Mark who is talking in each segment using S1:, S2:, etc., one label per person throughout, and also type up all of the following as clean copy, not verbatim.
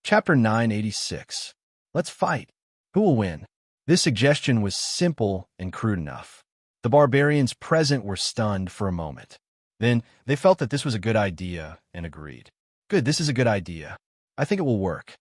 S1: Chapter 986. Let's fight. Who will win? This suggestion was simple and crude enough. The barbarians present were stunned for a moment. Then they felt that this was a good idea and agreed. Good, this is a good idea. I think it will work.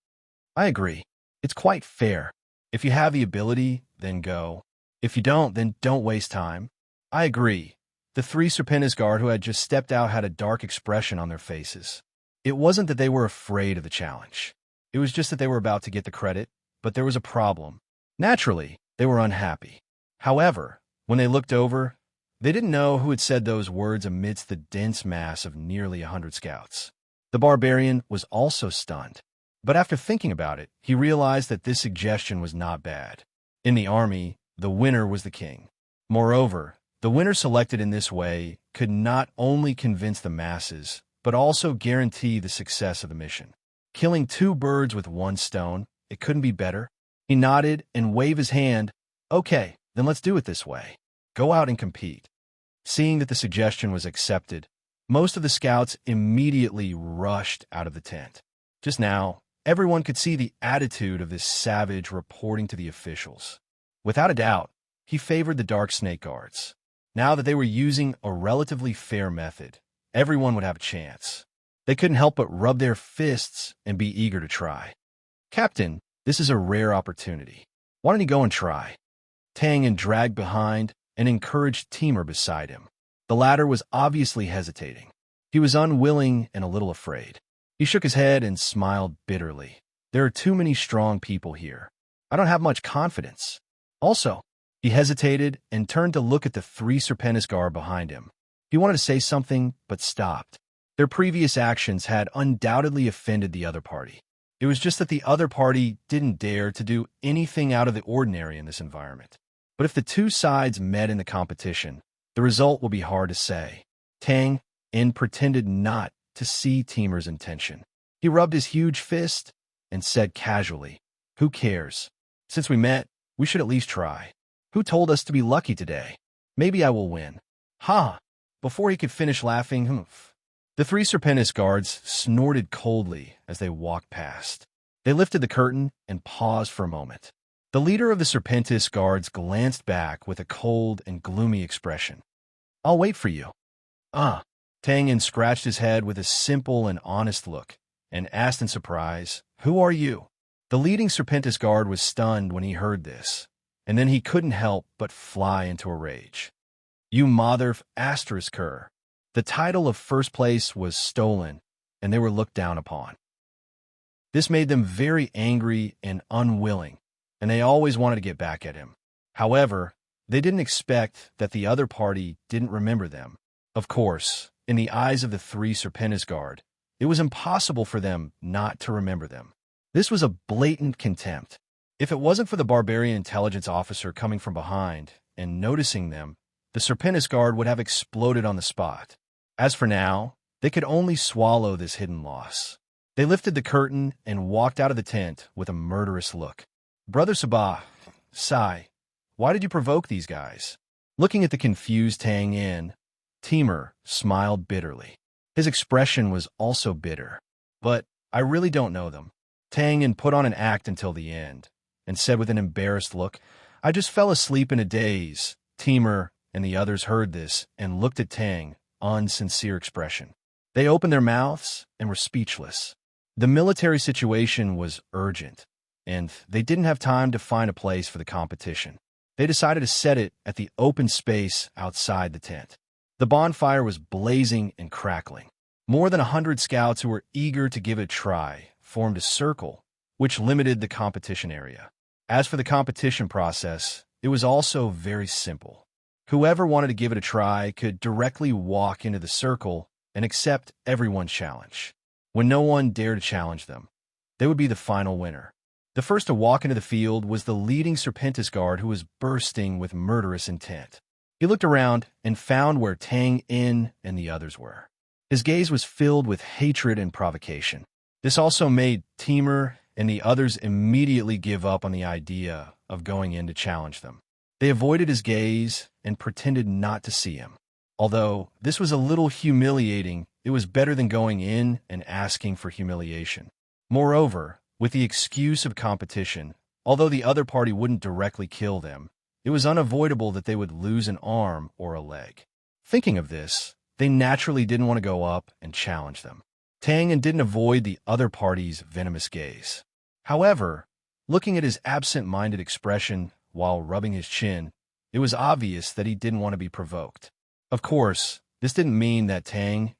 S1: I agree. It's quite fair. If you have the ability, then go. If you don't, then don't waste time. I agree. The three Serpentis guard who had just stepped out had a dark expression on their faces. It wasn't that they were afraid of the challenge. It was just that they were about to get the credit, but there was a problem. Naturally, they were unhappy. However, when they looked over, they didn't know who had said those words amidst the dense mass of nearly 100 scouts. The barbarian was also stunned. But after thinking about it, he realized that this suggestion was not bad. In the army, the winner was the king. Moreover, the winner selected in this way could not only convince the masses, but also guarantee the success of the mission. Killing two birds with one stone, it couldn't be better. He nodded and waved his hand. Okay, then let's do it this way. Go out and compete. Seeing that the suggestion was accepted, most of the scouts immediately rushed out of the tent. Just now, everyone could see the attitude of this savage reporting to the officials. Without a doubt, he favored the dark snake guards. Now that they were using a relatively fair method, everyone would have a chance. They couldn't help but rub their fists and be eager to try. Captain, this is a rare opportunity. Why don't you go and try? Tang dragged behind and encouraged Timur beside him. The latter was obviously hesitating. He was unwilling and a little afraid. He shook his head and smiled bitterly. There are too many strong people here. I don't have much confidence. Also, he hesitated and turned to look at the three Serpentis guard behind him. He wanted to say something, but stopped. Their previous actions had undoubtedly offended the other party. It was just that the other party didn't dare to do anything out of the ordinary in this environment. But if the two sides met in the competition, the result will be hard to say. Tang pretended not to see Timur's intention. He rubbed his huge fist and said casually, "Who cares? Since we met, we should at least try. Who told us to be lucky today? Maybe I will win." Ha! Before he could finish laughing, humph. The three Serpentis guards snorted coldly as they walked past. They lifted the curtain and paused for a moment. The leader of the Serpentis guards glanced back with a cold and gloomy expression. "I'll wait for you." Tang scratched his head with a simple and honest look and asked in surprise, "Who are you?" The leading Serpentis guard was stunned when he heard this, and then he couldn't help but fly into a rage. "You mother of ***. The title of first place was stolen, and they were looked down upon. This made them very angry and unwilling, and they always wanted to get back at him. However, they didn't expect that the other party didn't remember them. Of course, in the eyes of the three Serpentis guard, it was impossible for them not to remember them. This was a blatant contempt. If it wasn't for the barbarian intelligence officer coming from behind and noticing them, the Serpentis guard would have exploded on the spot. As for now, they could only swallow this hidden loss. They lifted the curtain and walked out of the tent with a murderous look. "Brother Sabah, Sai, why did you provoke these guys?" Looking at the confused Tang, Timur smiled bitterly. His expression was also bitter. "But I really don't know them." Tang put on an act until the end and said with an embarrassed look, "I just fell asleep in a daze." Timur and the others heard this and looked at Tang, unsincere expression. They opened their mouths and were speechless. The military situation was urgent, and they didn't have time to find a place for the competition. They decided to set it at the open space outside the tent. The bonfire was blazing and crackling. More than 100 scouts who were eager to give it a try formed a circle, which limited the competition area. As for the competition process, it was also very simple. Whoever wanted to give it a try could directly walk into the circle and accept everyone's challenge. When no one dared to challenge them, they would be the final winner. The first to walk into the field was the leading Serpentis guard who was bursting with murderous intent. He looked around and found where Tang and the others were. His gaze was filled with hatred and provocation. This also made Timur and the others immediately give up on the idea of going in to challenge them. They avoided his gaze and pretended not to see him. Although this was a little humiliating, it was better than going in and asking for humiliation. Moreover, with the excuse of competition. Although the other party wouldn't directly kill them, it was unavoidable that they would lose an arm or a leg. Thinking of this, they naturally didn't want to go up and challenge them. Tang didn't avoid the other party's venomous gaze. However, looking at his absent-minded expression while rubbing his chin, it was obvious that he didn't want to be provoked. Of course, this didn't mean that Tang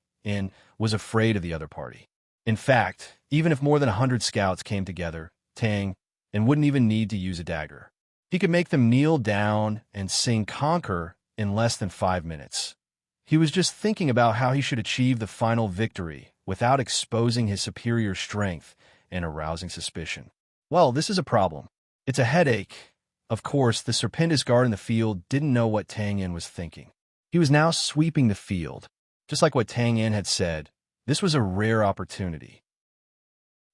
S1: was afraid of the other party. In fact, even if more than 100 scouts came together, Tang wouldn't even need to use a dagger. He could make them kneel down and sing Conquer in less than 5 minutes. He was just thinking about how he should achieve the final victory without exposing his superior strength and arousing suspicion. Well, this is a problem. It's a headache. Of course, the Serpentis guard in the field didn't know what Tang was thinking. He was now sweeping the field. Just like what Tang had said, this was a rare opportunity.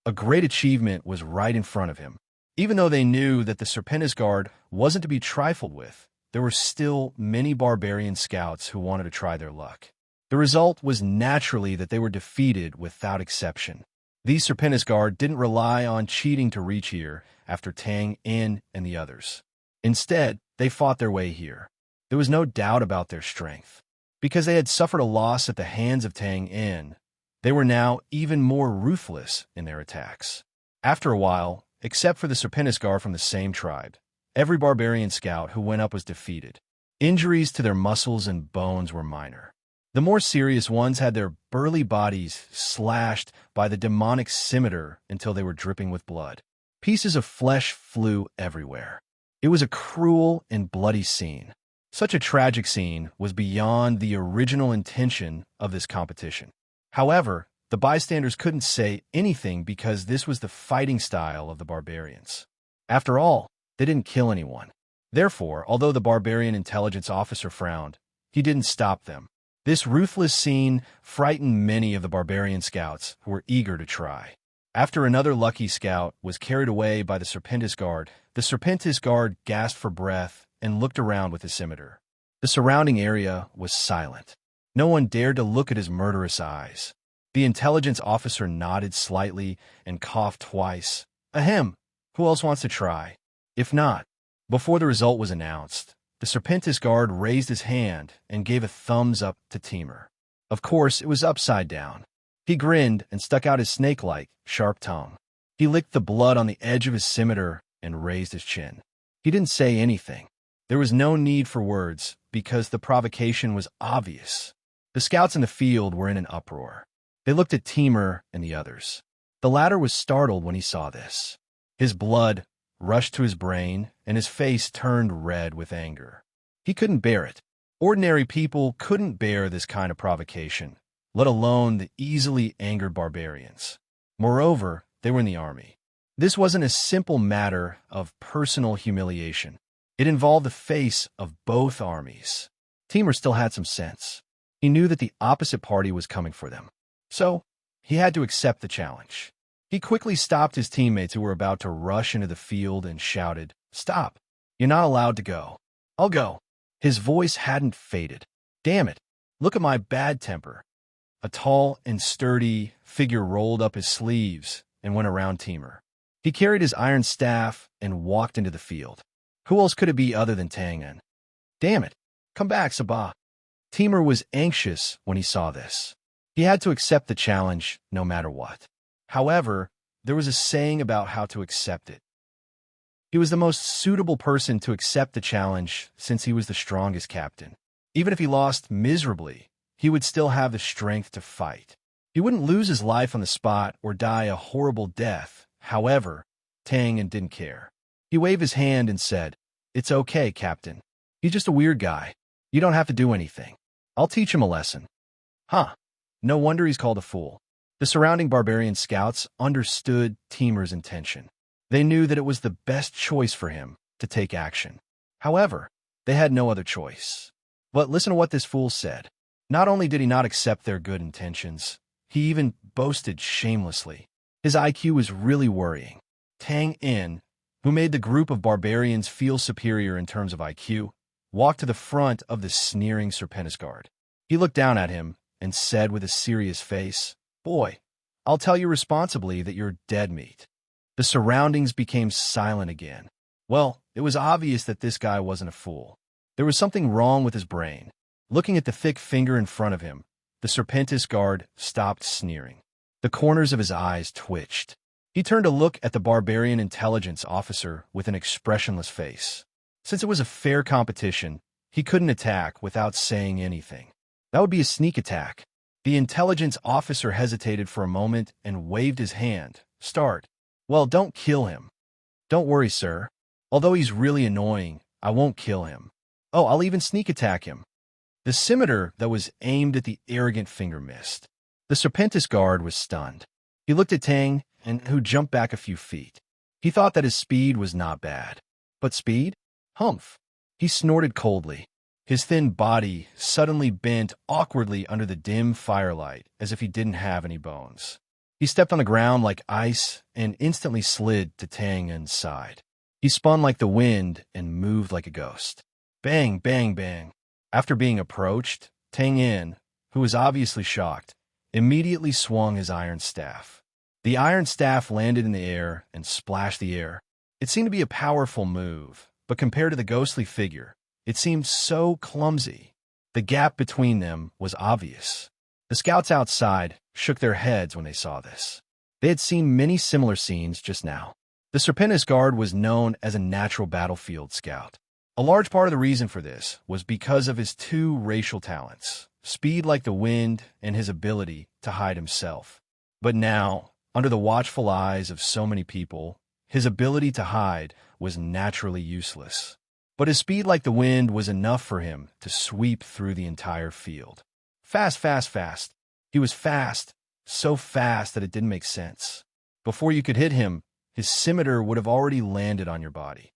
S1: A great achievement was right in front of him. Even though they knew that the Serpentis guard wasn't to be trifled with, there were still many barbarian scouts who wanted to try their luck. The result was naturally that they were defeated without exception. These Serpentis guard didn't rely on cheating to reach here after Tang and the others. Instead, they fought their way here. There was no doubt about their strength. Because they had suffered a loss at the hands of Tang, they were now even more ruthless in their attacks. After a while, except for the Serpentis guard from the same tribe, every barbarian scout who went up was defeated. Injuries to their muscles and bones were minor. The more serious ones had their burly bodies slashed by the demonic scimitar until they were dripping with blood. Pieces of flesh flew everywhere. It was a cruel and bloody scene. Such a tragic scene was beyond the original intention of this competition. However, the bystanders couldn't say anything because this was the fighting style of the barbarians. After all, they didn't kill anyone. Therefore, although the barbarian intelligence officer frowned, he didn't stop them. This ruthless scene frightened many of the barbarian scouts who were eager to try. After another lucky scout was carried away by the Serpentis guard gasped for breath and looked around with his scimitar. The surrounding area was silent. No one dared to look at his murderous eyes. The intelligence officer nodded slightly and coughed twice. Ahem, who else wants to try? If not, before the result was announced, the Serpentis guard raised his hand and gave a thumbs up to Timur. Of course, it was upside down. He grinned and stuck out his snake-like, sharp tongue. He licked the blood on the edge of his scimitar and raised his chin. He didn't say anything. There was no need for words because the provocation was obvious. The scouts in the field were in an uproar. They looked at Timur and the others. The latter was startled when he saw this. His blood rushed to his brain, and his face turned red with anger. He couldn't bear it. Ordinary people couldn't bear this kind of provocation, let alone the easily angered barbarians. Moreover, they were in the army. This wasn't a simple matter of personal humiliation. It involved the face of both armies. Timur still had some sense. He knew that the opposite party was coming for them. So, he had to accept the challenge. He quickly stopped his teammates who were about to rush into the field and shouted, "Stop! You're not allowed to go. I'll go." His voice hadn't faded. "Damn it! Look at my bad temper." A tall and sturdy figure rolled up his sleeves and went around Timur. He carried his iron staff and walked into the field. Who else could it be other than Tang? "Damn it! Come back, Sabah." Timur was anxious when he saw this. He had to accept the challenge no matter what. However, there was a saying about how to accept it. He was the most suitable person to accept the challenge since he was the strongest captain. Even if he lost miserably, he would still have the strength to fight. He wouldn't lose his life on the spot or die a horrible death. However, Tang didn't care. He waved his hand and said, "It's okay, Captain. He's just a weird guy. You don't have to do anything. I'll teach him a lesson." Huh. No wonder he's called a fool. The surrounding barbarian scouts understood Timur's intention. They knew that it was the best choice for him to take action. However, they had no other choice. But listen to what this fool said. Not only did he not accept their good intentions, he even boasted shamelessly. His IQ was really worrying. Tang, who made the group of barbarians feel superior in terms of IQ, walked to the front of the sneering Serpentis guard. He looked down at him and said with a serious face, "Boy, I'll tell you responsibly that you're dead meat." The surroundings became silent again. Well, it was obvious that this guy wasn't a fool. There was something wrong with his brain. Looking at the thick finger in front of him, the Serpentis guard stopped sneering. The corners of his eyes twitched. He turned to look at the barbarian intelligence officer with an expressionless face. Since it was a fair competition, he couldn't attack without saying anything. That would be a sneak attack. The intelligence officer hesitated for a moment and waved his hand. Start. Well, don't kill him. Don't worry, sir. Although he's really annoying, I won't kill him. Oh, I'll even sneak attack him. The scimitar that was aimed at the arrogant finger missed. The Serpentis guard was stunned. He looked at Tang, who jumped back a few feet. He thought that his speed was not bad. But speed? Humph. He snorted coldly. His thin body suddenly bent awkwardly under the dim firelight, as if he didn't have any bones. He stepped on the ground like ice and instantly slid to Tang En's side. He spun like the wind and moved like a ghost. Bang, bang, bang. After being approached, Tang En, who was obviously shocked, immediately swung his iron staff. The iron staff landed in the air and splashed the air. It seemed to be a powerful move, but compared to the ghostly figure, it seemed so clumsy. The gap between them was obvious. The scouts outside shook their heads when they saw this. They had seen many similar scenes just now. The Serpentis guard was known as a natural battlefield scout. A large part of the reason for this was because of his two racial talents, speed like the wind and his ability to hide himself. But now, under the watchful eyes of so many people, his ability to hide was naturally useless. But his speed like the wind was enough for him to sweep through the entire field. Fast, fast, fast. He was fast, so fast that it didn't make sense. Before you could hit him, his scimitar would have already landed on your body.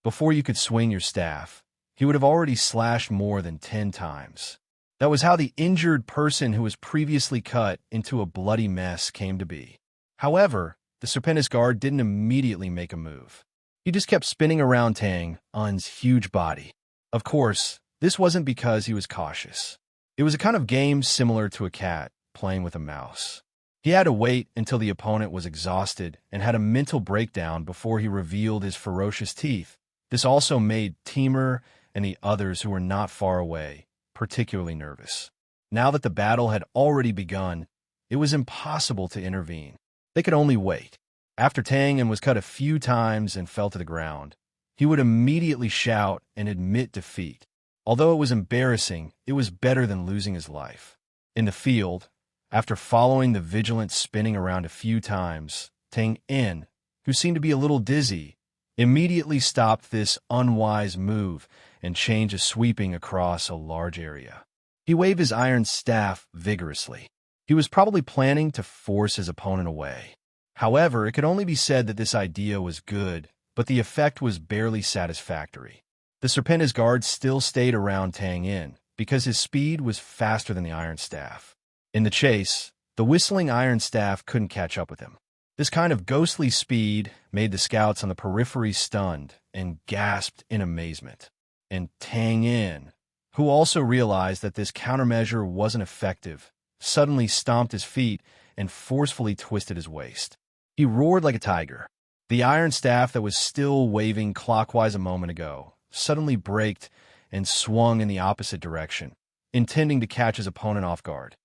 S1: Before you could swing your staff, he would have already slashed more than 10 times. That was how the injured person who was previously cut into a bloody mess came to be. However, the Serpentis guard didn't immediately make a move. He just kept spinning around Tang En's huge body. Of course, this wasn't because he was cautious. It was a kind of game similar to a cat playing with a mouse. He had to wait until the opponent was exhausted and had a mental breakdown before he revealed his ferocious teeth. This also made Timur and the others who were not far away particularly nervous. Now that the battle had already begun, it was impossible to intervene. They could only wait. After Tang En was cut a few times and fell to the ground, he would immediately shout and admit defeat. Although it was embarrassing, it was better than losing his life. In the field, after following the vigilant spinning around a few times, Tang En, who seemed to be a little dizzy, immediately stopped this unwise move and changed to sweeping across a large area. He waved his iron staff vigorously. He was probably planning to force his opponent away. However, it could only be said that this idea was good, but the effect was barely satisfactory. The Serpentis guard still stayed around Tang En because his speed was faster than the iron staff. In the chase, the whistling iron staff couldn't catch up with him. This kind of ghostly speed made the scouts on the periphery stunned and gasped in amazement. And Tang En, who also realized that this countermeasure wasn't effective, suddenly stomped his feet and forcefully twisted his waist. He roared like a tiger. The iron staff that was still waving clockwise a moment ago suddenly braked and swung in the opposite direction, intending to catch his opponent off guard.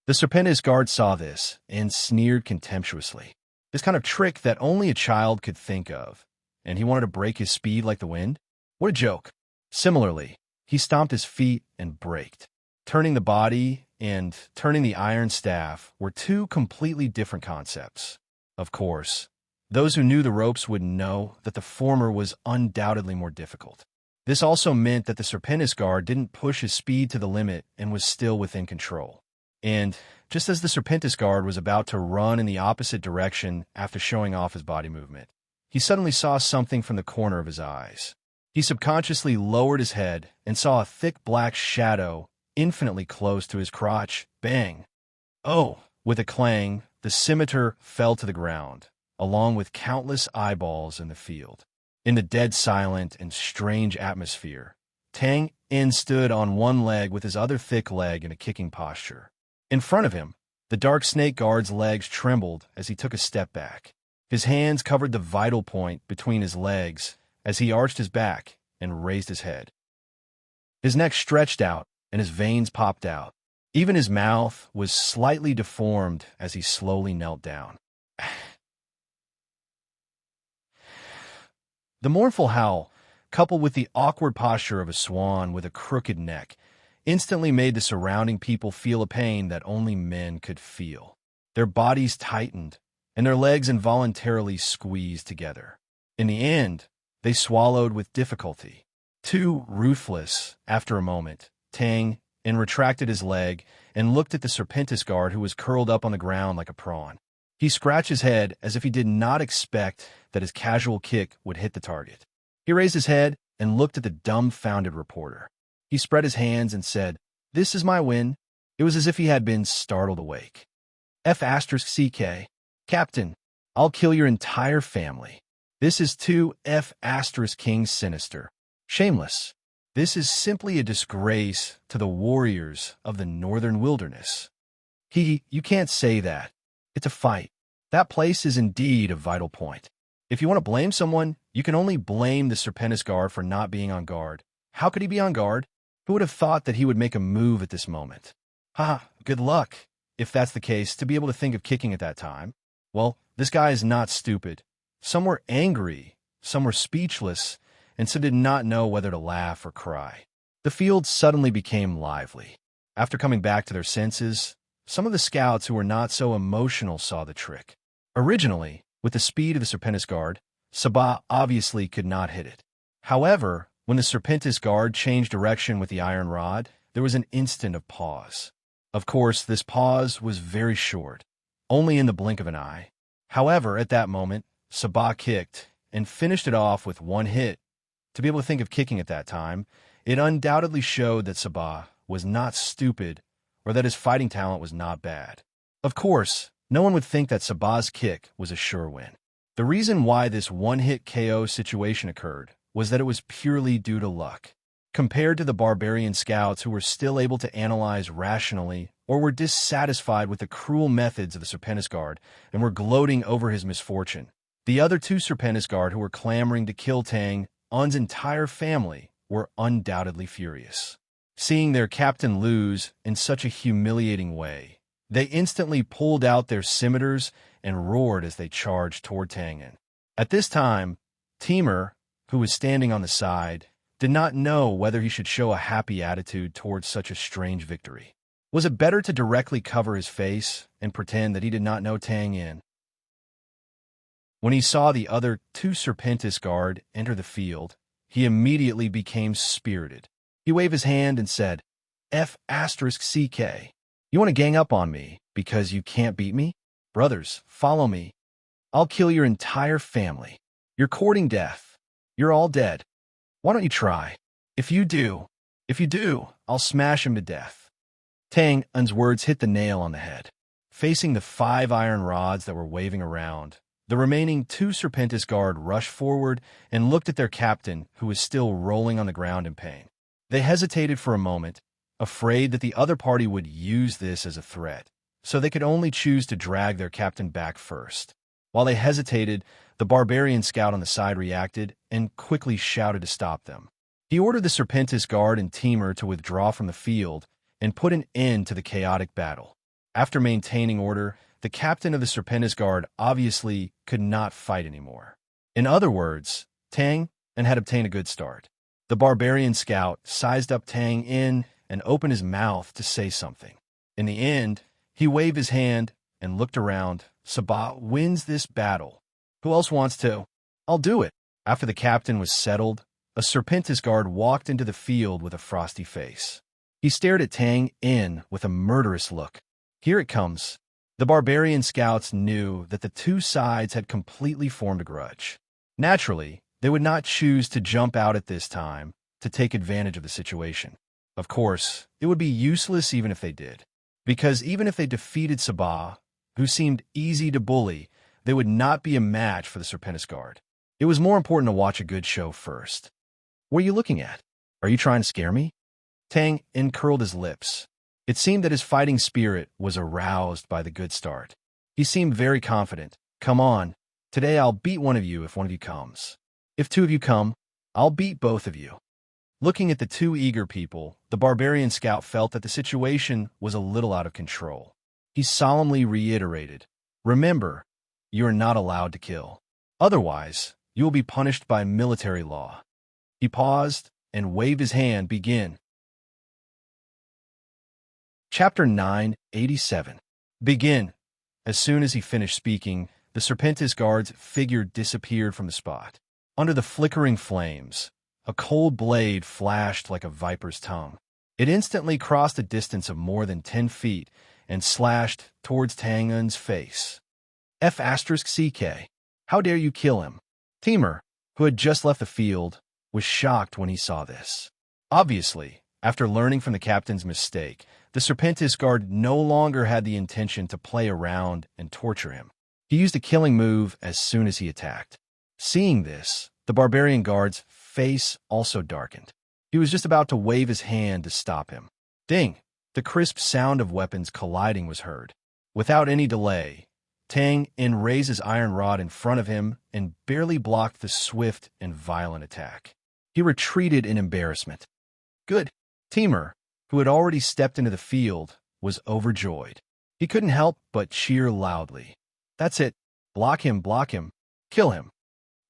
S1: The Serpentis guard saw this and sneered contemptuously. This kind of trick that only a child could think of, and he wanted to break his speed like the wind? What a joke. Similarly, he stomped his feet and braked. Turning the body and turning the iron staff were two completely different concepts. Of course, those who knew the ropes would know that the former was undoubtedly more difficult. This also meant that the Serpentis guard didn't push his speed to the limit and was still within control. And just as the Serpentis guard was about to run in the opposite direction after showing off his body movement, he suddenly saw something from the corner of his eyes. He subconsciously lowered his head and saw a thick black shadow infinitely close to his crotch. Bang! Oh! With a clang, the scimitar fell to the ground, along with countless eyeballs in the field. In the dead silent and strange atmosphere, Tang En stood on one leg with his other thick leg in a kicking posture. In front of him, the dark snake guard's legs trembled as he took a step back. His hands covered the vital point between his legs as he arched his back and raised his head. His neck stretched out and his veins popped out. Even his mouth was slightly deformed as he slowly knelt down. The mournful howl, coupled with the awkward posture of a swan with a crooked neck, instantly made the surrounding people feel a pain that only men could feel. Their bodies tightened, and their legs involuntarily squeezed together. In the end, they swallowed with difficulty. Too ruthless, after a moment, Tang retracted his leg and looked at the Serpentis guard who was curled up on the ground like a prawn. He scratched his head as if he did not expect that his casual kick would hit the target. He raised his head and looked at the dumbfounded reporter. He spread his hands and said, "This is my win." It was as if he had been startled awake. F***CK. Captain, I'll kill your entire family. This is too F***King sinister. Shameless. This is simply a disgrace to the warriors of the northern wilderness. You can't say that. It's a fight. That place is indeed a vital point. If you want to blame someone, you can only blame the Serpentis guard for not being on guard. How could he be on guard? Who would have thought that he would make a move at this moment? Good luck, if that's the case, to be able to think of kicking at that time. Well, this guy is not stupid. Some were angry, some were speechless, and some did not know whether to laugh or cry. The field suddenly became lively. After coming back to their senses, some of the scouts who were not so emotional saw the trick. Originally, with the speed of the Serpentis guard, Sabah obviously could not hit it. However, when the Serpentis guard changed direction with the iron rod, there was an instant of pause. Of course, this pause was very short, only in the blink of an eye. However, at that moment, Sabah kicked and finished it off with one hit. To be able to think of kicking at that time, it undoubtedly showed that Sabah was not stupid or that his fighting talent was not bad. Of course, no one would think that Sabah's kick was a sure win. The reason why this one-hit KO situation occurred was that it was purely due to luck. Compared to the barbarian scouts who were still able to analyze rationally or were dissatisfied with the cruel methods of the Serpentis guard and were gloating over his misfortune, the other two Serpentis guard who were clamoring to kill Tang, On's entire family, were undoubtedly furious. Seeing their captain lose in such a humiliating way, they instantly pulled out their scimitars and roared as they charged toward Tangin. At this time, Timur, who was standing on the side, did not know whether he should show a happy attitude towards such a strange victory. Was it better to directly cover his face and pretend that he did not know Tangin? When he saw the other two Serpentis guard enter the field, he immediately became spirited. He waved his hand and said, F***CK. You want to gang up on me because you can't beat me? Brothers, follow me. I'll kill your entire family. You're courting death. You're all dead. Why don't you try? If you do, I'll smash him to death. Tang's words hit the nail on the head. Facing the 5 iron rods that were waving around, the remaining 2 Serpentis guard rushed forward and looked at their captain, who was still rolling on the ground in pain. They hesitated for a moment, afraid that the other party would use this as a threat, so they could only choose to drag their captain back first. While they hesitated, the barbarian scout on the side reacted and quickly shouted to stop them. He ordered the Serpentis guard and Timur to withdraw from the field and put an end to the chaotic battle. After maintaining order, the captain of the Serpentis guard obviously could not fight anymore. In other words, Tang had obtained a good start. The barbarian scout sized up Tang and opened his mouth to say something. In the end, he waved his hand and looked around. Sabah wins this battle. Who else wants to? I'll do it. After the captain was settled, a Serpentis guard walked into the field with a frosty face. He stared at Tang with a murderous look. Here it comes. The barbarian scouts knew that the two sides had completely formed a grudge. Naturally, they would not choose to jump out at this time to take advantage of the situation. Of course, it would be useless even if they did, because even if they defeated Sabah, who seemed easy to bully, they would not be a match for the Serpentis guard. It was more important to watch a good show first. What are you looking at? Are you trying to scare me? Tang uncurled his lips. It seemed that his fighting spirit was aroused by the good start. He seemed very confident. Come on, Today I'll beat one of you if one of you comes. If two of you come, I'll beat both of you." Looking at the two eager people, the barbarian scout felt that the situation was a little out of control. He solemnly reiterated, "Remember, you are not allowed to kill. Otherwise, you will be punished by military law." He paused and waved his hand. Begin. Chapter 987. Begin. As soon as he finished speaking, the Serpentis guard's figure disappeared from the spot. Under the flickering flames, a cold blade flashed like a viper's tongue. It instantly crossed a distance of more than 10 feet and slashed towards Tang Un's face. F*CK. How dare you kill him? Timur, who had just left the field, was shocked when he saw this. Obviously, after learning from the captain's mistake, the Serpentis guard no longer had the intention to play around and torture him. He used a killing move as soon as he attacked. Seeing this, the barbarian guard's face also darkened. He was just about to wave his hand to stop him. Ding! The crisp sound of weapons colliding was heard. Without any delay, Tang In raised his iron rod in front of him and barely blocked the swift and violent attack. He retreated in embarrassment. Good. Timur, who had already stepped into the field, was overjoyed. He couldn't help but cheer loudly. That's it. Block him, kill him.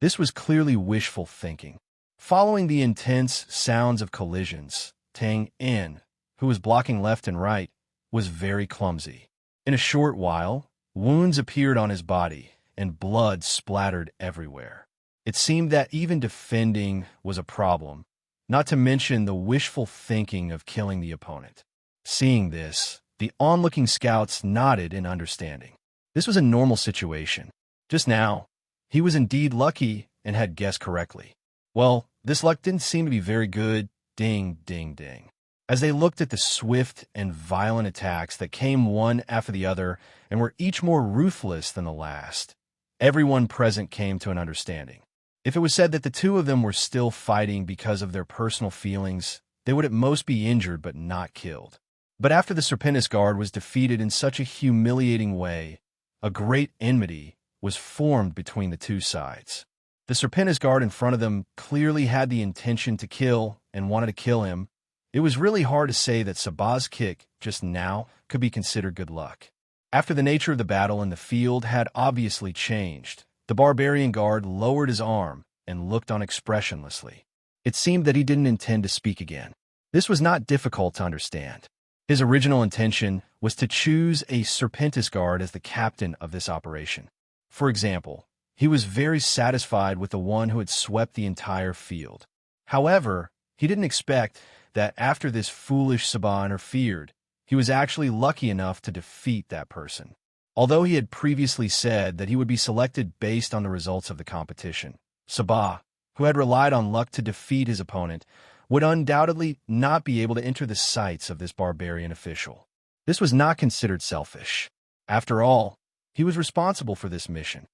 S1: This was clearly wishful thinking. Following the intense sounds of collisions, Tang In, who was blocking left and right, was very clumsy. In a short while, wounds appeared on his body, and blood splattered everywhere. It seemed that even defending was a problem, not to mention the wishful thinking of killing the opponent. Seeing this, the onlooking scouts nodded in understanding. This was a normal situation. Just now, he was indeed lucky and had guessed correctly. Well, this luck didn't seem to be very good. Ding, ding, ding. As they looked at the swift and violent attacks that came one after the other and were each more ruthless than the last, everyone present came to an understanding. If it was said that the two of them were still fighting because of their personal feelings, they would at most be injured but not killed. But after the Serpentis guard was defeated in such a humiliating way, a great enmity was formed between the two sides. The Serpentis guard in front of them clearly had the intention to kill and wanted to kill him. It was really hard to say that Sabah's kick just now could be considered good luck. After the nature of the battle in the field had obviously changed, the barbarian guard lowered his arm and looked on expressionlessly. It seemed that he didn't intend to speak again. This was not difficult to understand. His original intention was to choose a Serpentis guard as the captain of this operation. For example, he was very satisfied with the one who had swept the entire field. However, he didn't expect that after this foolish Sabah interfered, he was actually lucky enough to defeat that person. Although he had previously said that he would be selected based on the results of the competition, Sabah, who had relied on luck to defeat his opponent, would undoubtedly not be able to enter the sights of this barbarian official. This was not considered selfish. After all, he was responsible for this mission.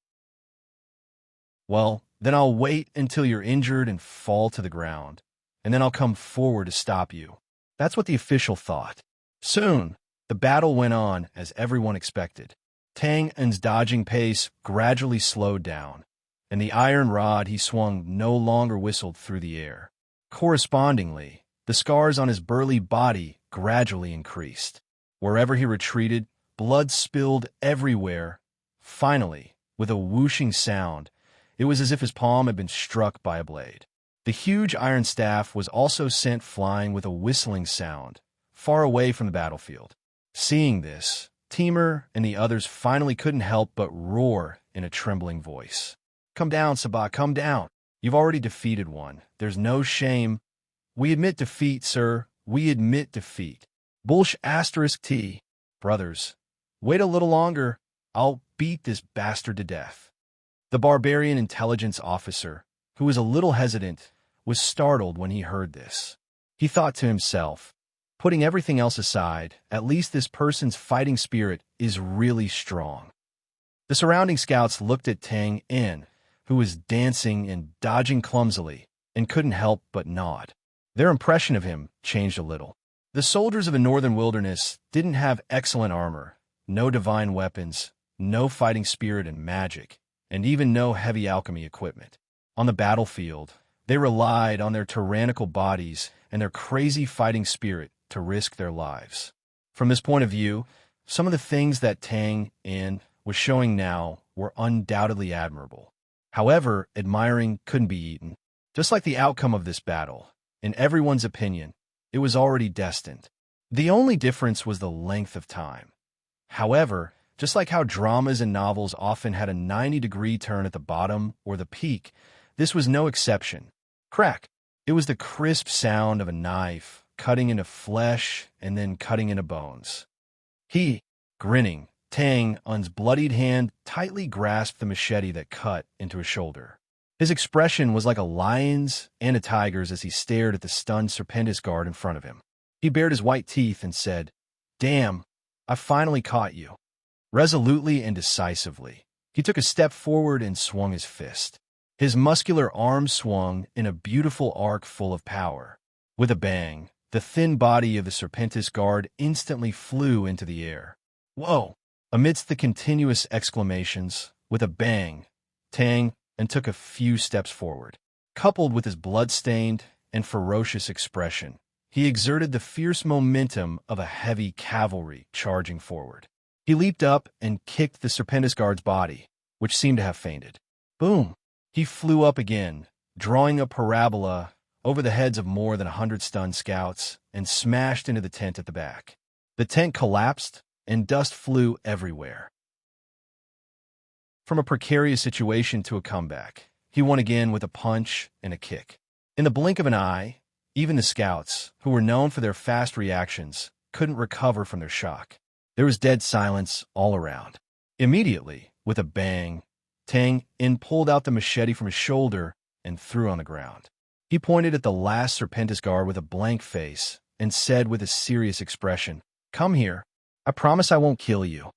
S1: Well, then I'll wait until you're injured and fall to the ground, and then I'll come forward to stop you. That's what the official thought. Soon, the battle went on as everyone expected. Tang Un's dodging pace gradually slowed down, and the iron rod he swung no longer whistled through the air. Correspondingly, the scars on his burly body gradually increased. Wherever he retreated, blood spilled everywhere. Finally, with a whooshing sound, it was as if his palm had been struck by a blade. The huge iron staff was also sent flying with a whistling sound, far away from the battlefield. Seeing this, Timur and the others finally couldn't help but roar in a trembling voice. Come down, Sabah, come down. You've already defeated one. There's no shame. We admit defeat, sir. We admit defeat. T. Brothers, wait a little longer. I'll beat this bastard to death. The barbarian intelligence officer, who was a little hesitant, was startled when he heard this. He thought to himself, putting everything else aside, at least this person's fighting spirit is really strong. The surrounding scouts looked at Tang In, who was dancing and dodging clumsily, and couldn't help but nod. Their impression of him changed a little. The soldiers of the northern wilderness didn't have excellent armor, no divine weapons, no fighting spirit and magic, and even no heavy alchemy equipment. On the battlefield, they relied on their tyrannical bodies and their crazy fighting spirit to risk their lives. From this point of view, some of the things that Tang In was showing now were undoubtedly admirable. However, admiring couldn't be eaten. Just like the outcome of this battle, in everyone's opinion, it was already destined. The only difference was the length of time. However, just like how dramas and novels often had a 90-degree turn at the bottom or the peak, this was no exception. Crack! It was the crisp sound of a knife cutting into flesh and then cutting into bones. Grinning, Tang Un's bloodied hand tightly grasped the machete that cut into his shoulder. His expression was like a lion's and a tiger's as he stared at the stunned Serpentis guard in front of him. He bared his white teeth and said, "Damn, I finally caught you." Resolutely and decisively, he took a step forward and swung his fist. His muscular arm swung in a beautiful arc full of power. With a bang, the thin body of the Serpentis guard instantly flew into the air. "Whoa!" Amidst the continuous exclamations, with a bang, Tang and took a few steps forward. Coupled with his blood-stained and ferocious expression, he exerted the fierce momentum of a heavy cavalry charging forward. He leaped up and kicked the Serpentis guard's body, which seemed to have fainted. Boom! He flew up again, drawing a parabola over the heads of more than 100 stunned scouts and smashed into the tent at the back. The tent collapsed, and dust flew everywhere. From a precarious situation to a comeback, he won again with a punch and a kick. In the blink of an eye, even the scouts, who were known for their fast reactions, couldn't recover from their shock. There was dead silence all around. Immediately, with a bang, Tang In pulled out the machete from his shoulder and threw on the ground. He pointed at the last Serpentis guard with a blank face and said with a serious expression, "Come here. I promise I won't kill you."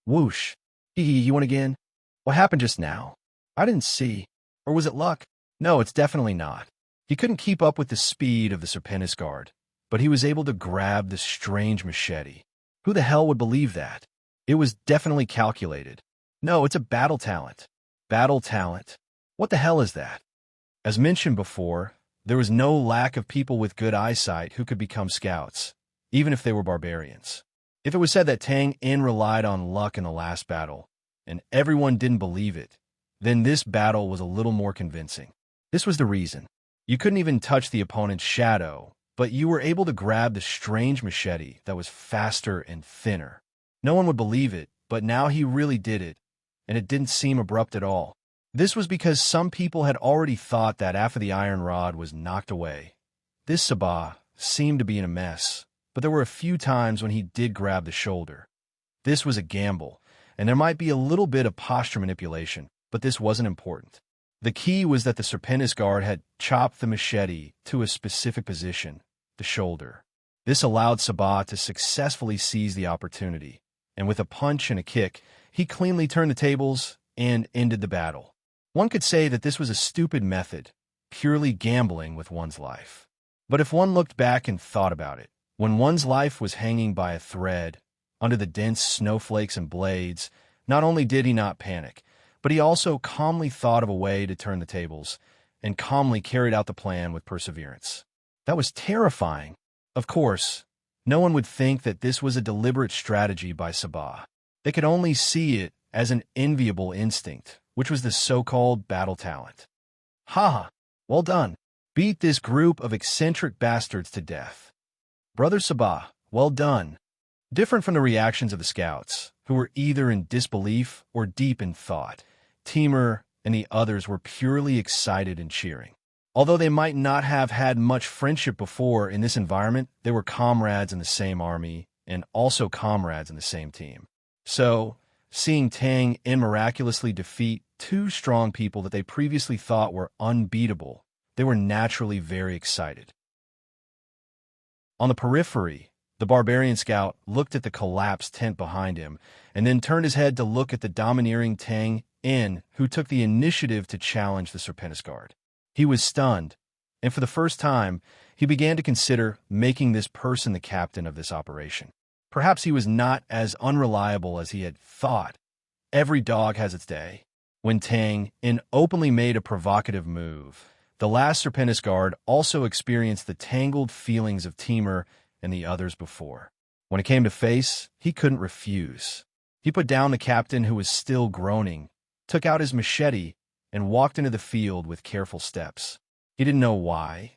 S1: Whoosh. You won again? What happened just now? I didn't see. Or was it luck? No, it's definitely not. He couldn't keep up with the speed of the Serpentis guard, but he was able to grab the strange machete. Who the hell would believe that? It was definitely calculated. No, it's a battle talent. Battle talent. What the hell is that? As mentioned before, there was no lack of people with good eyesight who could become scouts, even if they were barbarians. If it was said that Tang In relied on luck in the last battle, and everyone didn't believe it, then this battle was a little more convincing. This was the reason. You couldn't even touch the opponent's shadow, but you were able to grab the strange machete that was faster and thinner. No one would believe it, but now he really did it, and it didn't seem abrupt at all. This was because some people had already thought that after the iron rod was knocked away, this Sabah seemed to be in a mess, but there were a few times when he did grab the shoulder. This was a gamble, and there might be a little bit of posture manipulation, but this wasn't important. The key was that the Serpentis guard had chopped the machete to a specific position, the shoulder. This allowed Sabah to successfully seize the opportunity, and with a punch and a kick, he cleanly turned the tables and ended the battle. One could say that this was a stupid method, purely gambling with one's life. But if one looked back and thought about it, when one's life was hanging by a thread, under the dense snowflakes and blades, not only did he not panic, but he also calmly thought of a way to turn the tables, and calmly carried out the plan with perseverance. That was terrifying. Of course, no one would think that this was a deliberate strategy by Sabah. They could only see it as an enviable instinct, which was the so-called battle talent. Ha! Well done. Beat this group of eccentric bastards to death. Brother Sabah, well done. Different from the reactions of the scouts, who were either in disbelief or deep in thought, Timur and the others were purely excited and cheering. Although they might not have had much friendship before in this environment, they were comrades in the same army and also comrades in the same team. So, seeing Tang In miraculously defeat two strong people that they previously thought were unbeatable, they were naturally very excited. On the periphery, the barbarian scout looked at the collapsed tent behind him and then turned his head to look at the domineering Tang In, who took the initiative to challenge the Serpentis guard. He was stunned, and for the first time, he began to consider making this person the captain of this operation. Perhaps he was not as unreliable as he had thought. Every dog has its day. When Tang openly made a provocative move, the last Serpentis guard also experienced the tangled feelings of Temur and the others before. When it came to face, he couldn't refuse. He put down the captain who was still groaning, took out his machete, and walked into the field with careful steps. He didn't know why,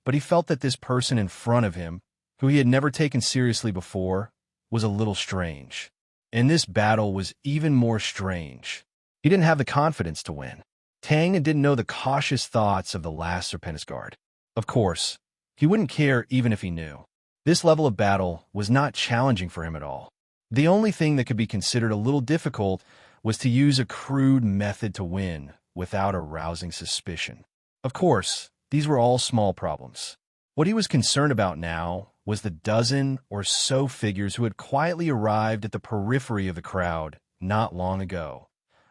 S1: but he felt that this person in front of him, who he had never taken seriously before, was a little strange. And this battle was even more strange. He didn't have the confidence to win. Tang didn't know the cautious thoughts of the last Serpentis guard. Of course, he wouldn't care even if he knew. This level of battle was not challenging for him at all. The only thing that could be considered a little difficult was to use a crude method to win without arousing suspicion. Of course, these were all small problems. What he was concerned about now was the dozen or so figures who had quietly arrived at the periphery of the crowd not long ago.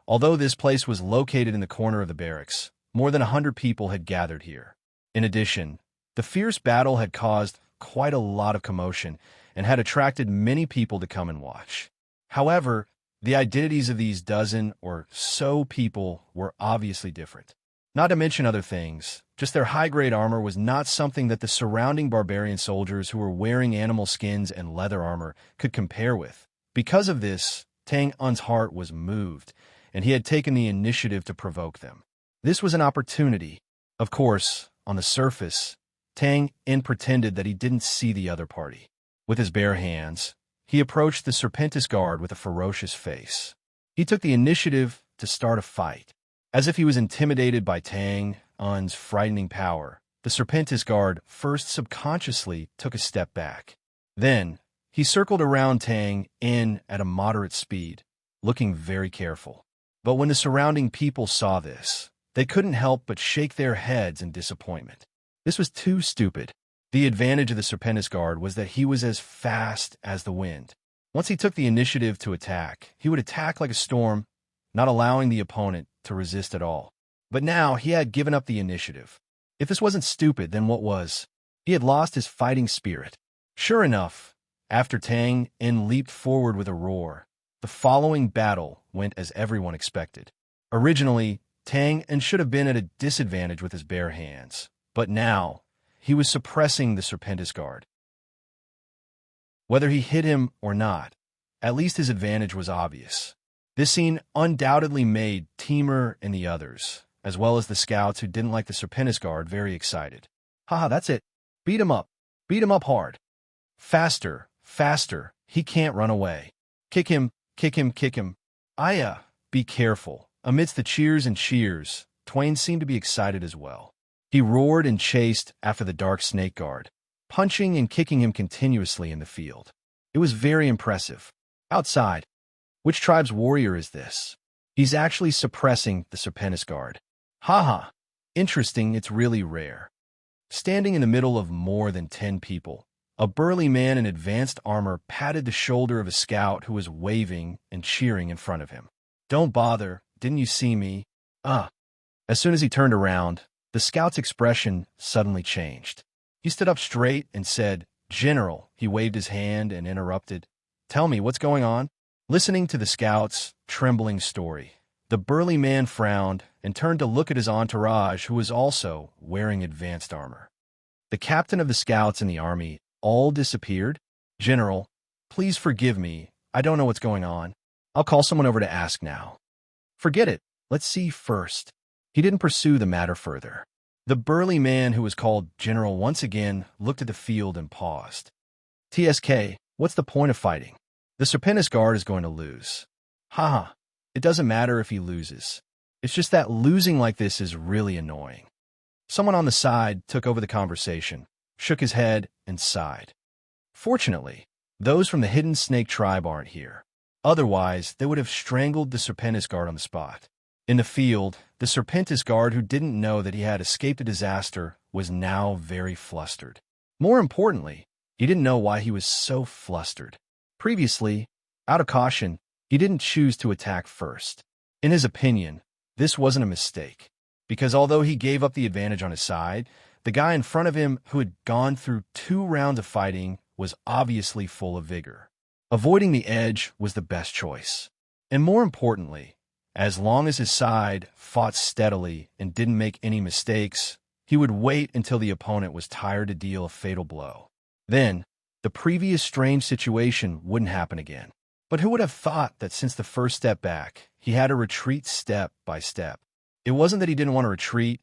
S1: Although this place was located in the corner of the barracks, more than 100 people had gathered here. In addition, the fierce battle had caused quite a lot of commotion and had attracted many people to come and watch. However, the identities of these dozen or so people were obviously different. Not to mention other things, just their high-grade armor was not something that the surrounding barbarian soldiers who were wearing animal skins and leather armor could compare with. Because of this, Tang Un's heart was moved, and he had taken the initiative to provoke them. This was an opportunity. Of course, on the surface, Tang pretended that he didn't see the other party. With his bare hands, he approached the Serpentis guard with a ferocious face. He took the initiative to start a fight. As if he was intimidated by Tang Un's frightening power, the Serpentis guard first subconsciously took a step back. Then, he circled around Tang at a moderate speed, looking very careful. But when the surrounding people saw this, they couldn't help but shake their heads in disappointment. This was too stupid. The advantage of the Serpentis guard was that he was as fast as the wind. Once he took the initiative to attack, he would attack like a storm, not allowing the opponent to resist at all. But now he had given up the initiative. If this wasn't stupid, then what was? He had lost his fighting spirit. Sure enough, after Tang leaped forward with a roar, the following battle went as everyone expected. Originally, Tang should have been at a disadvantage with his bare hands, but now he was suppressing the Serpentis guard. Whether he hit him or not, at least his advantage was obvious. This scene undoubtedly made Temur and the others, as well as the scouts who didn't like the Serpentis guard, very excited. Haha, that's it. Beat him up. Beat him up hard. Faster, faster. He can't run away. Kick him, kick him, kick him. Be careful. Amidst the cheers and cheers, Twain seemed to be excited as well. He roared and chased after the dark snake guard, punching and kicking him continuously in the field. It was very impressive. Outside, which tribe's warrior is this? He's actually suppressing the Serpentis guard. Haha, interesting, it's really rare. Standing in the middle of more than 10 people, a burly man in advanced armor patted the shoulder of a scout who was waving and cheering in front of him. Don't bother, didn't you see me? As soon as he turned around, the scout's expression suddenly changed. He stood up straight and said, General. He waved his hand and interrupted. Tell me, what's going on? Listening to the scout's trembling story, the burly man frowned and turned to look at his entourage, who was also wearing advanced armor. The captain of the scouts and the army all disappeared. General, please forgive me. I don't know what's going on. I'll call someone over to ask now. Forget it. Let's see first. He didn't pursue the matter further. The burly man who was called General once again looked at the field and paused. TSK, what's the point of fighting? The Serpentis guard is going to lose. Haha, it doesn't matter if he loses. It's just that losing like this is really annoying. Someone on the side took over the conversation, shook his head, and sighed. Fortunately, those from the Hidden Snake tribe aren't here. Otherwise, they would have strangled the Serpentis guard on the spot. In the field, the Serpentis guard, who didn't know that he had escaped a disaster, was now very flustered. More importantly, he didn't know why he was so flustered. Previously, out of caution, he didn't choose to attack first. In his opinion, this wasn't a mistake, because although he gave up the advantage on his side, the guy in front of him, who had gone through 2 rounds of fighting, was obviously full of vigor. Avoiding the edge was the best choice. And more importantly, As long as his side fought steadily and didn't make any mistakes, he would wait until the opponent was tired to deal a fatal blow. Then, the previous strange situation wouldn't happen again. But who would have thought that since the first step back, he had to retreat step by step? It wasn't that he didn't want to retreat,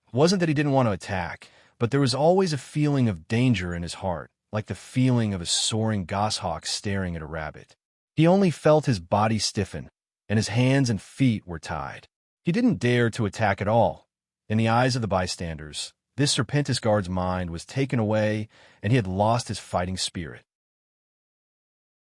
S1: it wasn't that he didn't want to attack, but there was always a feeling of danger in his heart, like the feeling of a soaring goshawk staring at a rabbit. He only felt his body stiffen, and his hands and feet were tied. He didn't dare to attack at all. In the eyes of the bystanders, this Serpentis guard's mind was taken away, and he had lost his fighting spirit.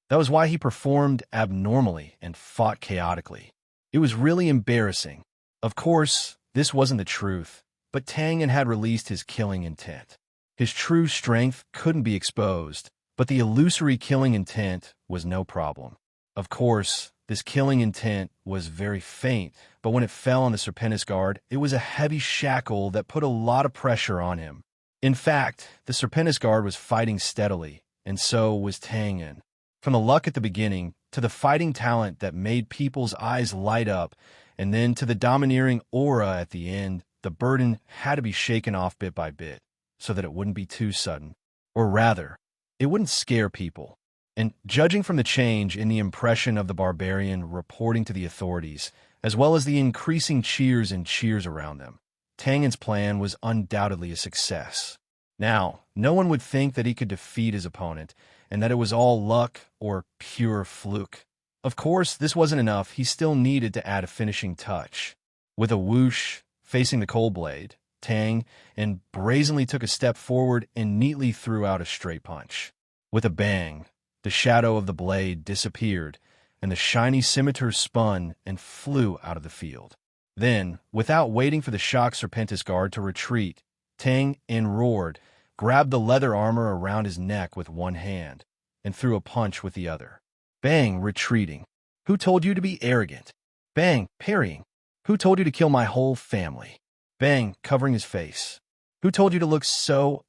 S1: That was why he performed abnormally and fought chaotically. It was really embarrassing. Of course, this wasn't the truth, but Tangan had released his killing intent. His true strength couldn't be exposed, but the illusory killing intent was no problem. Of course, this killing intent was very faint, but when it fell on the Serpentis guard, it was a heavy shackle that put a lot of pressure on him. In fact, the Serpentis guard was fighting steadily, and so was Tangan. From the luck at the beginning, to the fighting talent that made people's eyes light up, and then to the domineering aura at the end, the burden had to be shaken off bit by bit, so that it wouldn't be too sudden. Or rather, it wouldn't scare people. And judging from the change in the impression of the barbarian reporting to the authorities, as well as the increasing cheers and cheers around them, Tangan's plan was undoubtedly a success. Now, no one would think that he could defeat his opponent, and that it was all luck or pure fluke. Of course, this wasn't enough. He still needed to add a finishing touch. With a whoosh, facing the cold blade, Tang and brazenly took a step forward and neatly threw out a straight punch. With a bang, the shadow of the blade disappeared, and the shiny scimitar spun and flew out of the field. Then, without waiting for the shocked Serpentis guard to retreat, Tang roared, grabbed the leather armor around his neck with one hand, and threw a punch with the other. Bang, retreating. Who told you to be arrogant? Bang, parrying. Who told you to kill my whole family? Bang, covering his face. Who told you to look so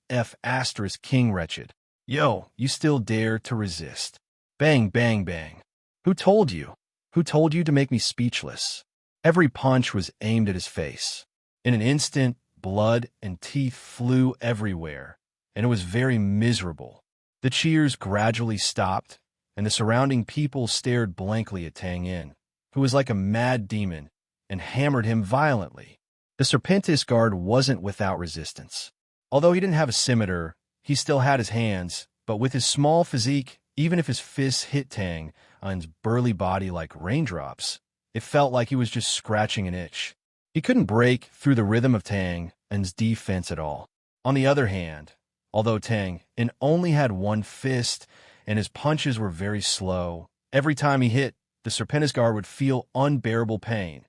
S1: king wretched? Yo, you still dare to resist. Bang, bang, bang. Who told you? Who told you to make me speechless? Every punch was aimed at his face. In an instant, blood and teeth flew everywhere, and it was very miserable. The cheers gradually stopped, and the surrounding people stared blankly at Tang Yin, who was like a mad demon, and hammered him violently. The Serpentis guard wasn't without resistance. Although he didn't have a scimitar, he still had his hands, but with his small physique, even if his fists hit Tang on his burly body like raindrops, it felt like he was just scratching an itch. He couldn't break through the rhythm of Tang's defense at all. On the other hand, although Tang only had one fist and his punches were very slow, every time he hit, the Serpentis guard would feel unbearable pain,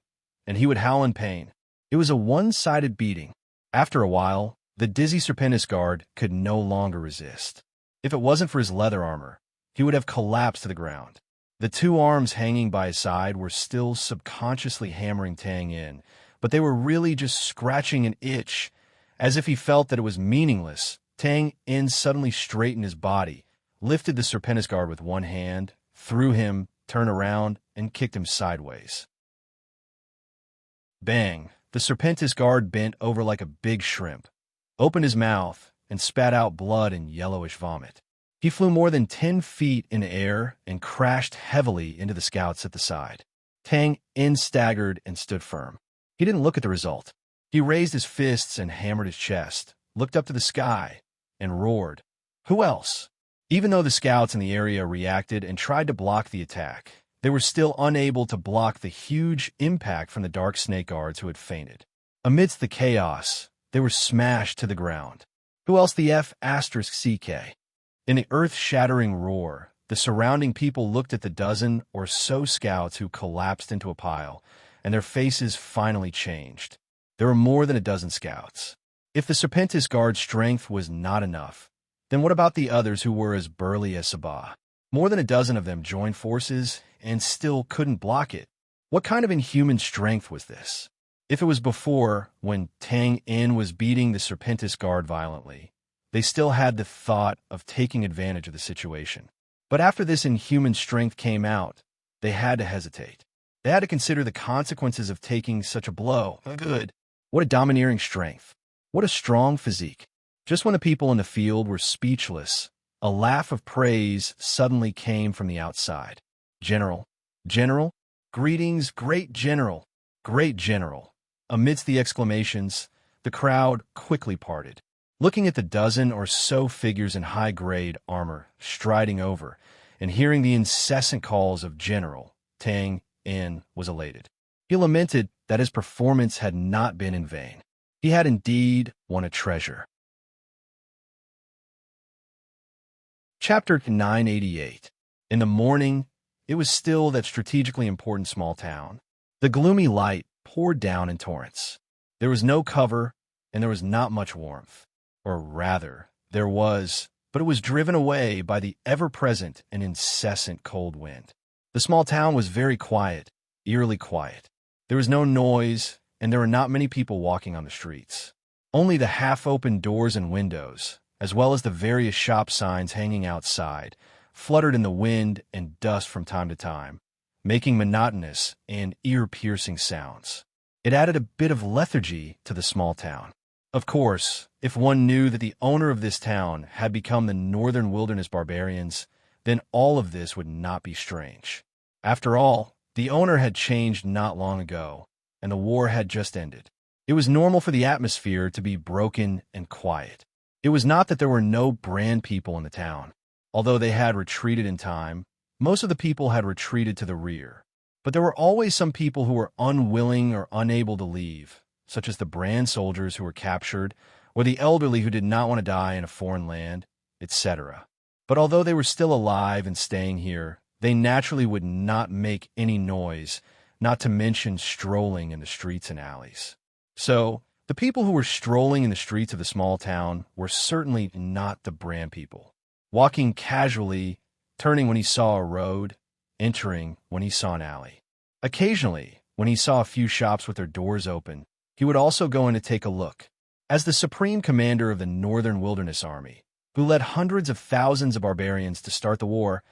S1: and he would howl in pain. It was a one-sided beating. After a while, the dizzy Serpentis guard could no longer resist. If it wasn't for his leather armor, he would have collapsed to the ground. The two arms hanging by his side were still subconsciously hammering Tang in, but they were really just scratching an itch. As if he felt that it was meaningless, Tang In suddenly straightened his body, lifted the Serpentis guard with one hand, threw him, turned around, and kicked him sideways. Bang! The Serpentis guard bent over like a big shrimp, opened his mouth, and spat out blood and yellowish vomit. He flew more than 10 feet in air and crashed heavily into the scouts at the side. Tang In staggered and stood firm. He didn't look at the result. He raised his fists and hammered his chest, looked up to the sky, and roared. Who else? Even though the scouts in the area reacted and tried to block the attack, they were still unable to block the huge impact from the dark snake guards who had fainted. Amidst the chaos, they were smashed to the ground. Who else the F***CK? In the earth-shattering roar, the surrounding people looked at the dozen or so scouts who collapsed into a pile, and their faces finally changed. There were more than a dozen scouts. If the Serpentis guard's strength was not enough, then what about the others who were as burly as Sabah? More than a dozen of them joined forces and still couldn't block it. What kind of inhuman strength was this? If it was before, when Tang In was beating the Serpentis guard violently, they still had the thought of taking advantage of the situation. But after this inhuman strength came out, they had to hesitate. They had to consider the consequences of taking such a blow. Good. What a domineering strength. What a strong physique. Just when the people in the field were speechless, a laugh of praise suddenly came from the outside. General, General, greetings, great General, great General. Amidst the exclamations, the crowd quickly parted. Looking at the dozen or so figures in high-grade armor striding over and hearing the incessant calls of General, Tang In was elated. He lamented that his performance had not been in vain. He had indeed won a treasure. Chapter 988. In the morning, it was still that strategically important small town. The gloomy light poured down in torrents. There was no cover, and there was not much warmth. Or rather, there was, but it was driven away by the ever-present and incessant cold wind. The small town was very quiet, eerily quiet. There was no noise, and there were not many people walking on the streets. Only the half-open doors and windows, as well as the various shop signs hanging outside, fluttered in the wind and dust from time to time, making monotonous and ear-piercing sounds. It added a bit of lethargy to the small town. Of course, if one knew that the owner of this town had become the northern wilderness barbarians, then all of this would not be strange. After all, the owner had changed not long ago, and the war had just ended. It was normal for the atmosphere to be broken and quiet. It was not that there were no brand people in the town. Although they had retreated in time, most of the people had retreated to the rear. But there were always some people who were unwilling or unable to leave, such as the brand soldiers who were captured, or the elderly who did not want to die in a foreign land, etc. But although they were still alive and staying here, they naturally would not make any noise, not to mention strolling in the streets and alleys. So, the people who were strolling in the streets of the small town were certainly not the brand people. Walking casually, turning when he saw a road, entering when he saw an alley. Occasionally, when he saw a few shops with their doors open, he would also go in to take a look. As the supreme commander of the Northern Wilderness Army, who led hundreds of thousands of barbarians to start the war,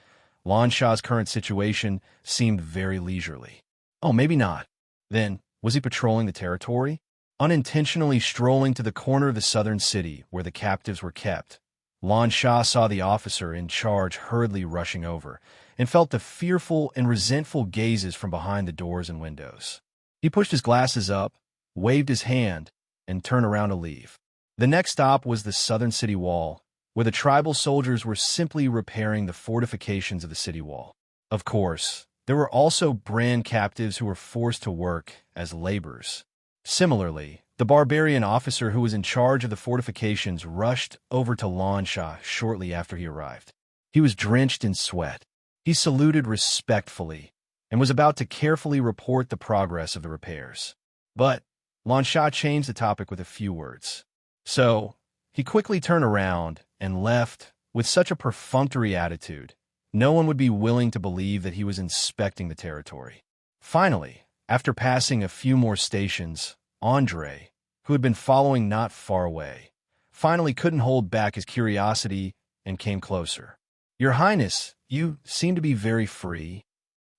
S1: Lan Shah's current situation seemed very leisurely. Oh, maybe not. Then, was he patrolling the territory? Unintentionally strolling to the corner of the southern city where the captives were kept, Lan Shah saw the officer in charge hurriedly rushing over and felt the fearful and resentful gazes from behind the doors and windows. He pushed his glasses up, waved his hand, and turned around to leave. The next stop was the southern city wall, where the tribal soldiers were simply repairing the fortifications of the city wall. Of course, there were also brand captives who were forced to work as laborers. Similarly, the barbarian officer who was in charge of the fortifications rushed over to Lan Shah shortly after he arrived. He was drenched in sweat. He saluted respectfully and was about to carefully report the progress of the repairs. But Lan Shah changed the topic with a few words. So, he quickly turned around and left with such a perfunctory attitude, no one would be willing to believe that he was inspecting the territory. Finally, after passing a few more stations, Andre, who had been following not far away, finally couldn't hold back his curiosity and came closer. "Your Highness, you seem to be very free."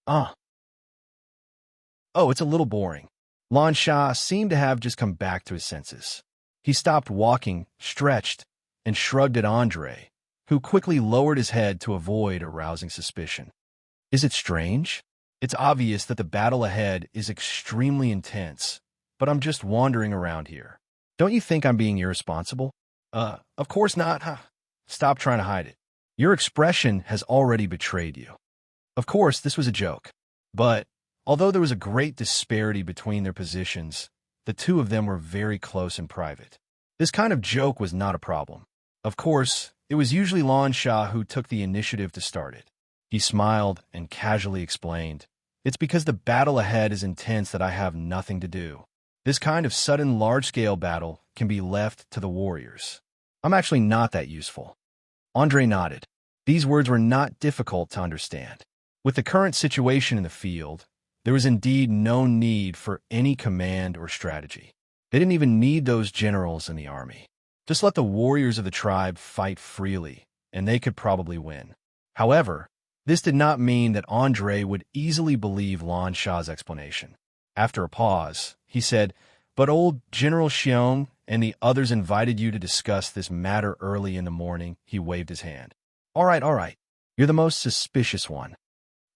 S1: Oh, it's a little boring." Lan Shah seemed to have just come back to his senses. He stopped walking, stretched, and shrugged at Andre, who quickly lowered his head to avoid arousing suspicion. "Is it strange? It's obvious that the battle ahead is extremely intense, but I'm just wandering around here. Don't you think I'm being irresponsible?" Of course not. Huh. Stop trying to hide it. Your expression has already betrayed you." Of course, this was a joke. But, although there was a great disparity between their positions, the two of them were very close in private. This kind of joke was not a problem. Of course, it was usually Lan Shah who took the initiative to start it. He smiled and casually explained, "It's because the battle ahead is intense that I have nothing to do. This kind of sudden large-scale battle can be left to the warriors. I'm actually not that useful." Andre nodded. These words were not difficult to understand. With the current situation in the field, there was indeed no need for any command or strategy. They didn't even need those generals in the army. Just let the warriors of the tribe fight freely, and they could probably win. However, This did not mean that Andre would easily believe Lan Shah's explanation. After a pause, he said, "But old General Xiong and the others invited you to discuss this matter early in the morning." He waved his hand. All right. You're the most suspicious one.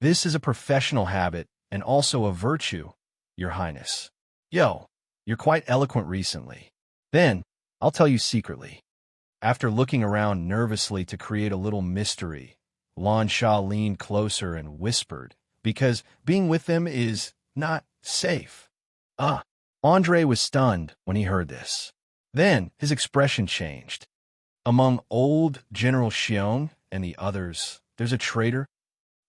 S1: This is a professional habit and also a virtue, Your Highness. Yo, you're quite eloquent recently. Then, I'll tell you secretly." After looking around nervously to create a little mystery, Lan Shah leaned closer and whispered, "Because being with them is not safe." Andre was stunned when he heard this. Then his expression changed. "Among old General Xiong and the others, there's a traitor?"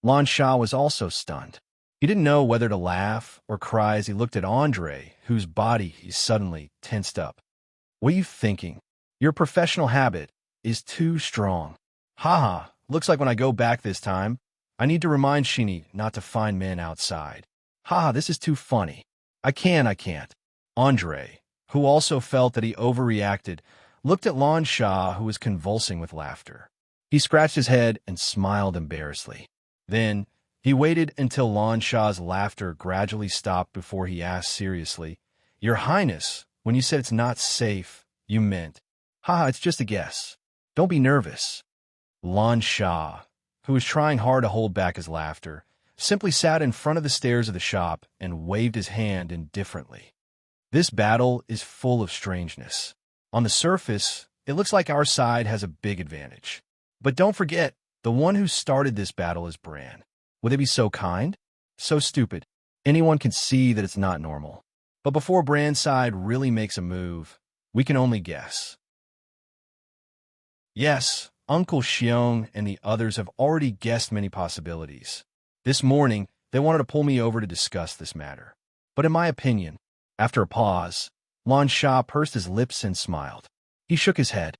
S1: Lan Shah was also stunned. He didn't know whether to laugh or cry as he looked at Andre, whose body he suddenly tensed up. "What are you thinking? Your professional habit is too strong. Haha, looks like when I go back this time, I need to remind Shini not to find men outside. Haha, this is too funny. I can't. Andre, who also felt that he overreacted, looked at Lan Shah, who was convulsing with laughter. He scratched his head and smiled embarrassedly. Then, he waited until Lan Shah's laughter gradually stopped before he asked seriously, "Your Highness, when you said it's not safe, you meant..." "Haha, it's just a guess. Don't be nervous." Lan Shah, who was trying hard to hold back his laughter, simply sat in front of the stairs of the shop and waved his hand indifferently. This battle is full of strangeness. On the surface, it looks like our side has a big advantage. But don't forget, the one who started this battle is Bran. Would they be so kind? So stupid. Anyone can see that it's not normal. But before Bran's side really makes a move, we can only guess. Yes, Uncle Xiong and the others have already guessed many possibilities. This morning, they wanted to pull me over to discuss this matter. But in my opinion, after a pause, Lan Shah pursed his lips and smiled. He shook his head.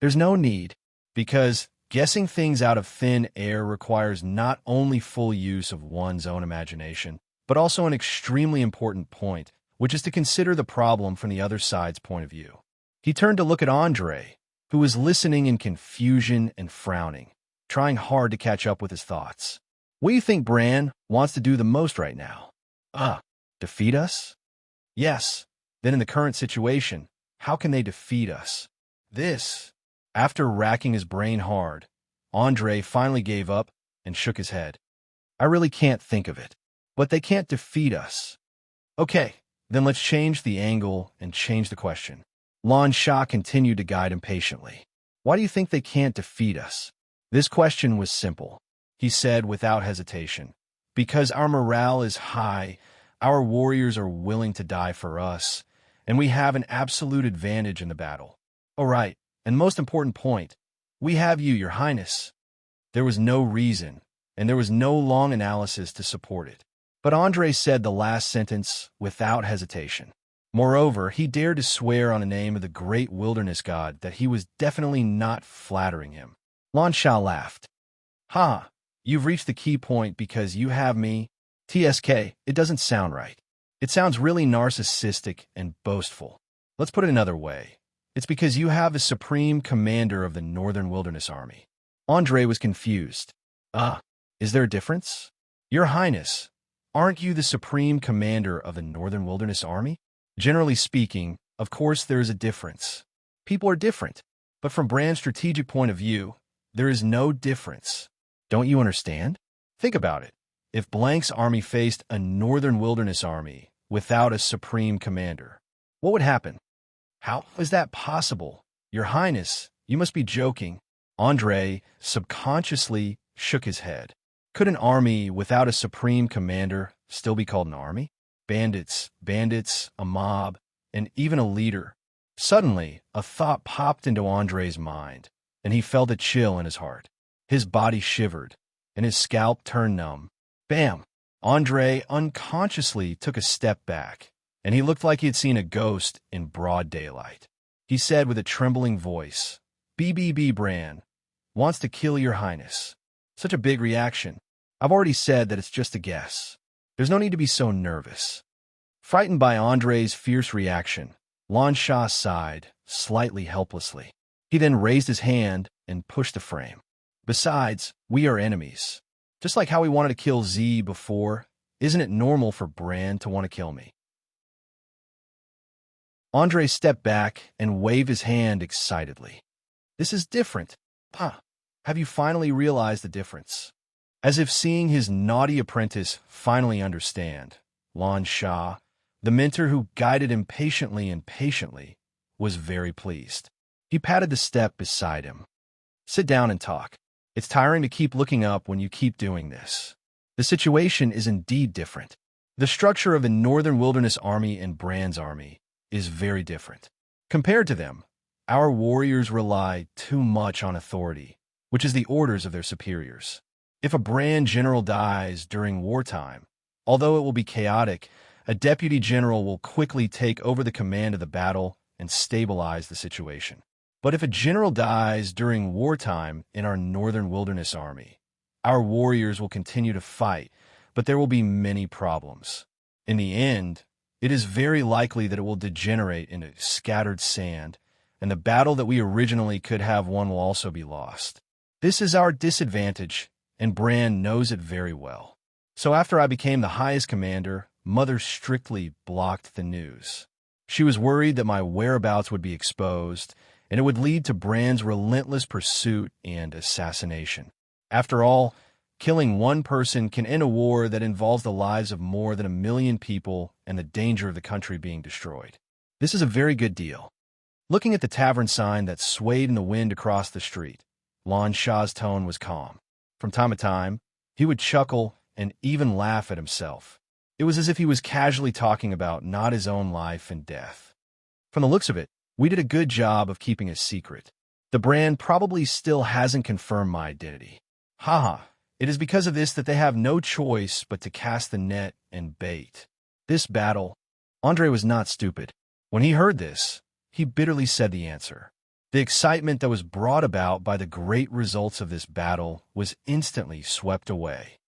S1: There's no need, because guessing things out of thin air requires not only full use of one's own imagination, but also an extremely important point, which is to consider the problem from the other side's point of view. He turned to look at Andre, who was listening in confusion and frowning, trying hard to catch up with his thoughts. "What do you think Bran wants to do the most right now?" Defeat us?" "Yes. Then in the current situation, how can they defeat us?" After racking his brain hard, Andre finally gave up and shook his head. "I really can't think of it. But they can't defeat us." "Okay, then let's change the angle and change the question." Lan Shah continued to guide impatiently. "Why do you think they can't defeat us?" This question was simple. He said without hesitation, "Because our morale is high, our warriors are willing to die for us, and we have an absolute advantage in the battle. All right, and most important point, we have you, Your Highness." There was no reason, and there was no long analysis to support it. But Andre said the last sentence without hesitation. Moreover, he dared to swear on the name of the great wilderness god that he was definitely not flattering him. Lan Shah laughed. You've reached the key point because you have me. TSK, it doesn't sound right. It sounds really narcissistic and boastful. Let's put it another way. It's because you have the supreme commander of the Northern Wilderness Army." Andre was confused. Is there a difference?" "Your Highness, aren't you the supreme commander of the Northern Wilderness Army?" "Generally speaking, of course there is a difference. People are different, but from Bran's strategic point of view, there is no difference. Don't you understand? Think about it. If Blank's army faced a Northern Wilderness Army without a supreme commander, what would happen?" "How is that possible? Your Highness, you must be joking." Andre subconsciously shook his head. Could an army without a supreme commander still be called an army? Bandits, a mob, and even a leader. Suddenly, a thought popped into Andre's mind, and he felt a chill in his heart. His body shivered, and his scalp turned numb. Bam! Andre unconsciously took a step back, and he looked like he had seen a ghost in broad daylight. He said with a trembling voice, "BBB Bran wants to kill Your Highness." Such a big reaction. I've already said that it's just a guess. There's no need to be so nervous. Frightened by Andre's fierce reaction, Lan Shah sighed, slightly helplessly. He then raised his hand and pushed the frame. "Besides, we are enemies. Just like how he wanted to kill Z before, isn't it normal for Bran to want to kill me? Andre stepped back and waved his hand excitedly. This is different. Huh. Have you finally realized the difference? As if seeing his naughty apprentice finally understand, Lon Shah, the mentor who guided him patiently and patiently, was very pleased. He patted the step beside him. Sit down and talk. It's tiring to keep looking up when you keep doing this. The situation is indeed different. The structure of the Northern Wilderness Army and Bran's army is very different. Compared to them, our warriors rely too much on authority, which is the orders of their superiors. If a Bran general dies during wartime, although it will be chaotic, a deputy general will quickly take over the command of the battle and stabilize the situation. But if a general dies during wartime in our Northern Wilderness Army, our warriors will continue to fight, but there will be many problems. In the end, it is very likely that it will degenerate into scattered sand, and the battle that we originally could have won will also be lost. This is our disadvantage, and Bran knows it very well. So after I became the highest commander, Mother strictly blocked the news. She was worried that my whereabouts would be exposed, and it would lead to Bran's relentless pursuit and assassination. After all, killing one person can end a war that involves the lives of more than 1 million people and the danger of the country being destroyed. This is a very good deal. Looking at the tavern sign that swayed in the wind across the street, Lon Shah's tone was calm. From time to time, he would chuckle and even laugh at himself. It was as if he was casually talking about not his own life and death. From the looks of it, we did a good job of keeping a secret. The Bran probably still hasn't confirmed my identity. Haha, it is because of this that they have no choice but to cast the net and bait. This battle, Andre was not stupid. When he heard this, he bitterly said the answer. The excitement that was brought about by the great results of this battle was instantly swept away.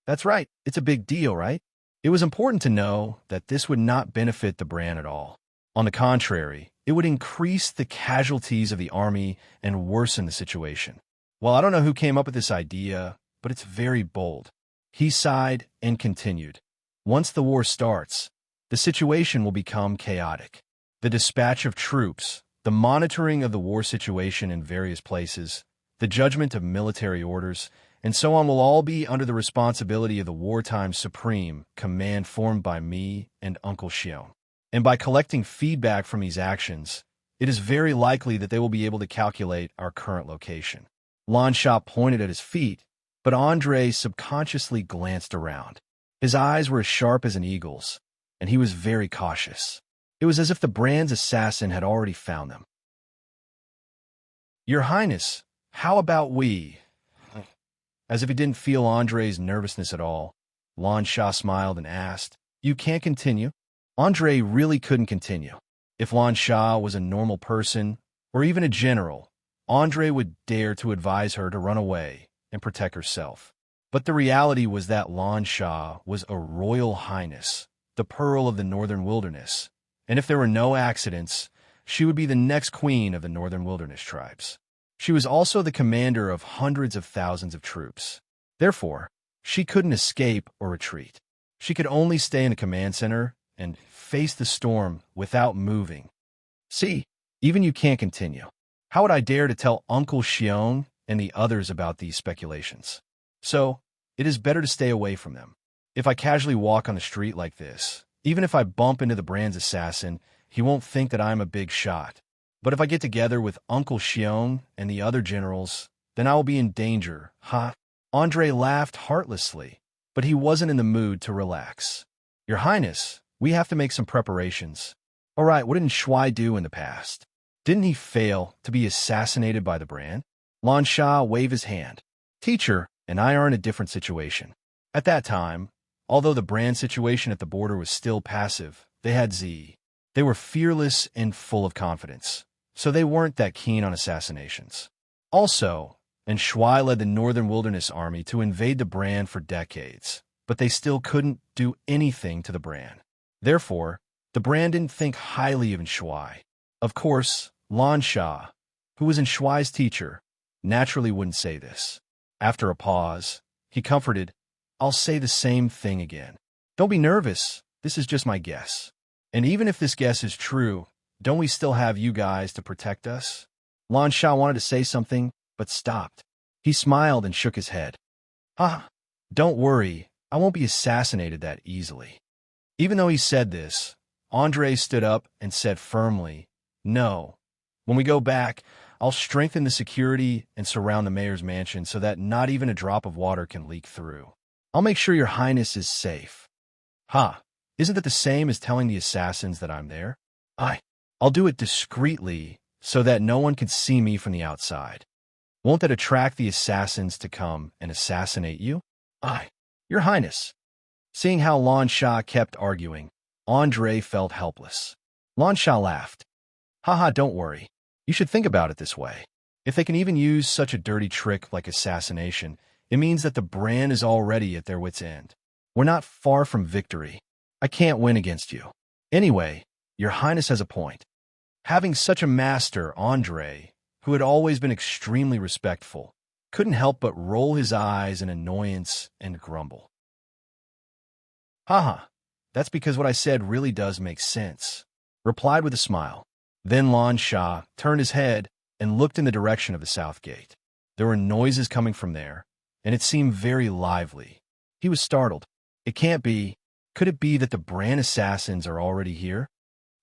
S1: That's right, it's a big deal, right? It was important to know that this would not benefit the Bran at all. On the contrary, it would increase the casualties of the army and worsen the situation. Well, I don't know who came up with this idea, but it's very bold. He sighed and continued. Once the war starts, the situation will become chaotic. The dispatch of troops, the monitoring of the war situation in various places, the judgment of military orders, and so on will all be under the responsibility of the wartime Supreme Command formed by me and Uncle Xion. And by collecting feedback from these actions, it is very likely that they will be able to calculate our current location. Lon Shah pointed at his feet, but Andre subconsciously glanced around. His eyes were as sharp as an eagle's, and he was very cautious. It was as if the Bran's assassin had already found them. Your Highness, how about we? As if he didn't feel Andre's nervousness at all, Lon Shah smiled and asked, You can't continue? Andre really couldn't continue. If Lon Shah was a normal person, or even a general, Andre would dare to advise her to run away and protect herself. But the reality was that Lon Shah was a royal highness, the Pearl of the Northern Wilderness, and if there were no accidents, she would be the next queen of the Northern Wilderness tribes. She was also the commander of hundreds of thousands of troops. Therefore, she couldn't escape or retreat. She could only stay in a command center and face the storm without moving. See, even you can't continue. How would I dare to tell Uncle Xion and the others about these speculations? So, it is better to stay away from them. If I casually walk on the street like this, even if I bump into the Bran's assassin, he won't think that I'm a big shot. But if I get together with Uncle Xion and the other generals, then I will be in danger, huh? Andre laughed heartlessly, but he wasn't in the mood to relax. Your Highness, we have to make some preparations. All right, what did Shuai do in the past? Didn't he fail to be assassinated by the Bran? Lon Shah waved his hand. Teacher and I are in a different situation. At that time, although the Bran situation at the border was still passive, they had Z. They were fearless and full of confidence, so they weren't that keen on assassinations. Also, and Shuai led the Northern Wilderness Army to invade the Bran for decades, but they still couldn't do anything to the Bran. Therefore, the Bran didn't think highly of Shuai. Of course, Lon Shah, who was Shuai's teacher, naturally wouldn't say this. After a pause, He comforted, "I'll say the same thing again. Don't be nervous. This is just my guess. And even if this guess is true, don't we still have you guys to protect us?" Lan Sha wanted to say something, but stopped. He smiled and shook his head. "Ah, don't worry. I won't be assassinated that easily." Even though he said this, Andre stood up and said firmly, "No. When we go back, I'll strengthen the security and surround the mayor's mansion so that not even a drop of water can leak through. I'll make sure your highness is safe." "Ha, isn't that the same as telling the assassins that I'm there?" I'll do it discreetly so that no one can see me from the outside. Won't that attract the assassins to come and assassinate you?" "Your highness." Seeing how Lan Sha kept arguing, Andre felt helpless. Lan Sha laughed. "Haha, don't worry. You should think about it this way. If they can even use such a dirty trick like assassination, it means that the brand is already at their wits' end. We're not far from victory. I can't win against you. Anyway, your highness has a point." Having such a master, Andre, who had always been extremely respectful, couldn't help but roll his eyes in annoyance and grumble. "Haha, that's because what I said really does make sense," replied with a smile. Then Lan Sha turned his head and looked in the direction of the south gate. There were noises coming from there, and it seemed very lively. He was startled. It can't be. Could it be that the brand assassins are already here?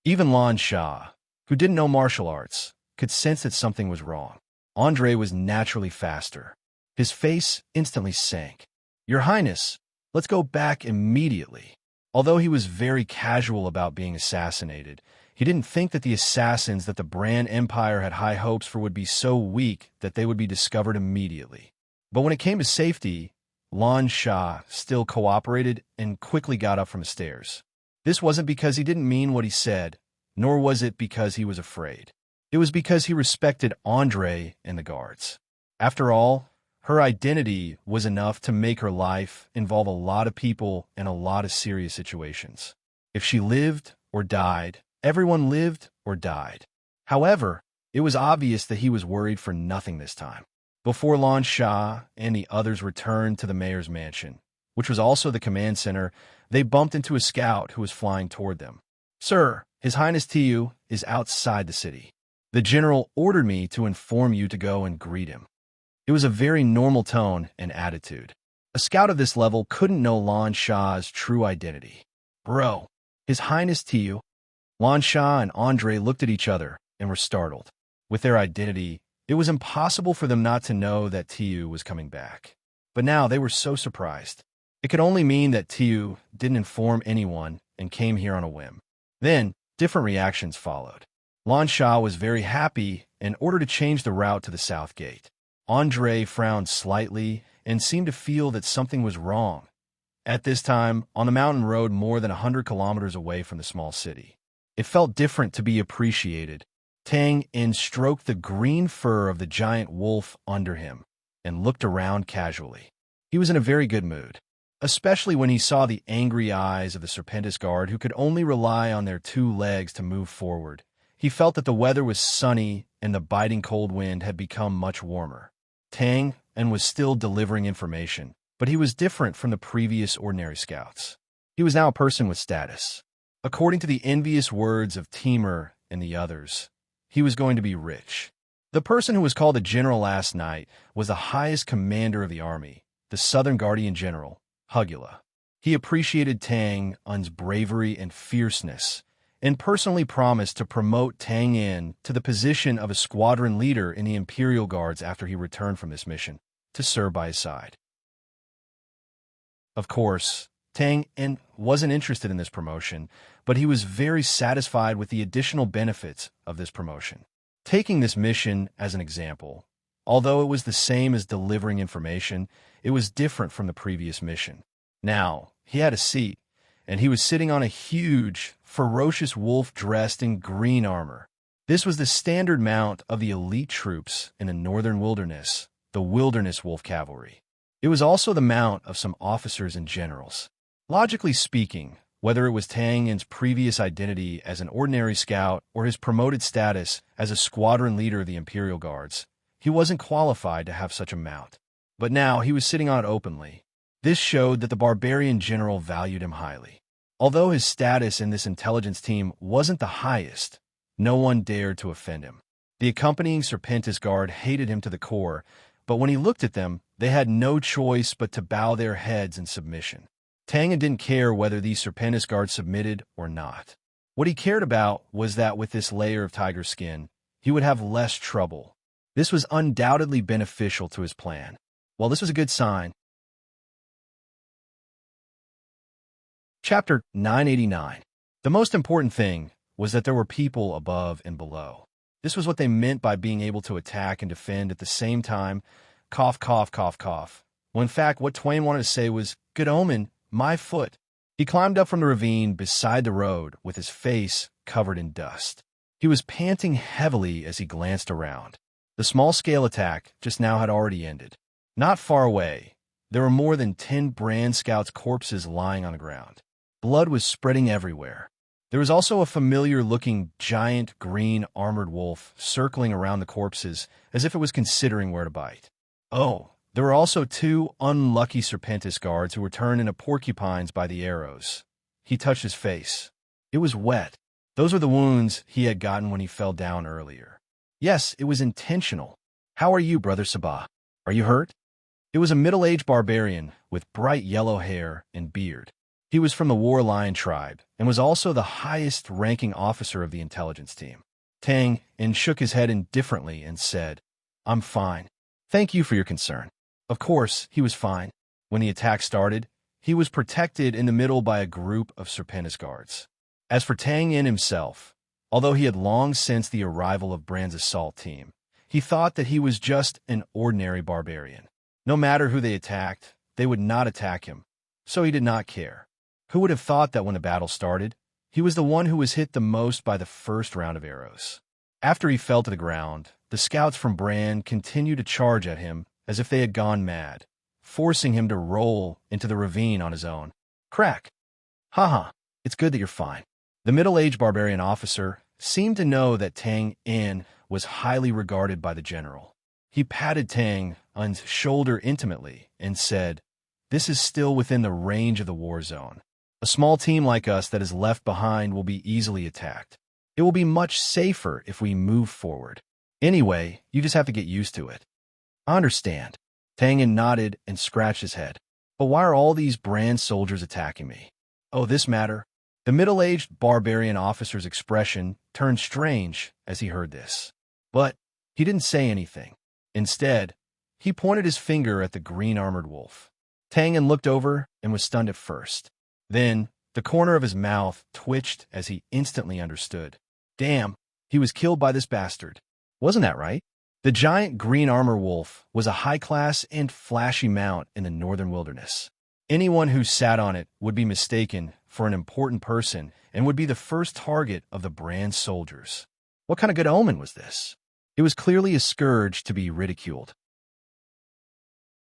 S1: Even Lan Sha, who didn't know martial arts, could sense that something was wrong. Andre was naturally faster. His face instantly sank. "Your Highness, let's go back immediately." Although he was very casual about being assassinated, he didn't think that the assassins that the Bran Empire had high hopes for would be so weak that they would be discovered immediately. But when it came to safety, Lan Sha still cooperated and quickly got up from the stairs. This wasn't because he didn't mean what he said, nor was it because he was afraid. It was because he respected Andre and the guards. After all, her identity was enough to make her life involve a lot of people and a lot of serious situations. If she lived or died, everyone lived or died. However, it was obvious that he was worried for nothing this time. Before Lan Sha and the others returned to the mayor's mansion, which was also the command center, they bumped into a scout who was flying toward them. "Sir, His Highness Tiu is outside the city. The general ordered me to inform you to go and greet him." It was a very normal tone and attitude. A scout of this level couldn't know Lan Sha's true identity. "Bro, His Highness Tiu." Lan Sha and Andre looked at each other and were startled. With their identity, it was impossible for them not to know that Tiu was coming back. But now they were so surprised. It could only mean that Tiu didn't inform anyone and came here on a whim. Then, different reactions followed. Lan Sha was very happy and ordered to change the route to the south gate. Andre frowned slightly and seemed to feel that something was wrong. At this time, on the mountain road more than 100 kilometers away from the small city, it felt different to be appreciated. Tang In stroked the green fur of the giant wolf under him and looked around casually. He was in a very good mood, especially when he saw the angry eyes of the Serpentis guard who could only rely on their 2 legs to move forward. He felt that the weather was sunny and the biting cold wind had become much warmer. Tang In was still delivering information, but he was different from the previous ordinary scouts. He was now a person with status. According to the envious words of Timur and the others, he was going to be rich. The person who was called a general last night was the highest commander of the army, the Southern Guardian General, Hugula. He appreciated Tang In's bravery and fierceness, and personally promised to promote Tang In to the position of a squadron leader in the Imperial Guards after he returned from this mission, to serve by his side. Of course, Tang In wasn't interested in this promotion, but he was very satisfied with the additional benefits of this promotion. Taking this mission as an example, although it was the same as delivering information, it was different from the previous mission. Now, he had a seat, and he was sitting on a huge, ferocious wolf dressed in green armor. This was the standard mount of the elite troops in the northern wilderness, the Wilderness Wolf Cavalry. It was also the mount of some officers and generals. Logically speaking, whether it was Tang In's previous identity as an ordinary scout or his promoted status as a squadron leader of the Imperial Guards, he wasn't qualified to have such a mount. but now he was sitting on it openly. This showed that the barbarian general valued him highly. Although his status in this intelligence team wasn't the highest, no one dared to offend him. The accompanying Serpentis guard hated him to the core, but when he looked at them, they had no choice but to bow their heads in submission. Tangan didn't care whether these Serpentis guards submitted or not. What he cared about was that with this layer of tiger skin, he would have less trouble. This was undoubtedly beneficial to his plan. While this was a good sign, Chapter 989. The most important thing was that there were people above and below. This was what they meant by being able to attack and defend at the same time. Cough, cough, cough, cough. Well, in fact, what Twain wanted to say was, "Good omen, my foot." He climbed up from the ravine beside the road with his face covered in dust. He was panting heavily as he glanced around. The small-scale attack just now had already ended. Not far away, there were more than 10 Brand Scouts' corpses lying on the ground. Blood was spreading everywhere. There was also a familiar-looking giant green armored wolf circling around the corpses as if it was considering where to bite. Oh, there were also 2 unlucky Serpentis guards who were turned into porcupines by the arrows. He touched his face. It was wet. Those were the wounds he had gotten when he fell down earlier. Yes, it was intentional. "How are you, Brother Sabah? Are you hurt?" It was a middle-aged barbarian with bright yellow hair and beard. He was from the War Lion tribe and was also the highest-ranking officer of the intelligence team. Tang shook his head indifferently and said, "I'm fine. Thank you for your concern." Of course, he was fine. When the attack started, he was protected in the middle by a group of Serpentis guards. As for Tang himself, although he had long sensed the arrival of Brand's assault team, he thought that he was just an ordinary barbarian. No matter who they attacked, they would not attack him, so he did not care. Who would have thought that when the battle started, he was the one who was hit the most by the first round of arrows? After he fell to the ground, the scouts from Brand continued to charge at him as if they had gone mad, forcing him to roll into the ravine on his own. Crack! Haha, it's good that you're fine. The middle-aged barbarian officer seemed to know that Tang was highly regarded by the general. He patted Tang's shoulder intimately and said, "This is still within the range of the war zone. A small team like us that is left behind will be easily attacked. It will be much safer if we move forward. Anyway, you just have to get used to it." "I understand." Tang nodded and scratched his head. "But why are all these Brand soldiers attacking me?" "Oh, this matter." The middle-aged barbarian officer's expression turned strange as he heard this. But he didn't say anything. Instead, he pointed his finger at the green-armored wolf. Tang looked over and was stunned at first. Then, the corner of his mouth twitched as he instantly understood. Damn, he was killed by this bastard. Wasn't that right? The giant green armor wolf was a high-class and flashy mount in the northern wilderness. Anyone who sat on it would be mistaken for an important person and would be the first target of the Brand soldiers. What kind of good omen was this? It was clearly a scourge to be ridiculed.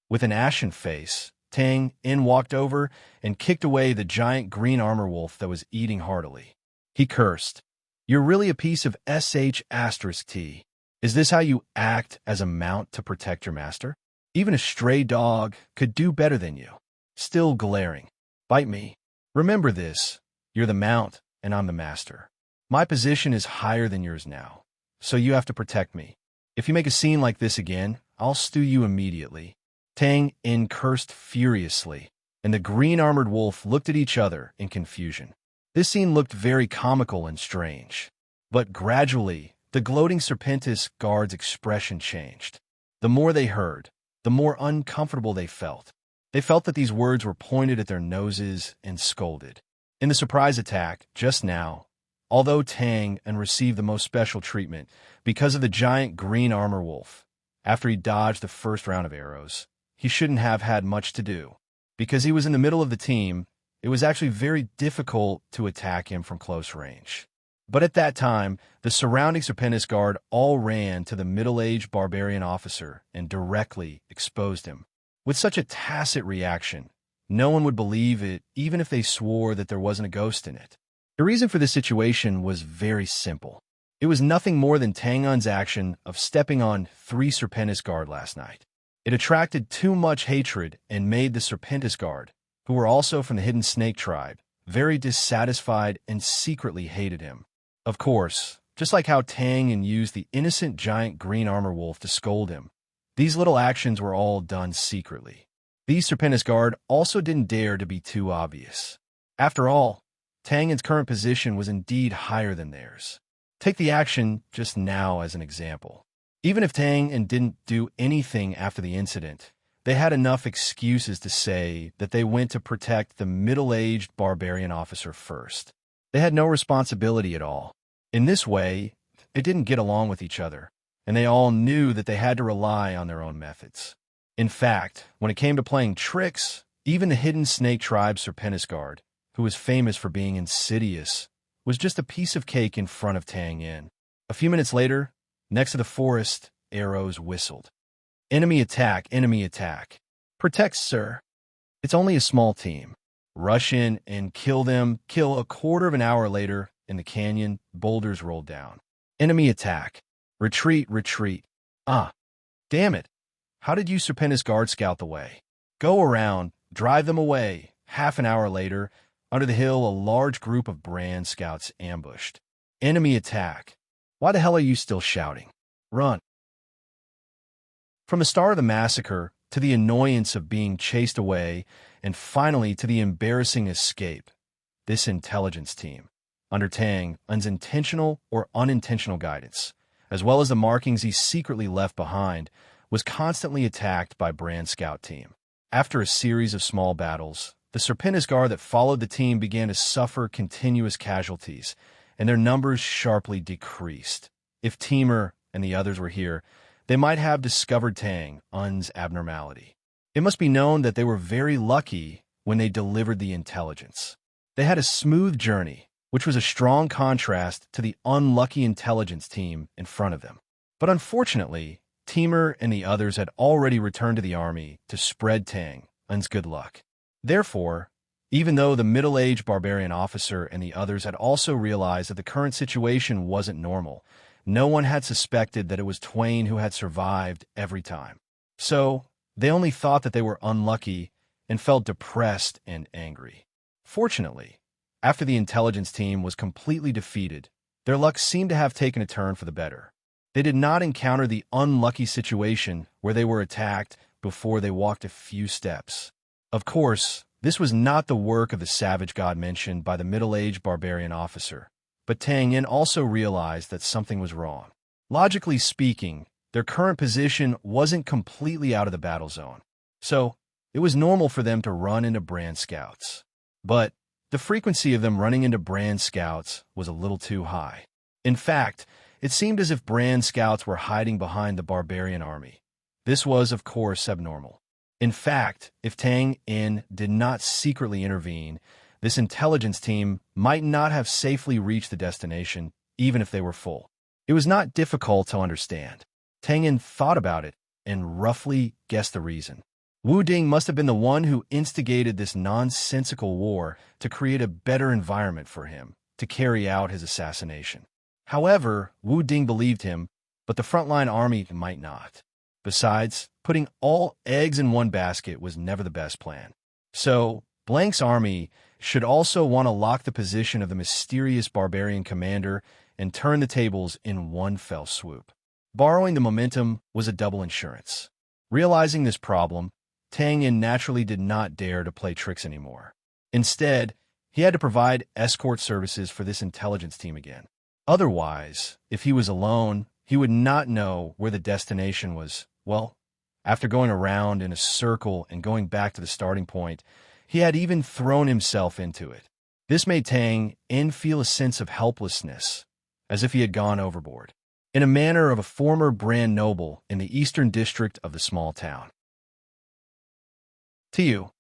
S1: With an ashen face, Tang walked over and kicked away the giant green armor wolf that was eating heartily. He cursed, "You're really a piece of **T. Is this how you act as a mount to protect your master? Even a stray dog could do better than you." Still glaring, "Bite me. Remember this, you're the mount and I'm the master. My position is higher than yours now, so you have to protect me. If you make a scene like this again, I'll stew you immediately." Tang cursed furiously, and the green-armored wolf looked at each other in confusion. This scene looked very comical and strange. But gradually, the gloating Serpentis guard's expression changed. The more they heard, the more uncomfortable they felt. They felt that these words were pointed at their noses and scolded. In the surprise attack, just now, although Tang received the most special treatment because of the giant green armor wolf, after he dodged the first round of arrows, he shouldn't have had much to do. Because he was in the middle of the team, it was actually very difficult to attack him from close range. But at that time, the surrounding Serpentis guard all ran to the middle-aged barbarian officer and directly exposed him. With such a tacit reaction, no one would believe it even if they swore that there wasn't a ghost in it. The reason for this situation was very simple. It was nothing more than Tangon's action of stepping on 3 Serpentis guard last night. It attracted too much hatred and made the Serpentis Guard, who were also from the Hidden Snake tribe, very dissatisfied and secretly hated him. Of course, just like how Tangin used the innocent giant green armor wolf to scold him, these little actions were all done secretly. These Serpentis Guard also didn't dare to be too obvious. After all, Tangin's current position was indeed higher than theirs. Take the action just now as an example. Even if Tangin didn't do anything after the incident, they had enough excuses to say that they went to protect the middle-aged barbarian officer first. They had no responsibility at all. In this way, they didn't get along with each other, and they all knew that they had to rely on their own methods. In fact, when it came to playing tricks, even the Hidden Snake tribe Serpentis Guard, who was famous for being insidious, was just a piece of cake in front of Tangin. A few minutes later, next to the forest, arrows whistled. Enemy attack, enemy attack. Protect, sir. It's only a small team. Rush in and kill them. Kill a quarter of an hour later, in the canyon, boulders rolled down. Enemy attack. Retreat, retreat. Ah, damn it. How did you Serpentis Guard scout the way? Go around, drive them away. Half an hour later, under the hill, a large group of brand scouts ambushed. Enemy attack. Why the hell are you still shouting? Run. From the start of the massacre, to the annoyance of being chased away, and finally to the embarrassing escape, this intelligence team, under Tang's intentional or unintentional guidance, as well as the markings he secretly left behind, was constantly attacked by Brand Scout team. After a series of small battles, the Serpentis Guard that followed the team began to suffer continuous casualties, and their numbers sharply decreased. If Teamer and the others were here, they might have discovered Tang's abnormality. It must be known that they were very lucky when they delivered the intelligence. They had a smooth journey, which was a strong contrast to the unlucky intelligence team in front of them. But unfortunately, Teamer and the others had already returned to the army to spread Tang's good luck. Therefore, even though the middle-aged barbarian officer and the others had also realized that the current situation wasn't normal, no one had suspected that it was Twain who had survived every time. So, they only thought that they were unlucky and felt depressed and angry. Fortunately, after the intelligence team was completely defeated, their luck seemed to have taken a turn for the better. They did not encounter the unlucky situation where they were attacked before they walked a few steps. Of course, this was not the work of the savage god mentioned by the middle-aged barbarian officer, but Tangin also realized that something was wrong. Logically speaking, their current position wasn't completely out of the battle zone, so it was normal for them to run into Brand Scouts. But the frequency of them running into Brand Scouts was a little too high. In fact, it seemed as if Brand Scouts were hiding behind the barbarian army. This was, of course, abnormal. In fact, if Tangin did not secretly intervene, this intelligence team might not have safely reached the destination, even if they were full. It was not difficult to understand. Tangin thought about it and roughly guessed the reason. Wu Ding must have been the one who instigated this nonsensical war to create a better environment for him to carry out his assassination. However, Wu Ding believed him, but the frontline army might not. Besides, putting all eggs in one basket was never the best plan. So, Blank's army should also want to lock the position of the mysterious barbarian commander and turn the tables in one fell swoop. Borrowing the momentum was a double insurance. Realizing this problem, Tangin naturally did not dare to play tricks anymore. Instead, he had to provide escort services for this intelligence team again. Otherwise, if he was alone, he would not know where the destination was. Well, after going around in a circle and going back to the starting point, he had even thrown himself into it. This made Tangin feel a sense of helplessness, as if he had gone overboard, in a manner of a former brand noble in the eastern district of the small town. To you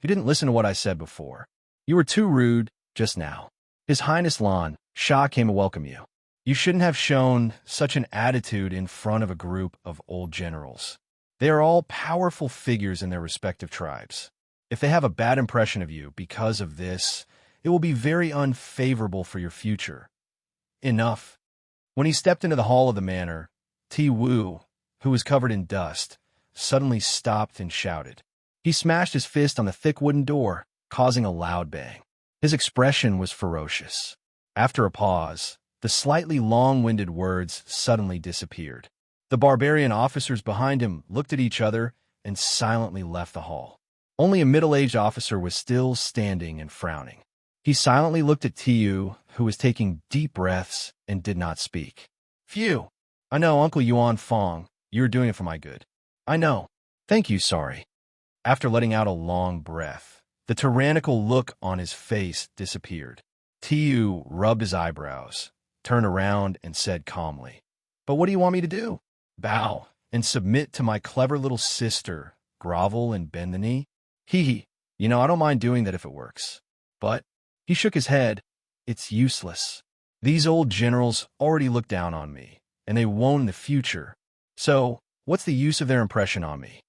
S1: didn't listen to what I said before. You were too rude just now. His Highness Lan Sha came to welcome you. You shouldn't have shown such an attitude in front of a group of old generals. They are all powerful figures in their respective tribes. If they have a bad impression of you because of this, it will be very unfavorable for your future. Enough. When he stepped into the hall of the manor, Ti Wu, who was covered in dust, suddenly stopped and shouted. He smashed his fist on the thick wooden door, causing a loud bang. His expression was ferocious. After a pause, the slightly long-winded words suddenly disappeared. The barbarian officers behind him looked at each other and silently left the hall. Only a middle-aged officer was still standing and frowning. He silently looked at Tiu, who was taking deep breaths and did not speak. Phew! I know, Uncle Yuan Fong, you're doing it for my good. I know. Thank you, sorry. After letting out a long breath, the tyrannical look on his face disappeared. Tiu rubbed his eyebrows, turned around, and said calmly, "But what do you want me to do? Bow and submit to my clever little sister, grovel and bend the knee? Hee. I don't mind doing that if it works. But," he shook his head, "it's useless. These old generals already look down on me, and they won't in the future. So, what's the use of their impression on me?"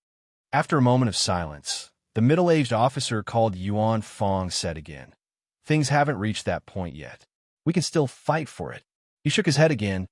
S1: After a moment of silence, the middle-aged officer called Yuan Fong said again, "Things haven't reached that point yet. We can still fight for it." He shook his head again.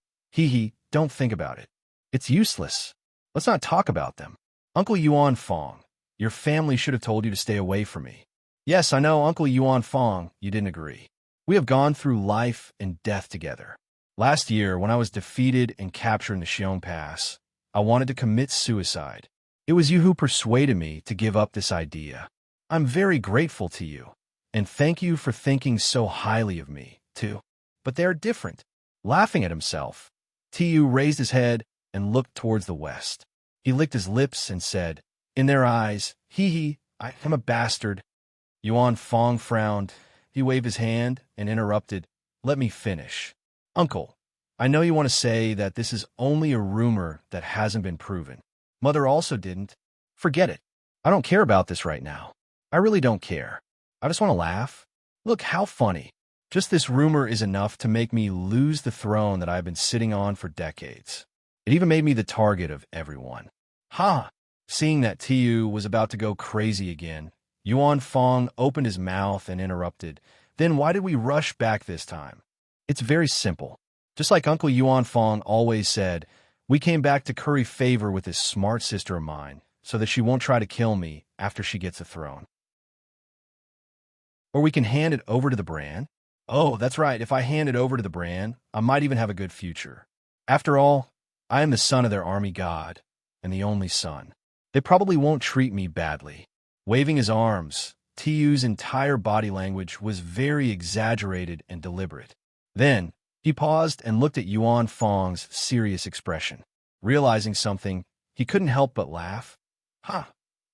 S1: Don't think about it. It's useless. Let's not talk about them. Uncle Yuan Fong, your family should have told you to stay away from me. Yes, I know, Uncle Yuan Fong, you didn't agree. We have gone through life and death together. Last year, when I was defeated and captured in the Xiong Pass, I wanted to commit suicide. It was you who persuaded me to give up this idea. I'm very grateful to you, and thank you for thinking so highly of me, too. But they are different. Laughing at himself, Tiu raised his head and looked towards the west. He licked his lips and said, "In their eyes, I am a bastard." Yuan Fong frowned. He waved his hand and interrupted, "Let me finish. Uncle, I know you want to say that this is only a rumor that hasn't been proven. Mother also didn't. Forget it. I don't care about this right now. I really don't care. I just want to laugh. Look, how funny. Just this rumor is enough to make me lose the throne that I've been sitting on for decades. It even made me the target of everyone." Ha! Seeing that Tiu was about to go crazy again, Yuan Fong opened his mouth and interrupted, "Then why did we rush back this time?" It's very simple. Just like Uncle Yuan Fong always said, we came back to curry favor with this smart sister of mine so that she won't try to kill me after she gets the throne. Or we can hand it over to the brand. Oh, that's right. If I hand it over to the brand, I might even have a good future. After all, I am the son of their army god, and the only son. They probably won't treat me badly. Waving his arms, Tiu's entire body language was very exaggerated and deliberate. Then, he paused and looked at Yuan Fong's serious expression. Realizing something, he couldn't help but laugh. "Ha!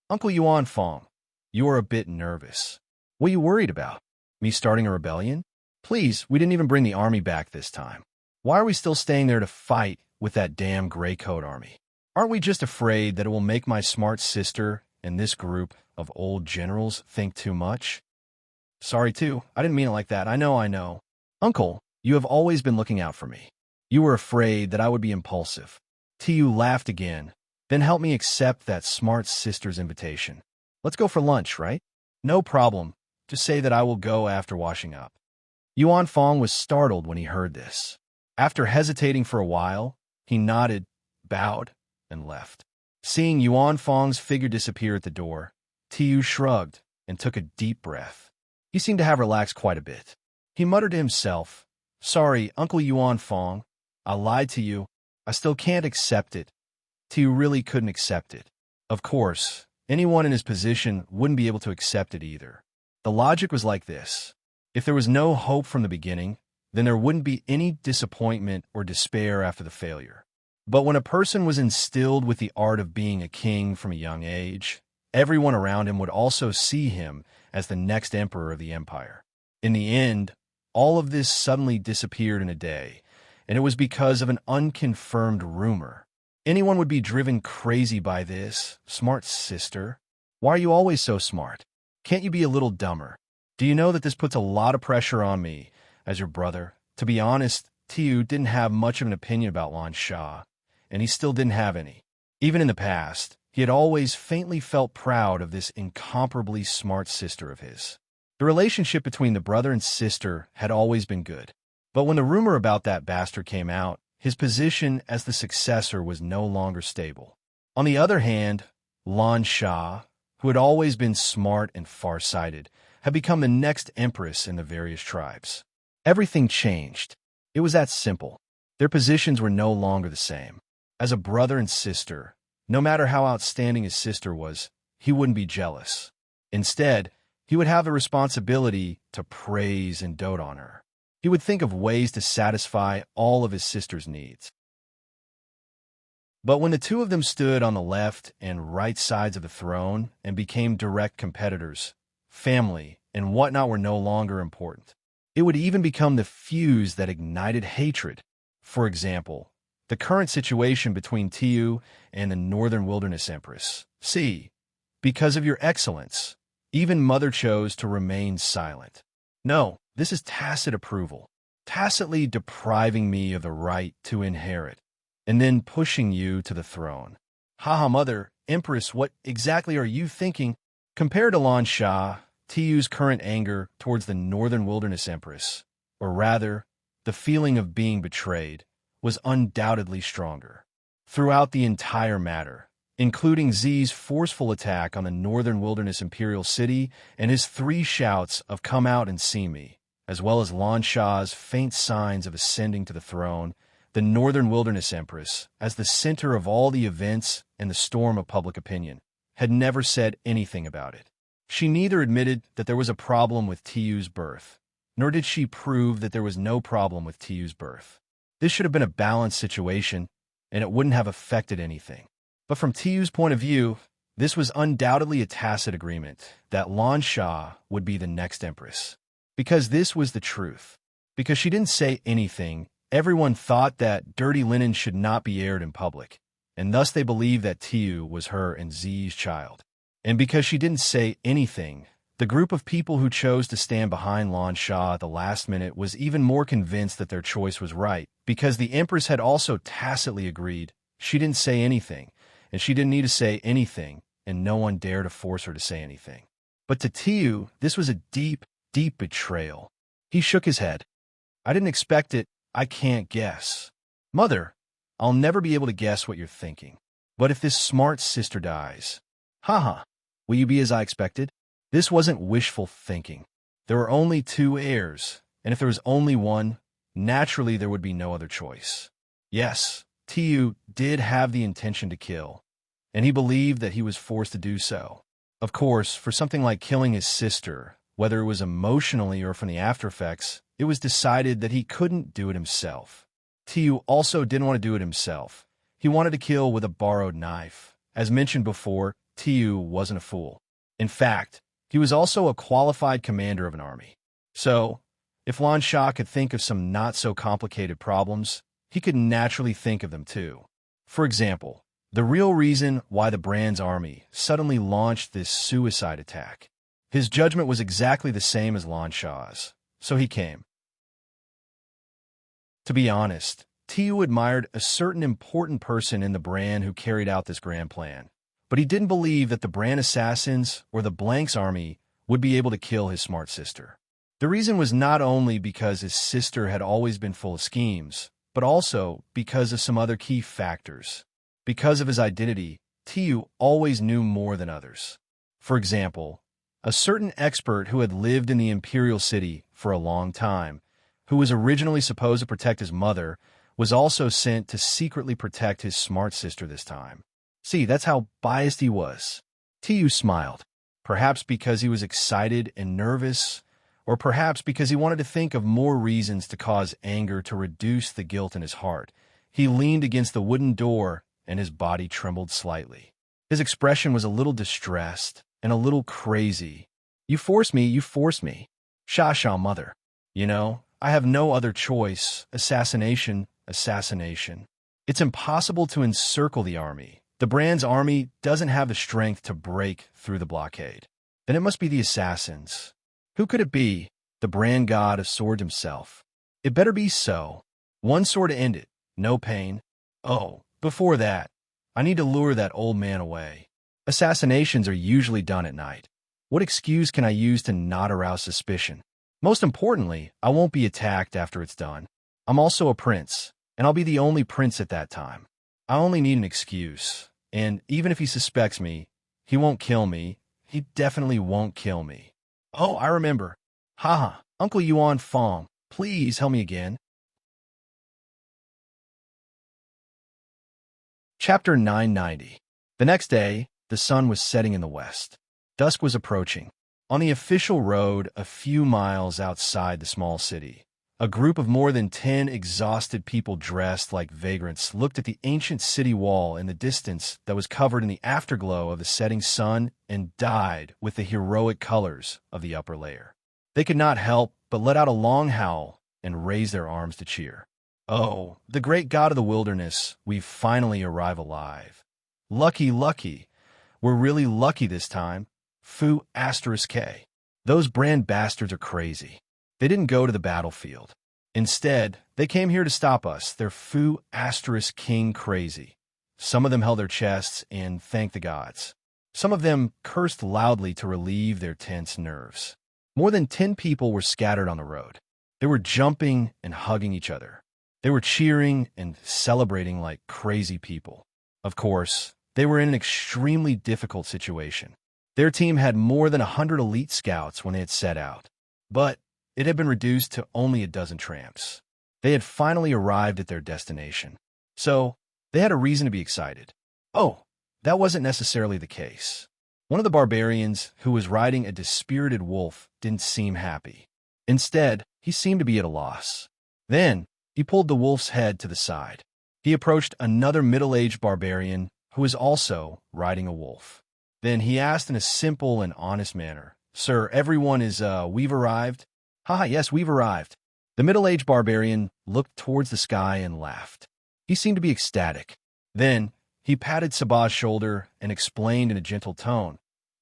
S1: Uncle Yuan Fong, you are a bit nervous. What are you worried about? Me starting a rebellion? Please, we didn't even bring the army back this time. Why are we still staying there to fight with that damn gray coat army? Aren't we just afraid that it will make my smart sister and this group of old generals think too much?" Sorry, too. I didn't mean it like that. I know. Uncle, you have always been looking out for me. You were afraid that I would be impulsive. Tiu laughed again. Then help me accept that smart sister's invitation. Let's go for lunch, right? No problem. Just say that I will go after washing up. Yuan Fong was startled when he heard this. After hesitating for a while, he nodded, bowed, and left. Seeing Yuan Fong's figure disappear at the door, Tiu shrugged and took a deep breath. He seemed to have relaxed quite a bit. He muttered to himself, "Sorry, Uncle Yuan Fong. I lied to you. I still can't accept it." Tiu really couldn't accept it. Of course, anyone in his position wouldn't be able to accept it either. The logic was like this. If there was no hope from the beginning, then there wouldn't be any disappointment or despair after the failure. But when a person was instilled with the art of being a king from a young age, everyone around him would also see him as the next emperor of the empire. In the end, all of this suddenly disappeared in a day, and it was because of an unconfirmed rumor. Anyone would be driven crazy by this. Smart sister. Why are you always so smart? Can't you be a little dumber? Do you know that this puts a lot of pressure on me as your brother? To be honest, Tiu didn't have much of an opinion about Lan Sha, and he still didn't have any. Even in the past, he had always faintly felt proud of this incomparably smart sister of his. The relationship between the brother and sister had always been good. But when the rumor about that bastard came out, his position as the successor was no longer stable. On the other hand, Lan Shah, who had always been smart and far-sighted, had become the next empress in the various tribes. Everything changed. It was that simple. Their positions were no longer the same. As a brother and sister, no matter how outstanding his sister was, he wouldn't be jealous. Instead, he would have the responsibility to praise and dote on her. He would think of ways to satisfy all of his sister's needs. But when the two of them stood on the left and right sides of the throne and became direct competitors, family and whatnot were no longer important. It would even become the fuse that ignited hatred. For example, the current situation between Tiu and the Northern Wilderness Empress. See, because of your excellence, even Mother chose to remain silent. No, this is tacit approval, tacitly depriving me of the right to inherit, and then pushing you to the throne. Haha, Mother, Empress, what exactly are you thinking? Compared to Lan Shah, Tiu's current anger towards the Northern Wilderness Empress, or rather, the feeling of being betrayed, was undoubtedly stronger. Throughout the entire matter, including Z's forceful attack on the Northern Wilderness Imperial City and his 3 shouts of "come out and see me," as well as Lan Shah's faint signs of ascending to the throne, the Northern Wilderness Empress, as the center of all the events and the storm of public opinion, had never said anything about it. She neither admitted that there was a problem with Tiu's birth, nor did she prove that there was no problem with Tiu's birth. This should have been a balanced situation, and it wouldn't have affected anything. But from Tiu's point of view, this was undoubtedly a tacit agreement that Lan Shah would be the next empress. Because this was the truth. Because she didn't say anything, everyone thought that dirty linen should not be aired in public, and thus they believed that Tiu was her and Z's child. And because she didn't say anything, the group of people who chose to stand behind Lan Shah at the last minute was even more convinced that their choice was right, because the empress had also tacitly agreed. She didn't say anything, and she didn't need to say anything, and no one dared to force her to say anything. But to Tiu, this was a deep, deep betrayal. He shook his head. I didn't expect it. I can't guess. Mother, I'll never be able to guess what you're thinking. But if this smart sister dies, haha, will you be as I expected? This wasn't wishful thinking. There were only 2 heirs, and if there was only one, naturally there would be no other choice. Yes, Tiu did have the intention to kill, and he believed that he was forced to do so. Of course, for something like killing his sister, whether it was emotionally or from the after effects, it was decided that he couldn't do it himself. Tiu also didn't want to do it himself. He wanted to kill with a borrowed knife. As mentioned before, Tiu wasn't a fool. In fact, he was also a qualified commander of an army. So, if Lan Shah could think of some not-so-complicated problems, he could naturally think of them too. For example, the real reason why the Brand's army suddenly launched this suicide attack. His judgment was exactly the same as Lan Shah's, so he came. To be honest, Tiu admired a certain important person in the Brand who carried out this grand plan, but he didn't believe that the Brand assassins or the Blank's army would be able to kill his smart sister. The reason was not only because his sister had always been full of schemes, but also because of some other key factors. Because of his identity, Tiu always knew more than others. For example, a certain expert who had lived in the Imperial City for a long time, who was originally supposed to protect his mother, was also sent to secretly protect his smart sister this time. See, that's how biased he was. Tiu smiled, perhaps because he was excited and nervous, or perhaps because he wanted to think of more reasons to cause anger to reduce the guilt in his heart. He leaned against the wooden door, and his body trembled slightly. His expression was a little distressed and a little crazy. You force me. Shah, mother. You know, I have no other choice. Assassination. It's impossible to encircle the army. The Brand's army doesn't have the strength to break through the blockade. Then it must be the assassins. Who could it be? The Brand god of sword himself. It better be so. One sword to end it. No pain. Oh, before that, I need to lure that old man away. Assassinations are usually done at night. What excuse can I use to not arouse suspicion? Most importantly, I won't be attacked after it's done. I'm also a prince, and I'll be the only prince at that time. I only need an excuse. And even if he suspects me, he won't kill me. He definitely won't kill me. Oh, I remember. Haha, Uncle Yuan Fong, please help me again. Chapter 990. The next day, the sun was setting in the west. Dusk was approaching. On the official road a few miles outside the small city, a group of more than 10 exhausted people dressed like vagrants looked at the ancient city wall in the distance that was covered in the afterglow of the setting sun and dyed with the heroic colors of the upper layer. They could not help but let out a long howl and raise their arms to cheer. Oh, the great God of the wilderness, we've finally arrived alive. Lucky, lucky. We're really lucky this time. Foo asterisk K. Those brand bastards are crazy. They didn't go to the battlefield. Instead, they came here to stop us. They're Foo asterisk King crazy. Some of them held their chests and thanked the gods. Some of them cursed loudly to relieve their tense nerves. More than 10 people were scattered on the road. They were jumping and hugging each other. They were cheering and celebrating like crazy people. Of course, they were in an extremely difficult situation. Their team had more than 100 elite scouts when they had set out, but it had been reduced to only a dozen tramps. They had finally arrived at their destination, so they had a reason to be excited. Oh, that wasn't necessarily the case. One of the barbarians, who was riding a dispirited wolf, didn't seem happy. Instead, he seemed to be at a loss. Then, he pulled the wolf's head to the side. He approached another middle-aged barbarian who was also riding a wolf. Then he asked in a simple and honest manner, "Sir, everyone is, we've arrived?" "Haha, yes, we've arrived." The middle-aged barbarian looked towards the sky and laughed. He seemed to be ecstatic. Then he patted Sabah's shoulder and explained in a gentle tone,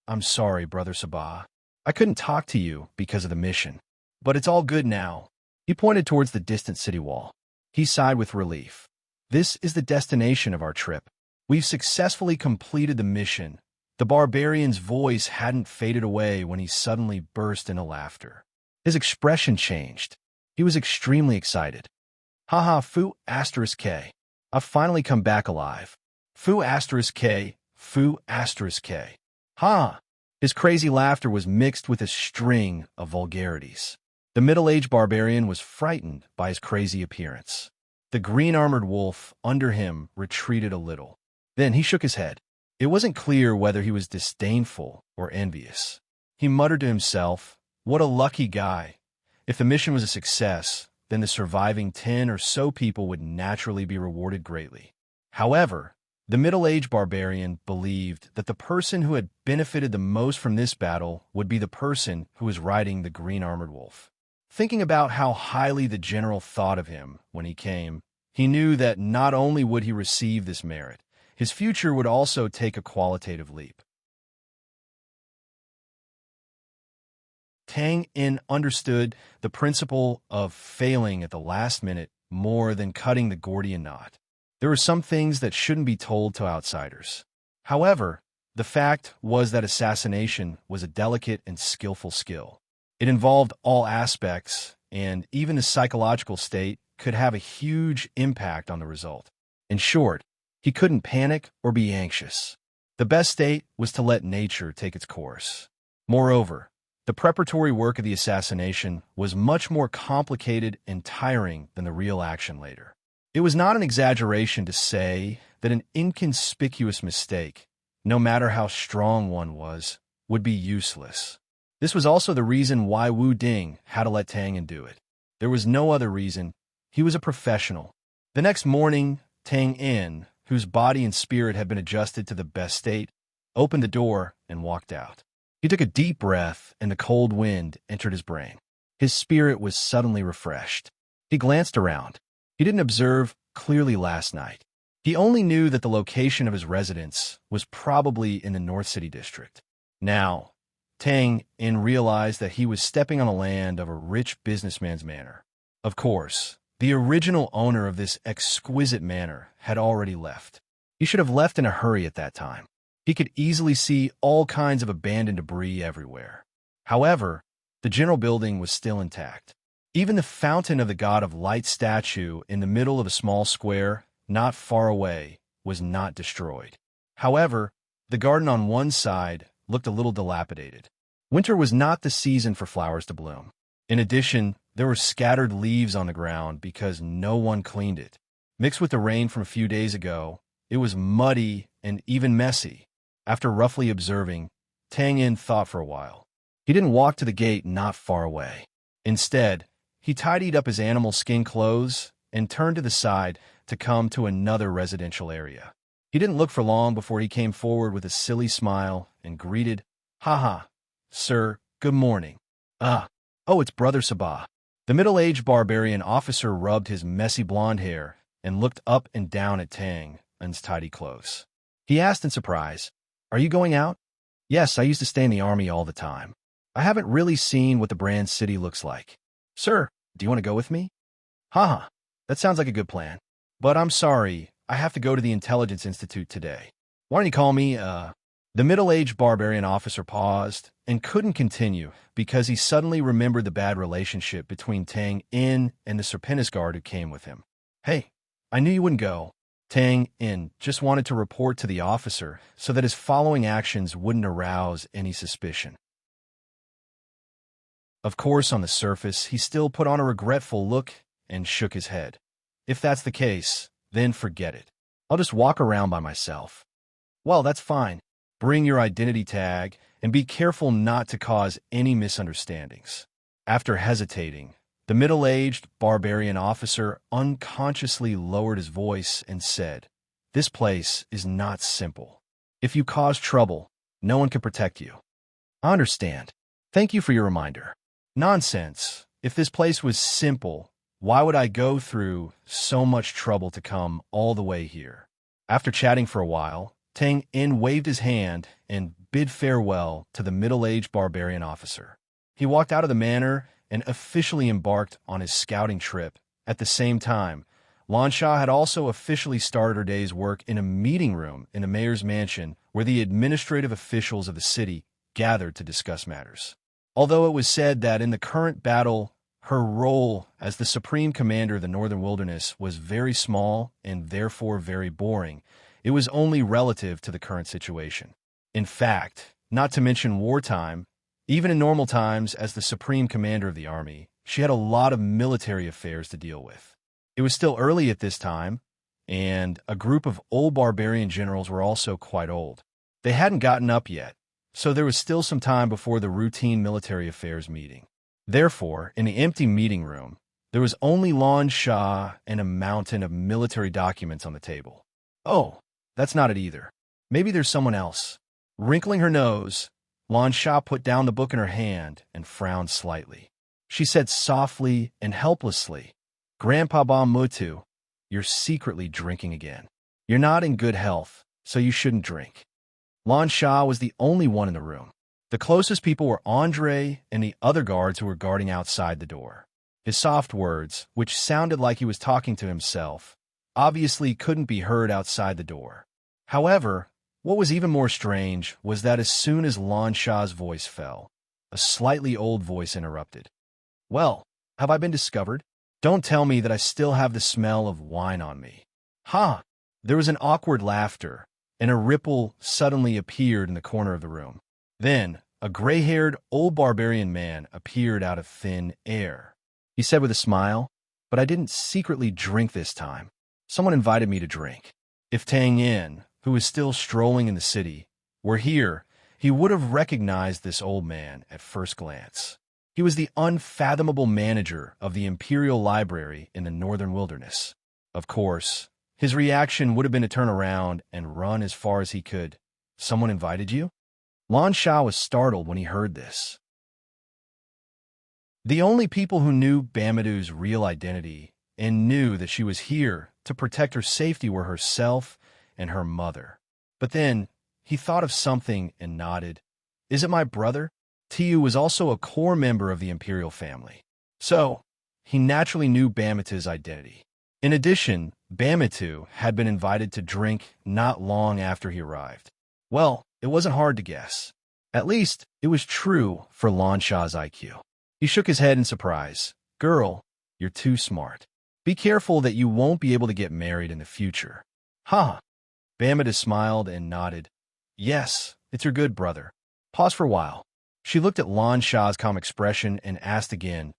S1: "I'm sorry, Brother Sabah. I couldn't talk to you because of the mission. But it's all good now." He pointed towards the distant city wall. He sighed with relief. "This is the destination of our trip. We've successfully completed the mission." The barbarian's voice hadn't faded away when he suddenly burst into laughter. His expression changed. He was extremely excited. "Haha, Foo asterisk K. I've finally come back alive. Foo asterisk K, Foo asterisk K. Ha!" His crazy laughter was mixed with a string of vulgarities. The middle-aged barbarian was frightened by his crazy appearance. The green-armored wolf under him retreated a little. Then he shook his head. It wasn't clear whether he was disdainful or envious. He muttered to himself, "What a lucky guy. If the mission was a success, then the surviving 10 or so people would naturally be rewarded greatly." However, the middle-aged barbarian believed that the person who had benefited the most from this battle would be the person who was riding the green-armored wolf. Thinking about how highly the general thought of him when he came, he knew that not only would he receive this merit, his future would also take a qualitative leap. Tang In understood the principle of failing at the last minute more than cutting the Gordian knot. There were some things that shouldn't be told to outsiders. However, the fact was that assassination was a delicate and skillful skill. It involved all aspects, and even the psychological state could have a huge impact on the result. In short, he couldn't panic or be anxious. The best state was to let nature take its course. Moreover, the preparatory work of the assassination was much more complicated and tiring than the real action later. It was not an exaggeration to say that an inconspicuous mistake, no matter how strong one was, would be useless. This was also the reason why Wu Ding had to let Tang In do it. There was no other reason. He was a professional. The next morning, Tang In, whose body and spirit had been adjusted to the best state, opened the door and walked out. He took a deep breath, and the cold wind entered his brain. His spirit was suddenly refreshed. He glanced around. He didn't observe clearly last night. He only knew that the location of his residence was probably in the North City district. Now, Tang In realized that he was stepping on the land of a rich businessman's manor. Of course, the original owner of this exquisite manor had already left. He should have left in a hurry at that time. He could easily see all kinds of abandoned debris everywhere. However, the general building was still intact. Even the fountain of the god of light statue in the middle of a small square, not far away, was not destroyed. However, the garden on one side looked a little dilapidated. Winter was not the season for flowers to bloom. In addition, there were scattered leaves on the ground because no one cleaned it. Mixed with the rain from a few days ago, it was muddy and even messy. After roughly observing, Tang Yin thought for a while. He didn't walk to the gate not far away. Instead, he tidied up his animal skin clothes and turned to the side to come to another residential area. He didn't look for long before he came forward with a silly smile and greeted, "Haha, sir, good morning." Oh, it's Brother Sabah." The middle-aged barbarian officer rubbed his messy blonde hair and looked up and down at Tang Yin's tidy clothes. He asked in surprise, "Are you going out?" "Yes, I used to stay in the army all the time. I haven't really seen what the brand city looks like." "Sir, do you want to go with me?" "Haha, that sounds like a good plan. But I'm sorry, I have to go to the Intelligence Institute today. Why don't you call me, The middle-aged barbarian officer paused and couldn't continue because he suddenly remembered the bad relationship between Tang Yin and the Serpentis guard who came with him. "Hey, I knew you wouldn't go." Tang Yin just wanted to report to the officer so that his following actions wouldn't arouse any suspicion. Of course, on the surface, he still put on a regretful look and shook his head. "If that's the case, then forget it. I'll just walk around by myself." "Well, that's fine. Bring your identity tag and be careful not to cause any misunderstandings." After hesitating, the middle-aged barbarian officer unconsciously lowered his voice and said, "This place is not simple. If you cause trouble, no one can protect you." "I understand. Thank you for your reminder." "Nonsense. If this place was simple, why would I go through so much trouble to come all the way here?" After chatting for a while, Tang Yin waved his hand and bid farewell to the middle-aged barbarian officer. He walked out of the manor and officially embarked on his scouting trip. At the same time, Lansha had also officially started her day's work in a meeting room in the mayor's mansion where the administrative officials of the city gathered to discuss matters. Although it was said that in the current battle, her role as the supreme commander of the Northern Wilderness was very small and therefore very boring, it was only relative to the current situation. In fact, not to mention wartime, even in normal times as the supreme commander of the army, she had a lot of military affairs to deal with. It was still early at this time, and a group of old barbarian generals were also quite old. They hadn't gotten up yet, so there was still some time before the routine military affairs meeting. Therefore, in the empty meeting room, there was only Lan Sha and a mountain of military documents on the table. "Oh, that's not it either. Maybe there's someone else." Wrinkling her nose, Lan Sha put down the book in her hand and frowned slightly. She said softly and helplessly, "Grandpa Ba Mutu, you're secretly drinking again. You're not in good health, so you shouldn't drink." Lan Sha was the only one in the room. The closest people were Andre and the other guards who were guarding outside the door. His soft words, which sounded like he was talking to himself, obviously couldn't be heard outside the door. However, what was even more strange was that as soon as Lan Sha's voice fell, a slightly old voice interrupted. "Well, have I been discovered? Don't tell me that I still have the smell of wine on me." "Ha!" There was an awkward laughter, and a ripple suddenly appeared in the corner of the room. Then, a gray-haired old barbarian man appeared out of thin air. He said with a smile, "But I didn't secretly drink this time. Someone invited me to drink." If Tang Yin, who was still strolling in the city, were here, he would have recognized this old man at first glance. He was the unfathomable manager of the Imperial Library in the Northern Wilderness. Of course, his reaction would have been to turn around and run as far as he could. "Someone invited you?" Lan Sha was startled when he heard this. The only people who knew Bamadu's real identity and knew that she was here to protect her safety were herself and her mother. But then, he thought of something and nodded. "Is it my brother?" Tiu was also a core member of the Imperial family. So, he naturally knew Bamitu's identity. In addition, Bamitu had been invited to drink not long after he arrived. Well, it wasn't hard to guess. At least, it was true for Lan Sha's IQ. He shook his head in surprise. "Girl, you're too smart. Be careful that you won't be able to get married in the future." "Ha! Bamida smiled and nodded. Yes, it's your good brother. Pause for a while. She looked at Lan Shah's calm expression and asked again,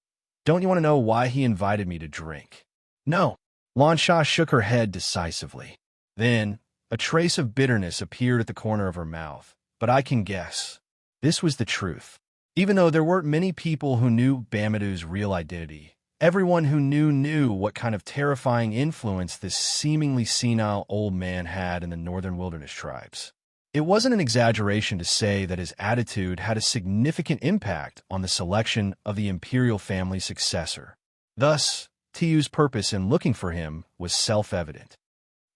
S1: don't you want to know why he invited me to drink? No. Lan Shah shook her head decisively. Then, a trace of bitterness appeared at the corner of her mouth. But I can guess. This was the truth. Even though there weren't many people who knew Bamidu's real identity, everyone who knew what kind of terrifying influence this seemingly senile old man had in the northern wilderness tribes. It wasn't an exaggeration to say that his attitude had a significant impact on the selection of the imperial family's successor. Thus, Tiyu's purpose in looking for him was self-evident.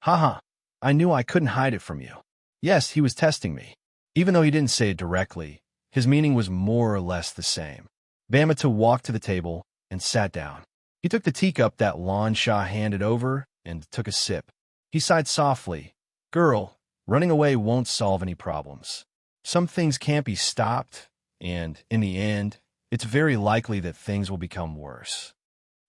S1: Haha, I knew I couldn't hide it from you. Yes, he was testing me. Even though he didn't say it directly, his meaning was more or less the same. Bamita walked to the table and sat down. He took the teacup that Lan Shah handed over and took a sip. He sighed softly. Girl, running away won't solve any problems. Some things can't be stopped, and in the end, it's very likely that things will become worse.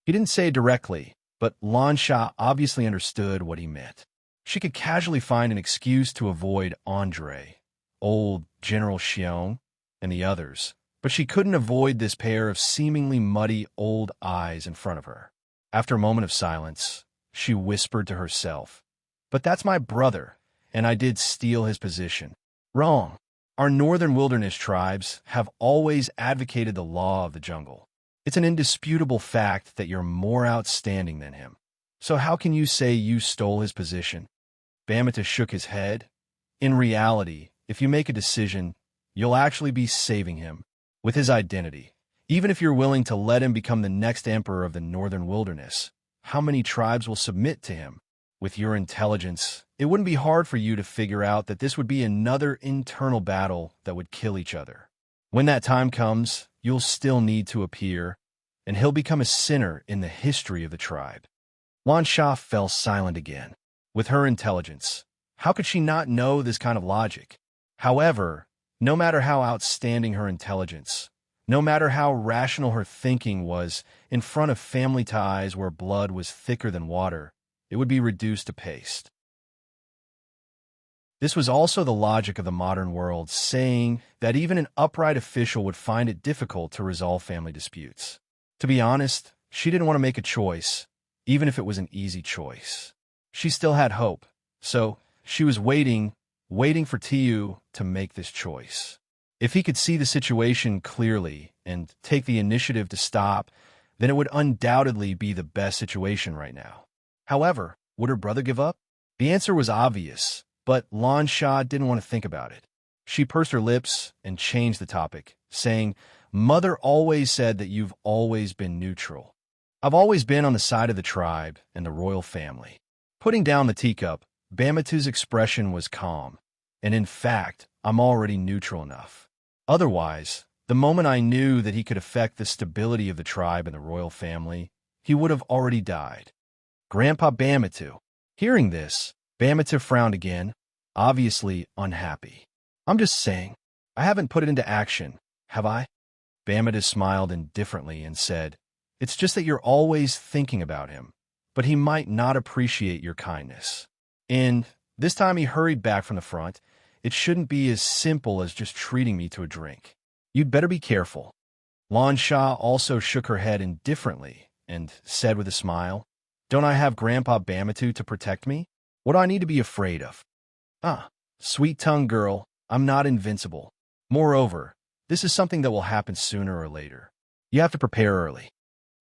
S1: He didn't say it directly, but Lan Shah obviously understood what he meant. She could casually find an excuse to avoid Andre, old General Xiong, and the others, but she couldn't avoid this pair of seemingly muddy old eyes in front of her. After a moment of silence, she whispered to herself, but that's my brother, and I did steal his position. Wrong. Our northern wilderness tribes have always advocated the law of the jungle. It's an indisputable fact that you're more outstanding than him. So how can you say you stole his position? Bamita shook his head. In reality, if you make a decision, you'll actually be saving him, with his identity. Even if you're willing to let him become the next emperor of the northern wilderness, how many tribes will submit to him? With your intelligence, it wouldn't be hard for you to figure out that this would be another internal battle that would kill each other. When that time comes, you'll still need to appear, and he'll become a sinner in the history of the tribe. Lan Shah fell silent again. With her intelligence, how could she not know this kind of logic? However, no matter how outstanding her intelligence, no matter how rational her thinking was, in front of family ties where blood was thicker than water, it would be reduced to paste. This was also the logic of the modern world, saying that even an upright official would find it difficult to resolve family disputes. To be honest, she didn't want to make a choice, even if it was an easy choice. She still had hope, so she was waiting for Tiyu to make this choice. If he could see the situation clearly and take the initiative to stop, then it would undoubtedly be the best situation right now. However, would her brother give up? The answer was obvious, but Lan Shah didn't want to think about it. She pursed her lips and changed the topic, saying, Mother always said that you've always been neutral. I've always been on the side of the tribe and the royal family. Putting down the teacup, Bamitu's expression was calm, and in fact, I'm already neutral enough. Otherwise, the moment I knew that he could affect the stability of the tribe and the royal family, he would have already died. Grandpa Bamitu. Hearing this, Bamitu frowned again, obviously unhappy. I'm just saying, I haven't put it into action, have I? Bamitu smiled indifferently and said, It's just that you're always thinking about him, but he might not appreciate your kindness. And this time he hurried back from the front. It shouldn't be as simple as just treating me to a drink. You'd better be careful. Lan Shah also shook her head indifferently and said with a smile, Don't I have Grandpa Bamitu to protect me? What do I need to be afraid of? Sweet-tongued girl, I'm not invincible. Moreover, this is something that will happen sooner or later. You have to prepare early.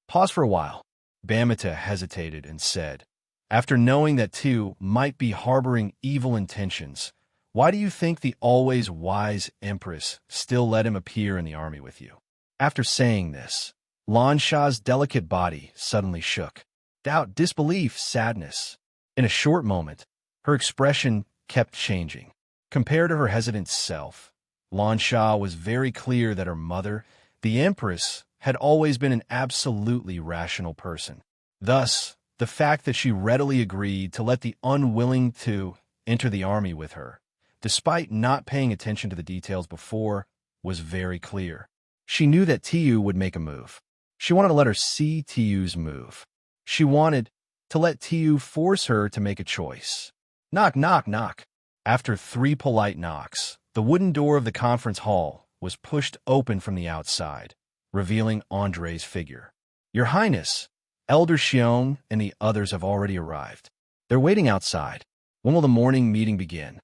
S1: Pause for a while. Bamita hesitated and said, After knowing that Tu might be harboring evil intentions, why do you think the always wise Empress still let him appear in the army with you? After saying this, Lan Shah's delicate body suddenly shook. Doubt, disbelief, sadness. In a short moment, her expression kept changing. Compared to her hesitant self, Lan Shah was very clear that her mother, the Empress, had always been an absolutely rational person. Thus, the fact that she readily agreed to let the unwilling Tu enter the army with her, despite not paying attention to the details before, was very clear. She knew that Tiu would make a move. She wanted to let her see Tiu's move. She wanted to let Tiu force her to make a choice. Knock, knock, knock. After 3 polite knocks, the wooden door of the conference hall was pushed open from the outside, revealing Andre's figure. Your Highness, Elder Xiong and the others have already arrived. They're waiting outside. When will the morning meeting begin?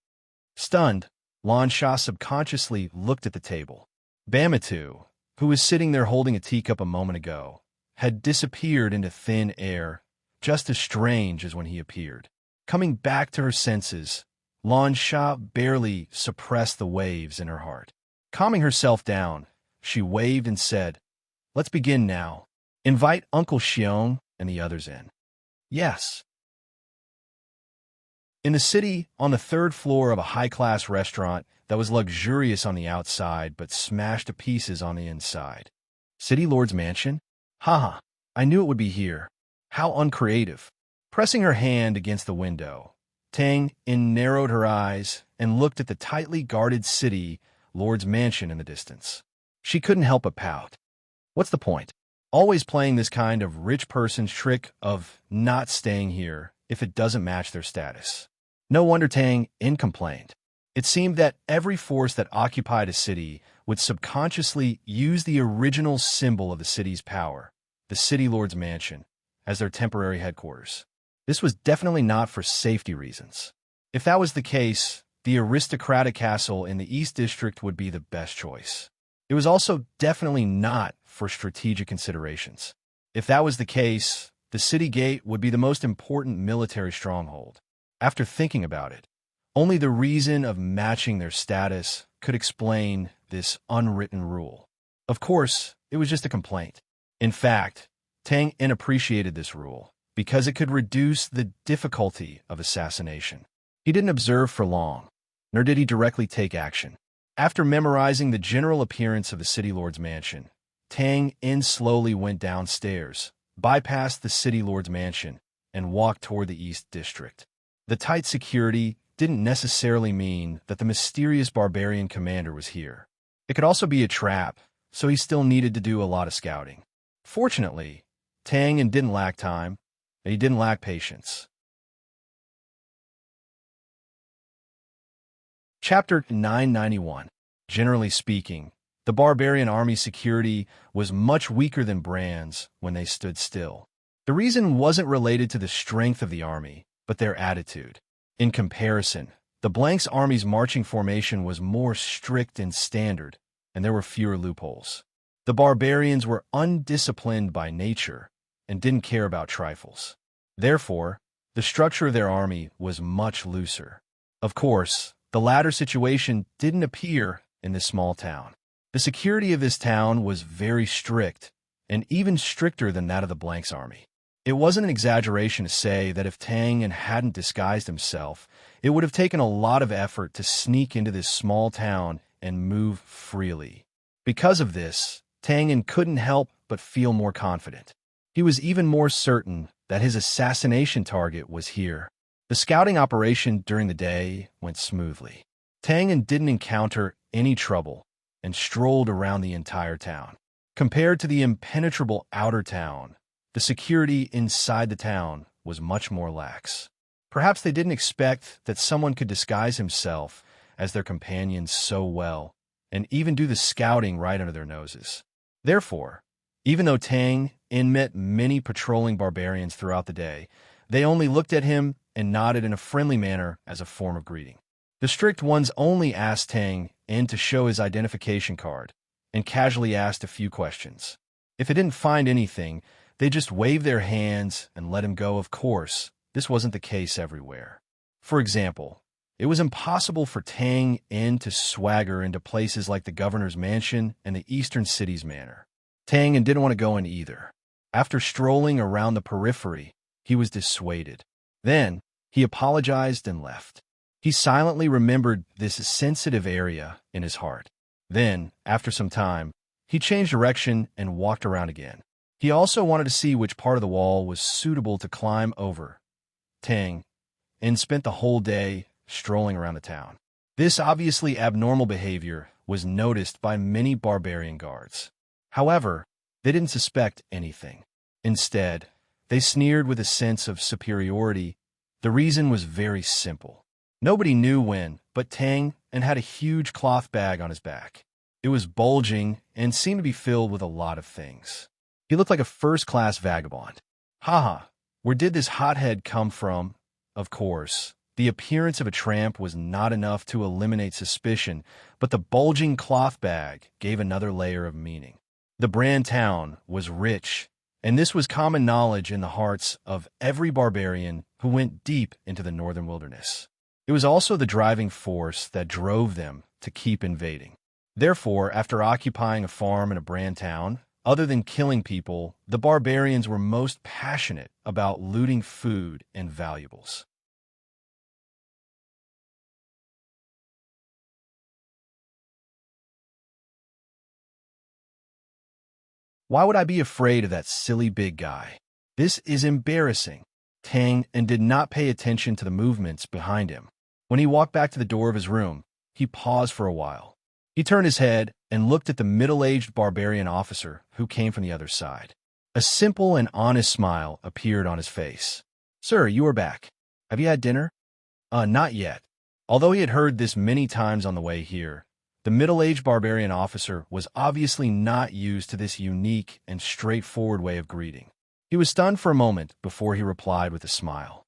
S1: Stunned, Lan Sha subconsciously looked at the table. Bamitu, who was sitting there holding a teacup a moment ago, had disappeared into thin air, just as strange as when he appeared. Coming back to her senses, Lan Sha barely suppressed the waves in her heart. Calming herself down, she waved and said, "Let's begin now. Invite Uncle Xiong and the others in." Yes. In the city, on the 3rd floor of a high-class restaurant that was luxurious on the outside but smashed to pieces on the inside. City Lord's mansion? Haha, I knew it would be here. How uncreative. Pressing her hand against the window, Tang In narrowed her eyes and looked at the tightly guarded City Lord's mansion in the distance. She couldn't help but pout. What's the point? Always playing this kind of rich person's trick of not staying here if it doesn't match their status. No wonder Tang In complained. It seemed that every force that occupied a city would subconsciously use the original symbol of the city's power, the City Lord's mansion, as their temporary headquarters. This was definitely not for safety reasons. If that was the case, the aristocratic castle in the East District would be the best choice. It was also definitely not for strategic considerations. If that was the case, the city gate would be the most important military stronghold. After thinking about it, only the reason of matching their status could explain this unwritten rule. Of course, it was just a complaint. In fact, Tang In appreciated this rule because it could reduce the difficulty of assassination. He didn't observe for long, nor did he directly take action. After memorizing the general appearance of the City Lord's mansion, Tang In slowly went downstairs, bypassed the City Lord's mansion, and walked toward the East District. The tight security didn't necessarily mean that the mysterious barbarian commander was here. It could also be a trap, so he still needed to do a lot of scouting. Fortunately, Tang In didn't lack time, and he didn't lack patience. Chapter 991. Generally speaking, the barbarian army's security was much weaker than Brand's when they stood still. The reason wasn't related to the strength of the army, but their attitude. In comparison, the Blank's army's marching formation was more strict and standard, and there were fewer loopholes. The barbarians were undisciplined by nature and didn't care about trifles. Therefore, the structure of their army was much looser. Of course, the latter situation didn't appear in this small town. The security of this town was very strict, and even stricter than that of the Blank's army. It wasn't an exaggeration to say that if Tang In hadn't disguised himself, it would have taken a lot of effort to sneak into this small town and move freely. Because of this, Tang In couldn't help but feel more confident. He was even more certain that his assassination target was here. The scouting operation during the day went smoothly. Tang In didn't encounter any trouble and strolled around the entire town. Compared to the impenetrable outer town, the security inside the town was much more lax. Perhaps they didn't expect that someone could disguise himself as their companions so well, and even do the scouting right under their noses. Therefore, even though Tang In met many patrolling barbarians throughout the day, they only looked at him and nodded in a friendly manner as a form of greeting. The strict ones only asked Tang In to show his identification card, and casually asked a few questions. If they didn't find anything, they just waved their hands and let him go. Of course, this wasn't the case everywhere. For example, it was impossible for Tang In to swagger into places like the governor's mansion and the eastern city's manor. Tang In didn't want to go in either. After strolling around the periphery, he was dissuaded. Then, he apologized and left. He silently remembered this sensitive area in his heart. Then, after some time, he changed direction and walked around again. He also wanted to see which part of the wall was suitable to climb over. Tang In spent the whole day strolling around the town. This obviously abnormal behavior was noticed by many barbarian guards. However, they didn't suspect anything. Instead, they sneered with a sense of superiority The reason was very simple. Nobody knew when, but Tang and had a huge cloth bag on his back. It was bulging and seemed to be filled with a lot of things. He looked like a first-class vagabond. Haha, where did this hothead come from? Of course, the appearance of a tramp was not enough to eliminate suspicion, but the bulging cloth bag gave another layer of meaning. The Brand town was rich, and this was common knowledge in the hearts of every barbarian who went deep into the northern wilderness. It was also the driving force that drove them to keep invading. Therefore, after occupying a farm in a Brand town, other than killing people, the barbarians were most passionate about looting food and valuables. Why would I be afraid of that silly big guy? This is embarrassing. Tang and did not pay attention to the movements behind him. When he walked back to the door of his room, he paused for a while. He turned his head and looked at the middle-aged barbarian officer who came from the other side. A simple and honest smile appeared on his face. "Sir, you are back. Have you had dinner?" Not yet." Although he had heard this many times on the way here, the middle-aged barbarian officer was obviously not used to this unique and straightforward way of greeting. He was stunned for a moment before he replied with a smile.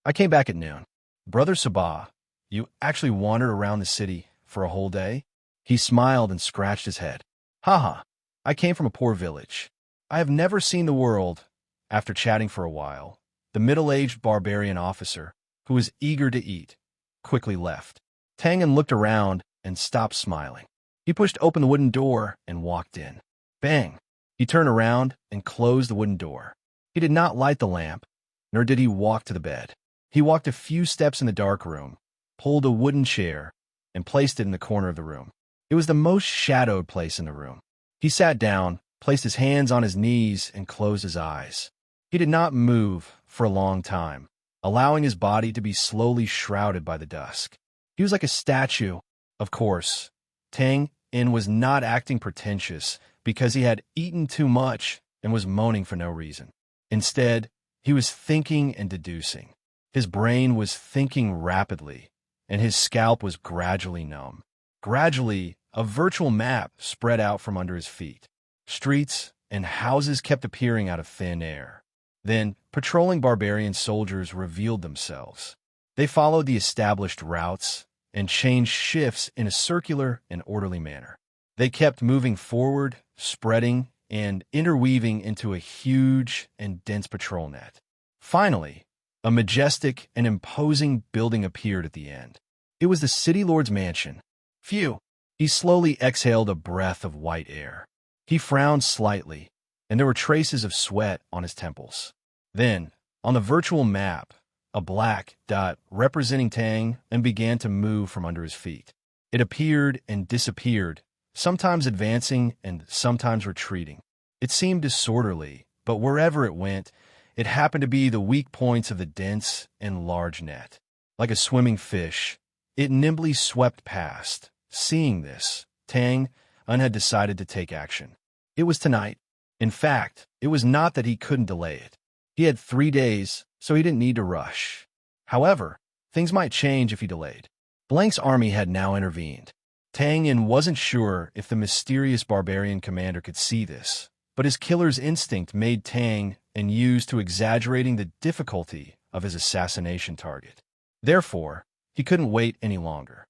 S1: "I came back at noon." "Brother Sabah, you actually wandered around the city for a whole day?" He smiled and scratched his head. "Haha, I came from a poor village. I have never seen the world." After chatting for a while, the middle-aged barbarian officer, who was eager to eat, quickly left. Tangan looked around and stopped smiling. He pushed open the wooden door and walked in. Bang! He turned around and closed the wooden door. He did not light the lamp, nor did he walk to the bed. He walked a few steps in the dark room, pulled a wooden chair, and placed it in the corner of the room. It was the most shadowed place in the room. He sat down, placed his hands on his knees, and closed his eyes. He did not move for a long time, allowing his body to be slowly shrouded by the dusk. He was like a statue. Of course, Tang In was not acting pretentious because he had eaten too much and was moaning for no reason. Instead, he was thinking and deducing. His brain was thinking rapidly, and his scalp was gradually numb. Gradually, a virtual map spread out from under his feet. Streets and houses kept appearing out of thin air. Then, patrolling barbarian soldiers revealed themselves. They followed the established routes and changed shifts in a circular and orderly manner. They kept moving forward, spreading, and interweaving into a huge and dense patrol net. Finally, a majestic and imposing building appeared at the end. It was the city lord's mansion. Phew! He slowly exhaled a breath of white air. He frowned slightly, and there were traces of sweat on his temples. Then, on the virtual map, a black dot representing Tang and began to move from under his feet. It appeared and disappeared, sometimes advancing and sometimes retreating. It seemed disorderly, but wherever it went, it happened to be the weak points of the dense and large net. Like a swimming fish, it nimbly swept past. Seeing this, Tang Un had decided to take action. It was tonight. In fact, it was not that he couldn't delay it. He had 3 days, so he didn't need to rush. However, things might change if he delayed. Blank's army had now intervened. Tang Yin wasn't sure if the mysterious barbarian commander could see this, but his killer's instinct made Tang and use to exaggerating the difficulty of his assassination target. Therefore, he couldn't wait any longer.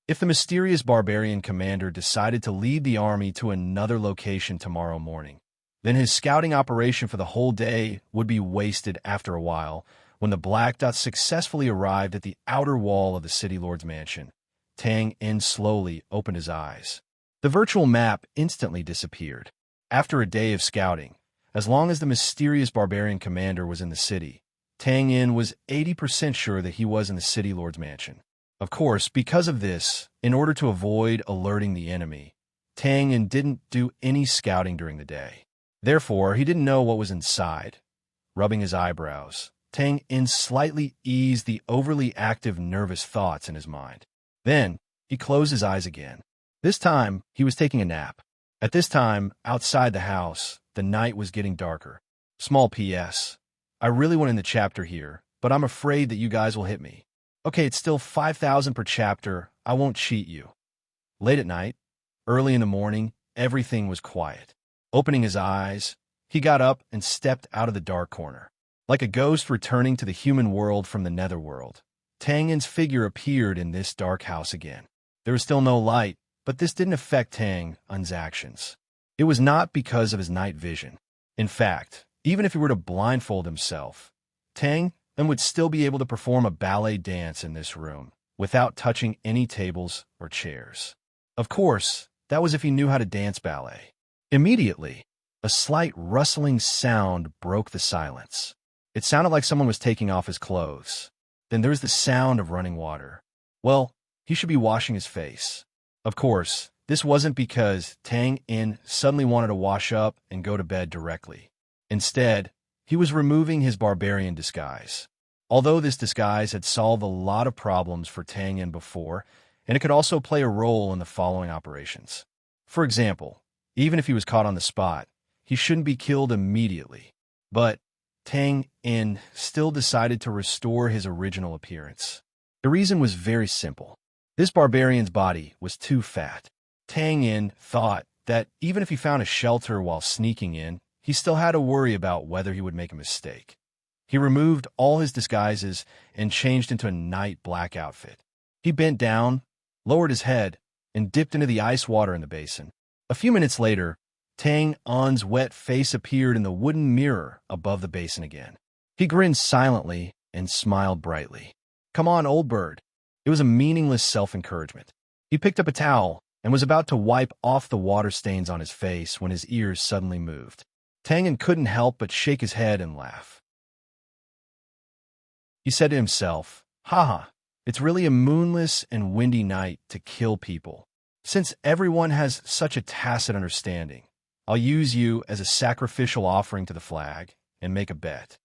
S1: If the mysterious barbarian commander decided to lead the army to another location tomorrow morning, then his scouting operation for the whole day would be wasted after a while. When the Black Dot successfully arrived at the outer wall of the city lord's mansion, Tang In slowly opened his eyes. The virtual map instantly disappeared. After a day of scouting, as long as the mysterious barbarian commander was in the city, Tang In was 80% sure that he was in the city lord's mansion. Of course, because of this, in order to avoid alerting the enemy, Tang In didn't do any scouting during the day. Therefore, he didn't know what was inside. Rubbing his eyebrows, Tang In slightly eased the overly active nervous thoughts in his mind. Then, he closed his eyes again. This time, he was taking a nap. At this time, outside the house, the night was getting darker. Small P.S. I really want to end the chapter here, but I'm afraid that you guys will hit me. Okay, it's still 5,000 per chapter. I won't cheat you. Late at night, early in the morning, everything was quiet. Opening his eyes, he got up and stepped out of the dark corner. Like a ghost returning to the human world from the netherworld, Tang Yin's figure appeared in this dark house again. There was still no light, but this didn't affect Tang Yin's actions. It was not because of his night vision. In fact, even if he were to blindfold himself, Tang Yin would still be able to perform a ballet dance in this room without touching any tables or chairs. Of course, that was if he knew how to dance ballet. Immediately, a slight rustling sound broke the silence. It sounded like someone was taking off his clothes. Then there was the sound of running water. Well, he should be washing his face. Of course, this wasn't because Tang Yin suddenly wanted to wash up and go to bed directly. Instead, he was removing his barbarian disguise. Although this disguise had solved a lot of problems for Tang Yin before, and it could also play a role in the following operations. For example, even if he was caught on the spot, he shouldn't be killed immediately. But Tang Yin still decided to restore his original appearance. The reason was very simple. This barbarian's body was too fat. Tang Yin thought that even if he found a shelter while sneaking in, he still had to worry about whether he would make a mistake. He removed all his disguises and changed into a night black outfit. He bent down, lowered his head, and dipped into the ice water in the basin. A few minutes later, Tang Yin's wet face appeared in the wooden mirror above the basin again. He grinned silently and smiled brightly. "Come on, old bird." It was a meaningless self-encouragement. He picked up a towel and was about to wipe off the water stains on his face when his ears suddenly moved. Tang Yin couldn't help but shake his head and laugh. He said to himself, "Haha, it's really a moonless and windy night to kill people. Since everyone has such a tacit understanding, I'll use you as a sacrificial offering to the flag and make a bet."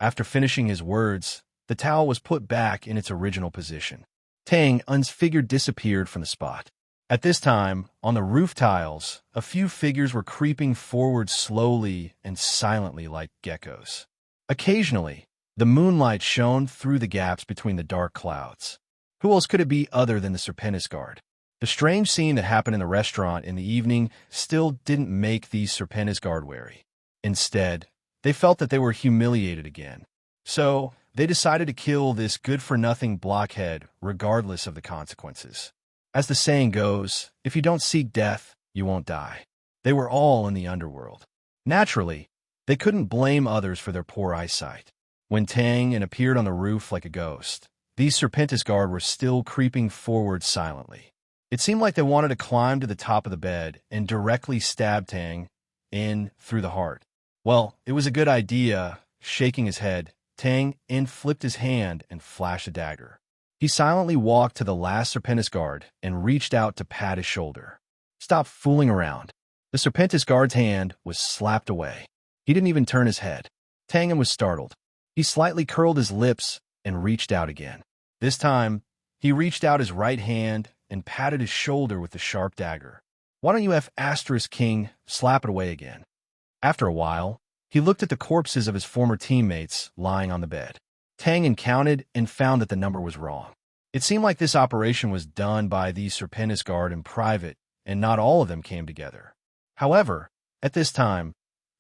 S1: After finishing his words, the towel was put back in its original position. Tang Yin's figure disappeared from the spot. At this time, on the roof tiles, a few figures were creeping forward slowly and silently like geckos. Occasionally, the moonlight shone through the gaps between the dark clouds. Who else could it be other than the Serpentis Guard? The strange scene that happened in the restaurant in the evening still didn't make these Serpentis Guard wary. Instead, they felt that they were humiliated again. So, they decided to kill this good-for-nothing blockhead regardless of the consequences. As the saying goes, if you don't seek death, you won't die. They were all in the underworld. Naturally, they couldn't blame others for their poor eyesight. When Tang Yin appeared on the roof like a ghost, these Serpentis Guard were still creeping forward silently. It seemed like they wanted to climb to the top of the bed and directly stab Tang Yin through the heart. Well, it was a good idea. Shaking his head, Tang Yin flipped his hand and flashed a dagger. He silently walked to the last Serpentis Guard and reached out to pat his shoulder. "Stop fooling around." The Serpentis Guard's hand was slapped away. He didn't even turn his head. Tang Yin was startled. He slightly curled his lips and reached out again. This time, he reached out his right hand and patted his shoulder with the sharp dagger. "Why don't you King slap it away again?" After a while, he looked at the corpses of his former teammates lying on the bed. Tang Yin counted and found that the number was wrong. It seemed like this operation was done by the Serpentis Guard in private, and not all of them came together. However, at this time,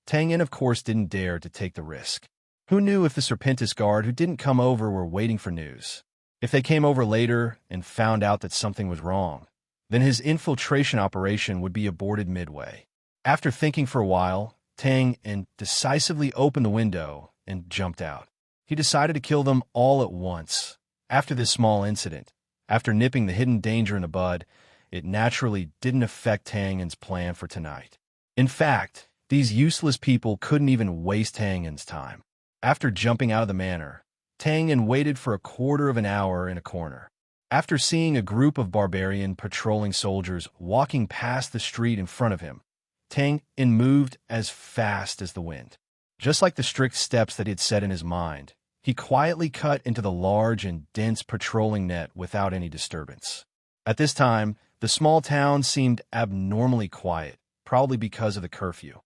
S1: Tang Yin of course didn't dare to take the risk. Who knew if the Serpentis Guard who didn't come over were waiting for news? If they came over later and found out that something was wrong, then his infiltration operation would be aborted midway. After thinking for a while, Tang Yin decisively opened the window and jumped out. He decided to kill them all at once. After this small incident, after nipping the hidden danger in the bud, it naturally didn't affect Tang Yin's plan for tonight. In fact, these useless people couldn't even waste Tang Yin's time. After jumping out of the manor, Tang Yin waited for a quarter of an hour in a corner. After seeing a group of barbarian patrolling soldiers walking past the street in front of him, Tang Yin moved as fast as the wind. Just like the strict steps that he had set in his mind, he quietly cut into the large and dense patrolling net without any disturbance. At this time, the small town seemed abnormally quiet, probably because of the curfew.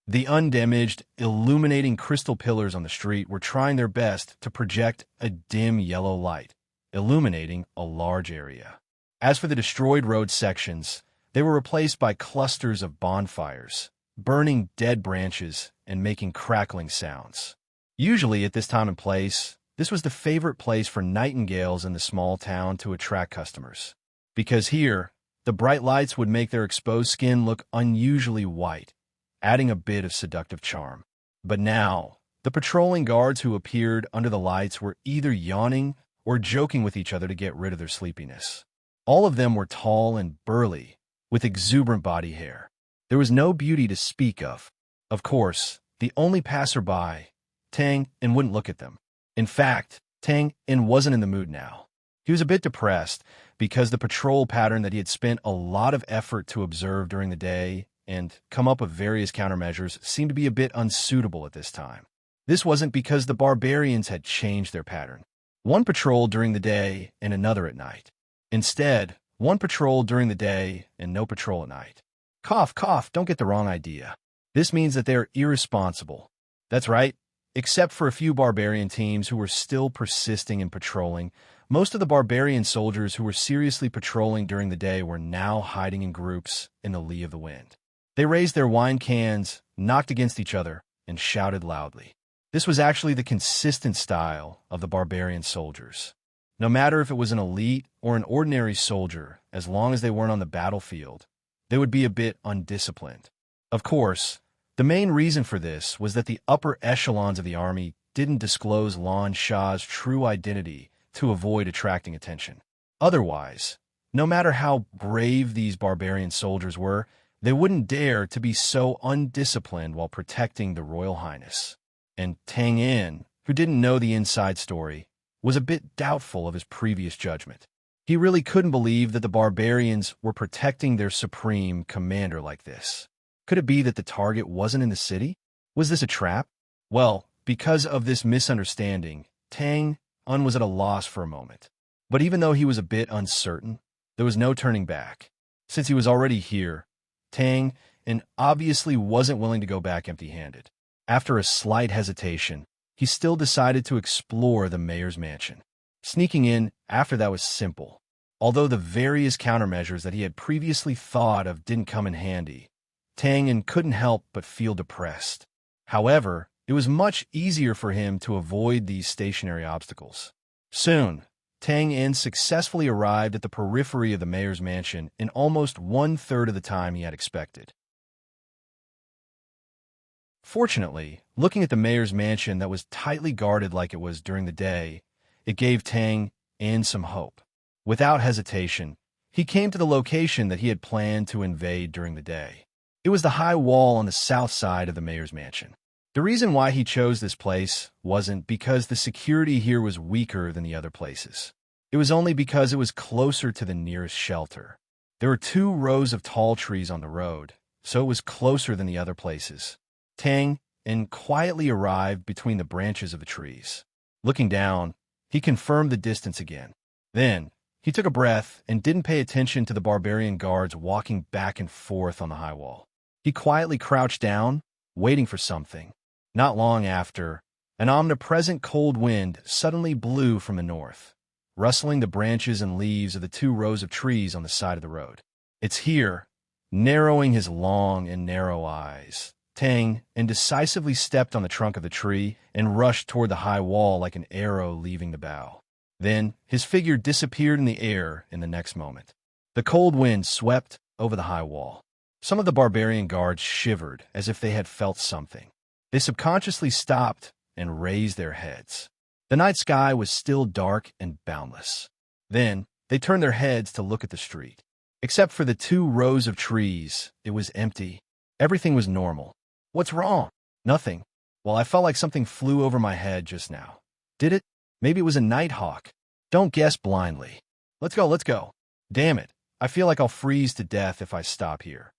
S1: The undamaged, illuminating crystal pillars on the street were trying their best to project a dim yellow light, illuminating a large area. As for the destroyed road sections, they were replaced by clusters of bonfires, burning dead branches and making crackling sounds. Usually at this time and place, this was the favorite place for nightingales in the small town to attract customers. Because here, the bright lights would make their exposed skin look unusually white, adding a bit of seductive charm. But now, the patrolling guards who appeared under the lights were either yawning or joking with each other to get rid of their sleepiness. All of them were tall and burly, with exuberant body hair. There was no beauty to speak of. Of course, the only passerby, Tang, and wouldn't look at them. In fact, Tang In wasn't in the mood now. He was a bit depressed because the patrol pattern that he had spent a lot of effort to observe during the day and come up with various countermeasures seemed to be a bit unsuitable at this time. This wasn't because the barbarians had changed their pattern. One patrol during the day and another at night. Instead, one patrol during the day and no patrol at night. Cough, cough, don't get the wrong idea. This means that they are irresponsible. That's right. Except for a few barbarian teams who were still persisting in patrolling, most of the barbarian soldiers who were seriously patrolling during the day were now hiding in groups in the lee of the wind. They raised their wine cans, knocked against each other, and shouted loudly. This was actually the consistent style of the barbarian soldiers. No matter if it was an elite or an ordinary soldier, as long as they weren't on the battlefield, they would be a bit undisciplined. Of course, the main reason for this was that the upper echelons of the army didn't disclose Lan Shah's true identity to avoid attracting attention. Otherwise, no matter how brave these barbarian soldiers were, they wouldn't dare to be so undisciplined while protecting the Royal Highness. And Tang In, who didn't know the inside story, was a bit doubtful of his previous judgment. He really couldn't believe that the barbarians were protecting their supreme commander like this. Could it be that the target wasn't in the city? Was this a trap? Well, because of this misunderstanding, Tang Un was at a loss for a moment. But even though he was a bit uncertain, there was no turning back. Since he was already here, Tang Un obviously wasn't willing to go back empty-handed. After a slight hesitation, he still decided to explore the mayor's mansion. Sneaking in after that was simple. Although the various countermeasures that he had previously thought of didn't come in handy, Tang Un couldn't help but feel depressed. However, it was much easier for him to avoid these stationary obstacles. Soon, Tang Un successfully arrived at the periphery of the mayor's mansion in almost 1/3 of the time he had expected. Fortunately, looking at the mayor's mansion that was tightly guarded like it was during the day, it gave Tang Un some hope. Without hesitation, he came to the location that he had planned to invade during the day. It was the high wall on the south side of the mayor's mansion. The reason why he chose this place wasn't because the security here was weaker than the other places. It was only because it was closer to the nearest shelter. There were 2 rows of tall trees on the road, so it was closer than the other places. Tang Un quietly arrived between the branches of the trees. Looking down, he confirmed the distance again. Then, he took a breath and didn't pay attention to the barbarian guards walking back and forth on the high wall. He quietly crouched down, waiting for something. Not long after, an omnipresent cold wind suddenly blew from the north, rustling the branches and leaves of the 2 rows of trees on the side of the road. It's here, narrowing his long and narrow eyes. Tang Un decisively stepped on the trunk of the tree and rushed toward the high wall like an arrow leaving the bow. Then, his figure disappeared in the air in the next moment. The cold wind swept over the high wall. Some of the barbarian guards shivered as if they had felt something. They subconsciously stopped and raised their heads. The night sky was still dark and boundless. Then, they turned their heads to look at the street. Except for the 2 rows of trees, it was empty. Everything was normal. What's wrong? Nothing. Well, I felt like something flew over my head just now. Did it? Maybe it was a nighthawk. Don't guess blindly. Let's go, let's go. Damn it. I feel like I'll freeze to death if I stop here.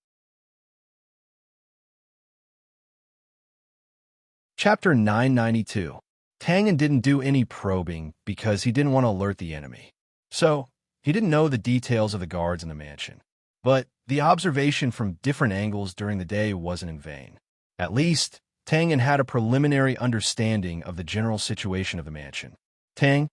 S1: Chapter 992. Tang Un didn't do any probing because he didn't want to alert the enemy. So, he didn't know the details of the guards in the mansion. But the observation from different angles during the day wasn't in vain. At least, Tang had a preliminary understanding of the general situation of the mansion. Tang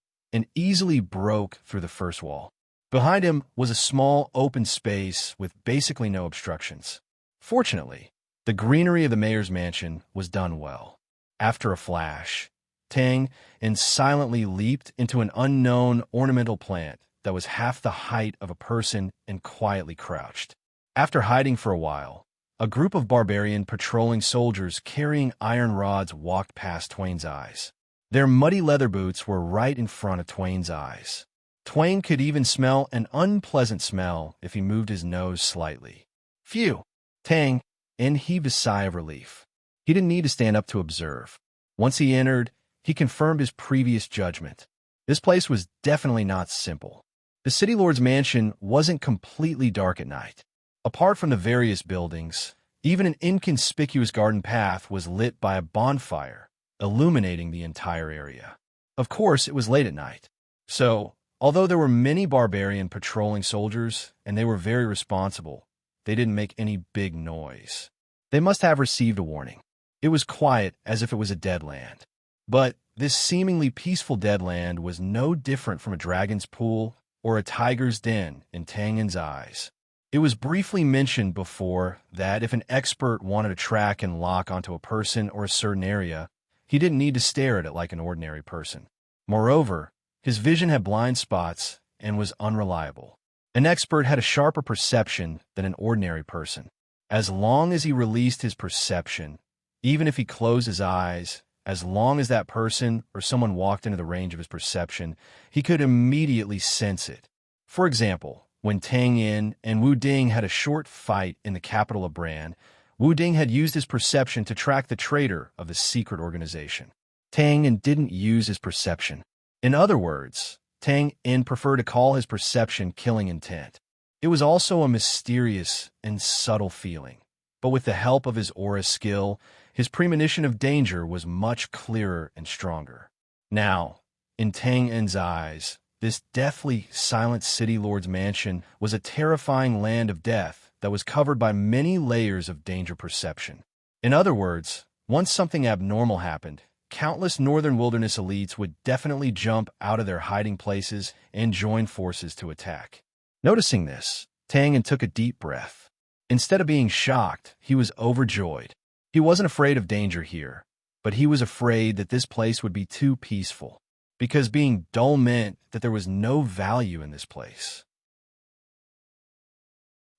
S1: easily broke through the first wall. Behind him was a small open space with basically no obstructions. Fortunately, the greenery of the mayor's mansion was done well. After a flash, Tang silently leaped into an unknown ornamental plant that was half the height of a person and quietly crouched. After hiding for a while, a group of barbarian patrolling soldiers carrying iron rods walked past Twain's eyes. Their muddy leather boots were right in front of Twain's eyes. Twain could even smell an unpleasant smell if he moved his nose slightly. Phew! Tang heaved a sigh of relief. He didn't need to stand up to observe. Once he entered, he confirmed his previous judgment. This place was definitely not simple. The city lord's mansion wasn't completely dark at night. Apart from the various buildings, even an inconspicuous garden path was lit by a bonfire, illuminating the entire area. Of course, it was late at night. So, although there were many barbarian patrolling soldiers, and they were very responsible, they didn't make any big noise. They must have received a warning. It was quiet as if it was a dead land. But this seemingly peaceful dead land was no different from a dragon's pool or a tiger's den in Tang's eyes. It was briefly mentioned before that if an expert wanted to track and lock onto a person or a certain area, he didn't need to stare at it like an ordinary person. Moreover, his vision had blind spots and was unreliable. An expert had a sharper perception than an ordinary person. As long as he released his perception, even if he closed his eyes, as long as that person or someone walked into the range of his perception, he could immediately sense it. For example, when Tang Yin and Wu Ding had a short fight in the capital of Bran, Wu Ding had used his perception to track the traitor of the secret organization. Tang Yin didn't use his perception. In other words, Tang Yin preferred to call his perception killing intent. It was also a mysterious and subtle feeling, but with the help of his aura skill, his premonition of danger was much clearer and stronger. Now, in Tang Yin's eyes, this deathly, silent city lord's mansion was a terrifying land of death that was covered by many layers of danger perception. In other words, once something abnormal happened, countless northern wilderness elites would definitely jump out of their hiding places and join forces to attack. Noticing this, Tang took a deep breath. Instead of being shocked, he was overjoyed. He wasn't afraid of danger here, but he was afraid that this place would be too peaceful, because being dull meant that there was no value in this place.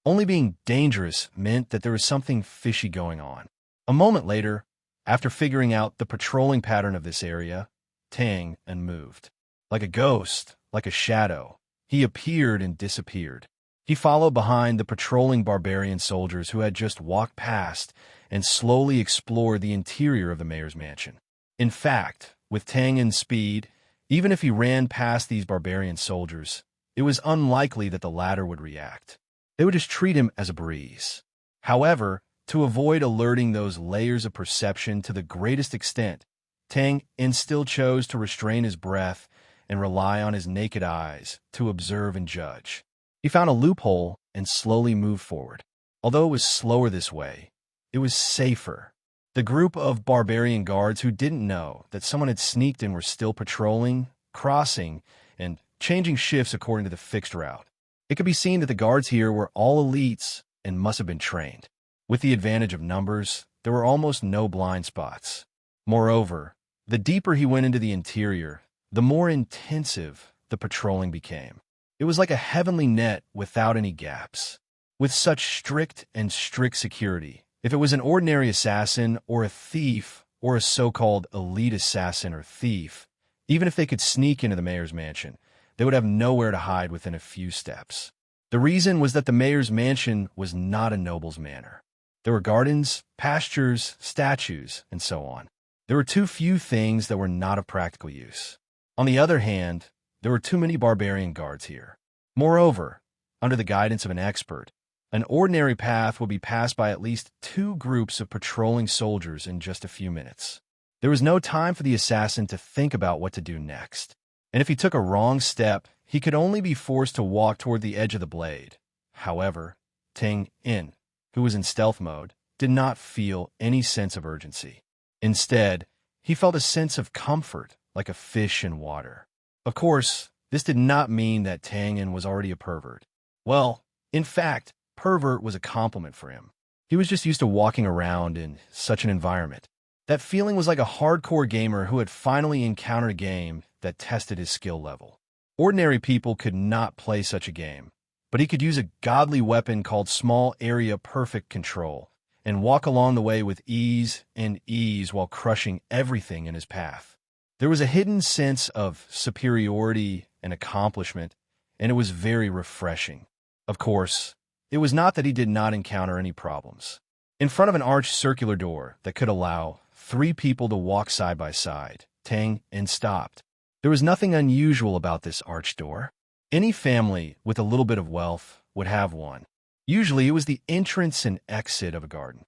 S1: Only being dangerous meant that there was something fishy going on. A moment later, after figuring out the patrolling pattern of this area, Tang moved. Like a ghost, like a shadow, he appeared and disappeared. He followed behind the patrolling barbarian soldiers who had just walked past and slowly explored the interior of the mayor's mansion. In fact, with Tang's speed, even if he ran past these barbarian soldiers, it was unlikely that the latter would react. They would just treat him as a breeze. However, to avoid alerting those layers of perception to the greatest extent, Tang still chose to restrain his breath and rely on his naked eyes to observe and judge. He found a loophole and slowly moved forward. Although it was slower this way, it was safer. The group of barbarian guards who didn't know that someone had sneaked in were still patrolling, crossing, and changing shifts according to the fixed route. It could be seen that the guards here were all elites and must have been trained. With the advantage of numbers, there were almost no blind spots. Moreover, the deeper he went into the interior, the more intensive the patrolling became. It was like a heavenly net without any gaps. With such strict security, if it was an ordinary assassin or a thief or a so-called elite assassin or thief, even if they could sneak into the mayor's mansion, they would have nowhere to hide within a few steps. The reason was that the mayor's mansion was not a noble's manor. There were gardens, pastures, statues, and so on. There were too few things that were not of practical use. On the other hand, there were too many barbarian guards here. Moreover, under the guidance of an expert, an ordinary path would be passed by at least 2 groups of patrolling soldiers in just a few minutes. There was no time for the assassin to think about what to do next. And if he took a wrong step, he could only be forced to walk toward the edge of the blade. However, Tang Yin, who was in stealth mode, did not feel any sense of urgency. Instead, he felt a sense of comfort, like a fish in water. Of course, this did not mean that Tangen was already a pervert. Well, in fact, pervert was a compliment for him. He was just used to walking around in such an environment. That feeling was like a hardcore gamer who had finally encountered a game that tested his skill level. Ordinary people could not play such a game, but he could use a godly weapon called small area perfect control and walk along the way with ease and ease while crushing everything in his path. There was a hidden sense of superiority and accomplishment, and it was very refreshing. Of course, it was not that he did not encounter any problems. In front of an arched circular door that could allow 3 people to walk side by side, Tangen stopped. There was nothing unusual about this arched door. Any family with a little bit of wealth would have one. Usually, it was the entrance and exit of a garden.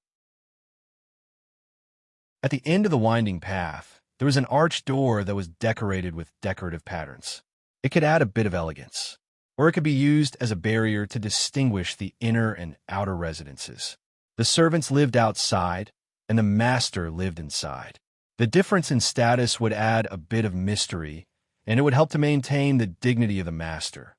S1: At the end of the winding path, there was an arched door that was decorated with decorative patterns. It could add a bit of elegance, or it could be used as a barrier to distinguish the inner and outer residences. The servants lived outside, and the master lived inside. The difference in status would add a bit of mystery, and it would help to maintain the dignity of the master.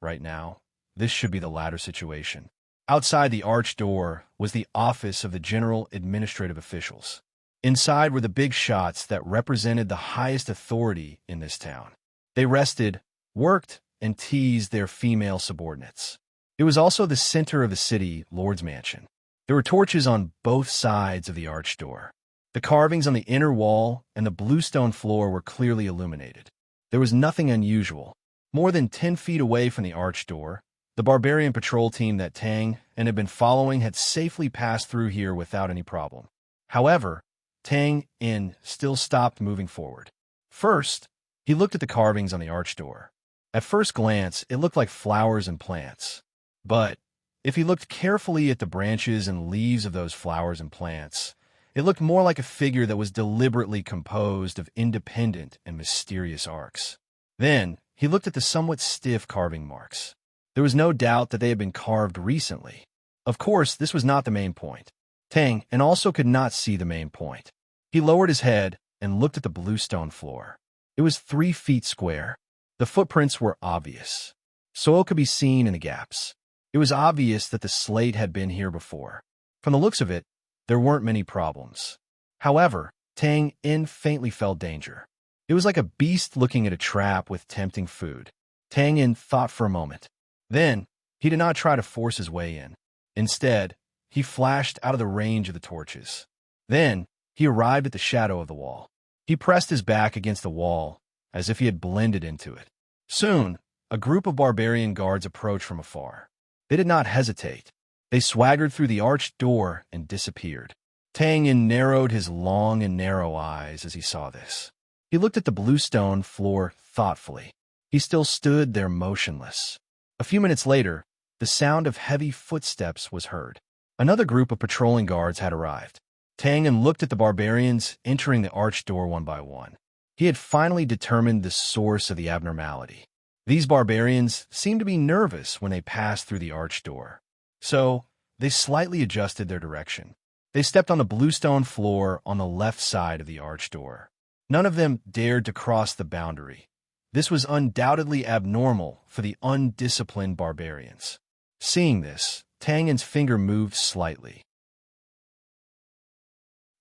S1: Right now, this should be the latter situation. Outside the arched door was the office of the general administrative officials. Inside were the big shots that represented the highest authority in this town. They rested, worked, and teased their female subordinates. It was also the center of the city lord's mansion. There were torches on both sides of the arched door. The carvings on the inner wall and the bluestone floor were clearly illuminated. There was nothing unusual. More than 10 feet away from the arched door, the barbarian patrol team that Tangen had been following had safely passed through here without any problem. However, Tangen still stopped moving forward. First, he looked at the carvings on the arched door. At first glance, it looked like flowers and plants. But if he looked carefully at the branches and leaves of those flowers and plants, it looked more like a figure that was deliberately composed of independent and mysterious arcs. Then, he looked at the somewhat stiff carving marks. There was no doubt that they had been carved recently. Of course, this was not the main point. Tangen also could not see the main point. He lowered his head and looked at the bluestone floor. It was 3 feet square. The footprints were obvious. Soil could be seen in the gaps. It was obvious that the slate had been here before. From the looks of it, there weren't many problems. However, Tangen faintly felt danger. It was like a beast looking at a trap with tempting food. Tangen thought for a moment. Then, he did not try to force his way in. Instead, he flashed out of the range of the torches. Then, he arrived at the shadow of the wall. He pressed his back against the wall, as if he had blended into it. Soon, a group of barbarian guards approached from afar. They did not hesitate. They swaggered through the arched door and disappeared. Tangen narrowed his long and narrow eyes as he saw this. He looked at the bluestone floor thoughtfully. He still stood there motionless. A few minutes later, the sound of heavy footsteps was heard. Another group of patrolling guards had arrived. Tangen looked at the barbarians entering the arched door one by one. He had finally determined the source of the abnormality. These barbarians seemed to be nervous when they passed through the arched door. So, they slightly adjusted their direction. They stepped on the bluestone floor on the left side of the arched door. None of them dared to cross the boundary. This was undoubtedly abnormal for the undisciplined barbarians. Seeing this, Tangen's finger moved slightly.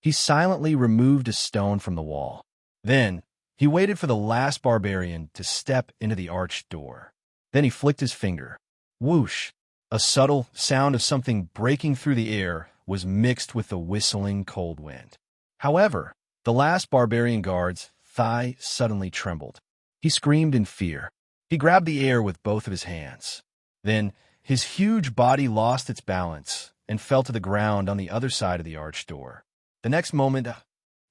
S1: He silently removed a stone from the wall. Then, he waited for the last barbarian to step into the arched door. Then he flicked his finger. Whoosh! A subtle sound of something breaking through the air was mixed with the whistling cold wind. However, the last barbarian guard's thigh suddenly trembled. He screamed in fear. He grabbed the air with both of his hands. Then, his huge body lost its balance and fell to the ground on the other side of the arched door. The next moment,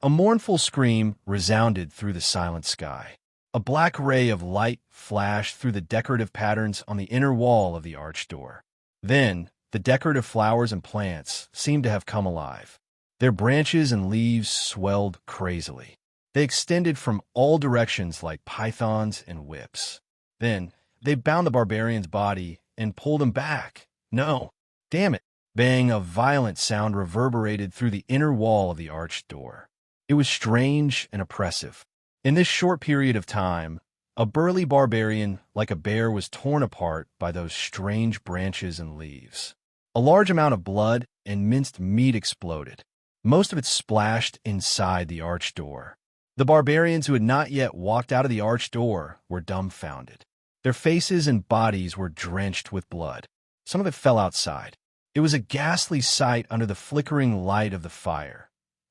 S1: a mournful scream resounded through the silent sky. A black ray of light flashed through the decorative patterns on the inner wall of the arched door. Then, the decorative flowers and plants seemed to have come alive. Their branches and leaves swelled crazily. They extended from all directions like pythons and whips. Then, they bound the barbarian's body and pulled him back. No, damn it. Bang, a violent sound reverberated through the inner wall of the arched door. It was strange and oppressive. In this short period of time, a burly barbarian like a bear was torn apart by those strange branches and leaves. A large amount of blood and minced meat exploded. Most of it splashed inside the arched door. The barbarians who had not yet walked out of the arched door were dumbfounded. Their faces and bodies were drenched with blood. Some of it fell outside. It was a ghastly sight under the flickering light of the fire.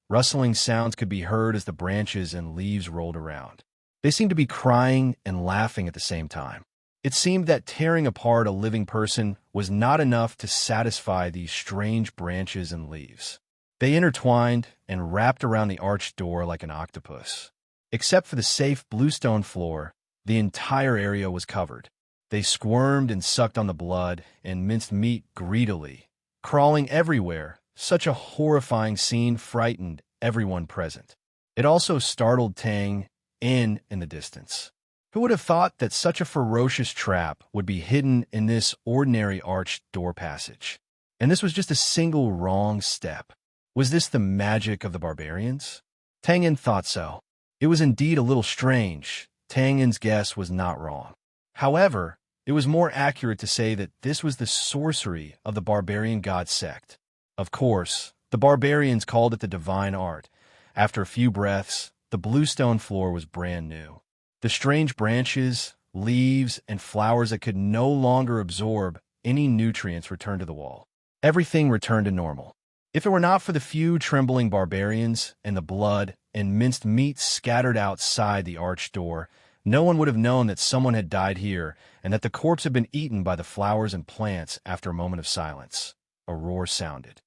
S1: Rustling sounds could be heard as the branches and leaves rolled around. They seemed to be crying and laughing at the same time. It seemed that tearing apart a living person was not enough to satisfy these strange branches and leaves. They intertwined and wrapped around the arched door like an octopus. Except for the safe bluestone floor, the entire area was covered. They squirmed and sucked on the blood and minced meat greedily, crawling everywhere. Such a horrifying scene frightened everyone present. It also startled Tang in the distance. Who would have thought that such a ferocious trap would be hidden in this ordinary arched door passage? And this was just a single wrong step. Was this the magic of the barbarians? Tang In thought so. It was indeed a little strange. Tang In's guess was not wrong. However, it was more accurate to say that this was the sorcery of the barbarian god sect. Of course, the barbarians called it the divine art. After a few breaths, the bluestone floor was brand new. The strange branches, leaves, and flowers that could no longer absorb any nutrients returned to the wall. Everything returned to normal. If it were not for the few trembling barbarians and the blood and minced meat scattered outside the arched door, no one would have known that someone had died here and that the corpse had been eaten by the flowers and plants after a moment of silence. A roar sounded.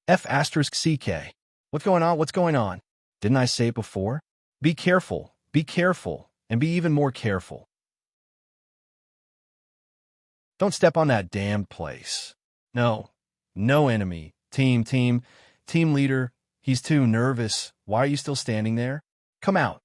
S1: F*CK. What's going on? What's going on? Didn't I say it before? Be careful, and be even more careful. Don't step on that damned place. No enemy. Team leader, he's too nervous. Why are you still standing there? Come out.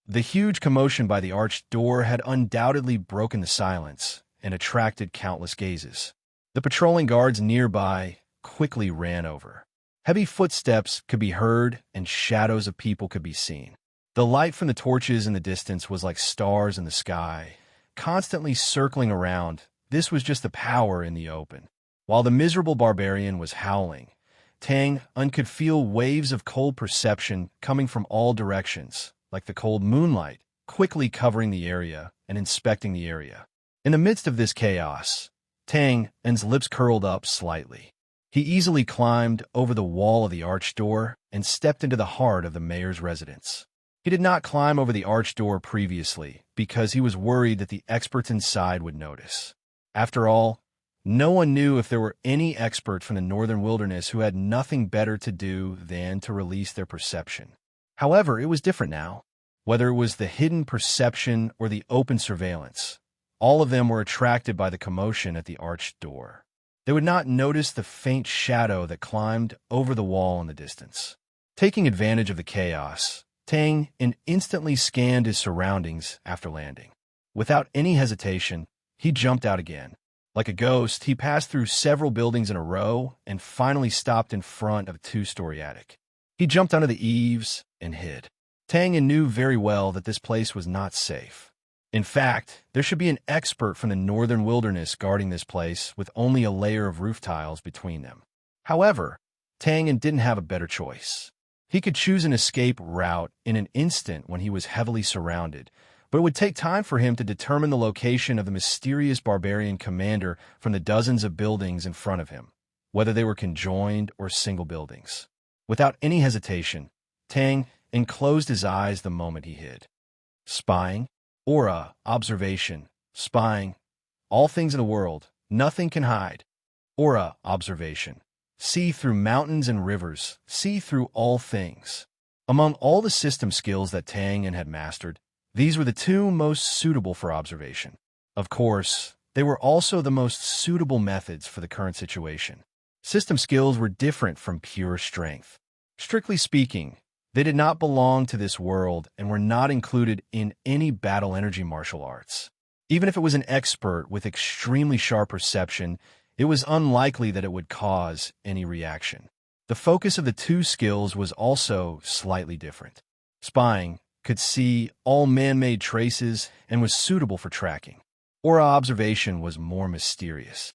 S1: The huge commotion by the arched door had undoubtedly broken the silence and attracted countless gazes. The patrolling guards nearby quickly ran over. Heavy footsteps could be heard and shadows of people could be seen. The light from the torches in the distance was like stars in the sky, constantly circling around. This was just the power in the open. While the miserable barbarian was howling, Tang Un could feel waves of cold perception coming from all directions, like the cold moonlight, quickly covering the area and inspecting the area. In the midst of this chaos, Tang Un's lips curled up slightly. He easily climbed over the wall of the arched door and stepped into the heart of the mayor's residence. He did not climb over the arched door previously because he was worried that the experts inside would notice. After all, no one knew if there were any expert from the northern wilderness who had nothing better to do than to release their perception. However, it was different now. Whether it was the hidden perception or the open surveillance, all of them were attracted by the commotion at the arched door. They would not notice the faint shadow that climbed over the wall in the distance. Taking advantage of the chaos, Tang instantly scanned his surroundings after landing. Without any hesitation, he jumped out again. Like a ghost, he passed through several buildings in a row and finally stopped in front of a two-story attic. He jumped onto the eaves and hid. Tang knew very well that this place was not safe. In fact, there should be an expert from the northern wilderness guarding this place with only a layer of roof tiles between them. However, Tang didn't have a better choice. He could choose an escape route in an instant when he was heavily surrounded, but it would take time for him to determine the location of the mysterious barbarian commander from the dozens of buildings in front of him, whether they were conjoined or single buildings. Without any hesitation, Tang closed his eyes the moment he hid. Spying, aura, observation, spying, all things in the world, nothing can hide. Aura, observation, see through mountains and rivers, see through all things. Among all the system skills that Tang had mastered, these were the two most suitable for observation. Of course, they were also the most suitable methods for the current situation. System skills were different from pure strength. Strictly speaking, they did not belong to this world and were not included in any battle energy martial arts. Even if it was an expert with extremely sharp perception, it was unlikely that it would cause any reaction. The focus of the two skills was also slightly different. Spying could see all man-made traces and was suitable for tracking. Aura observation was more mysterious.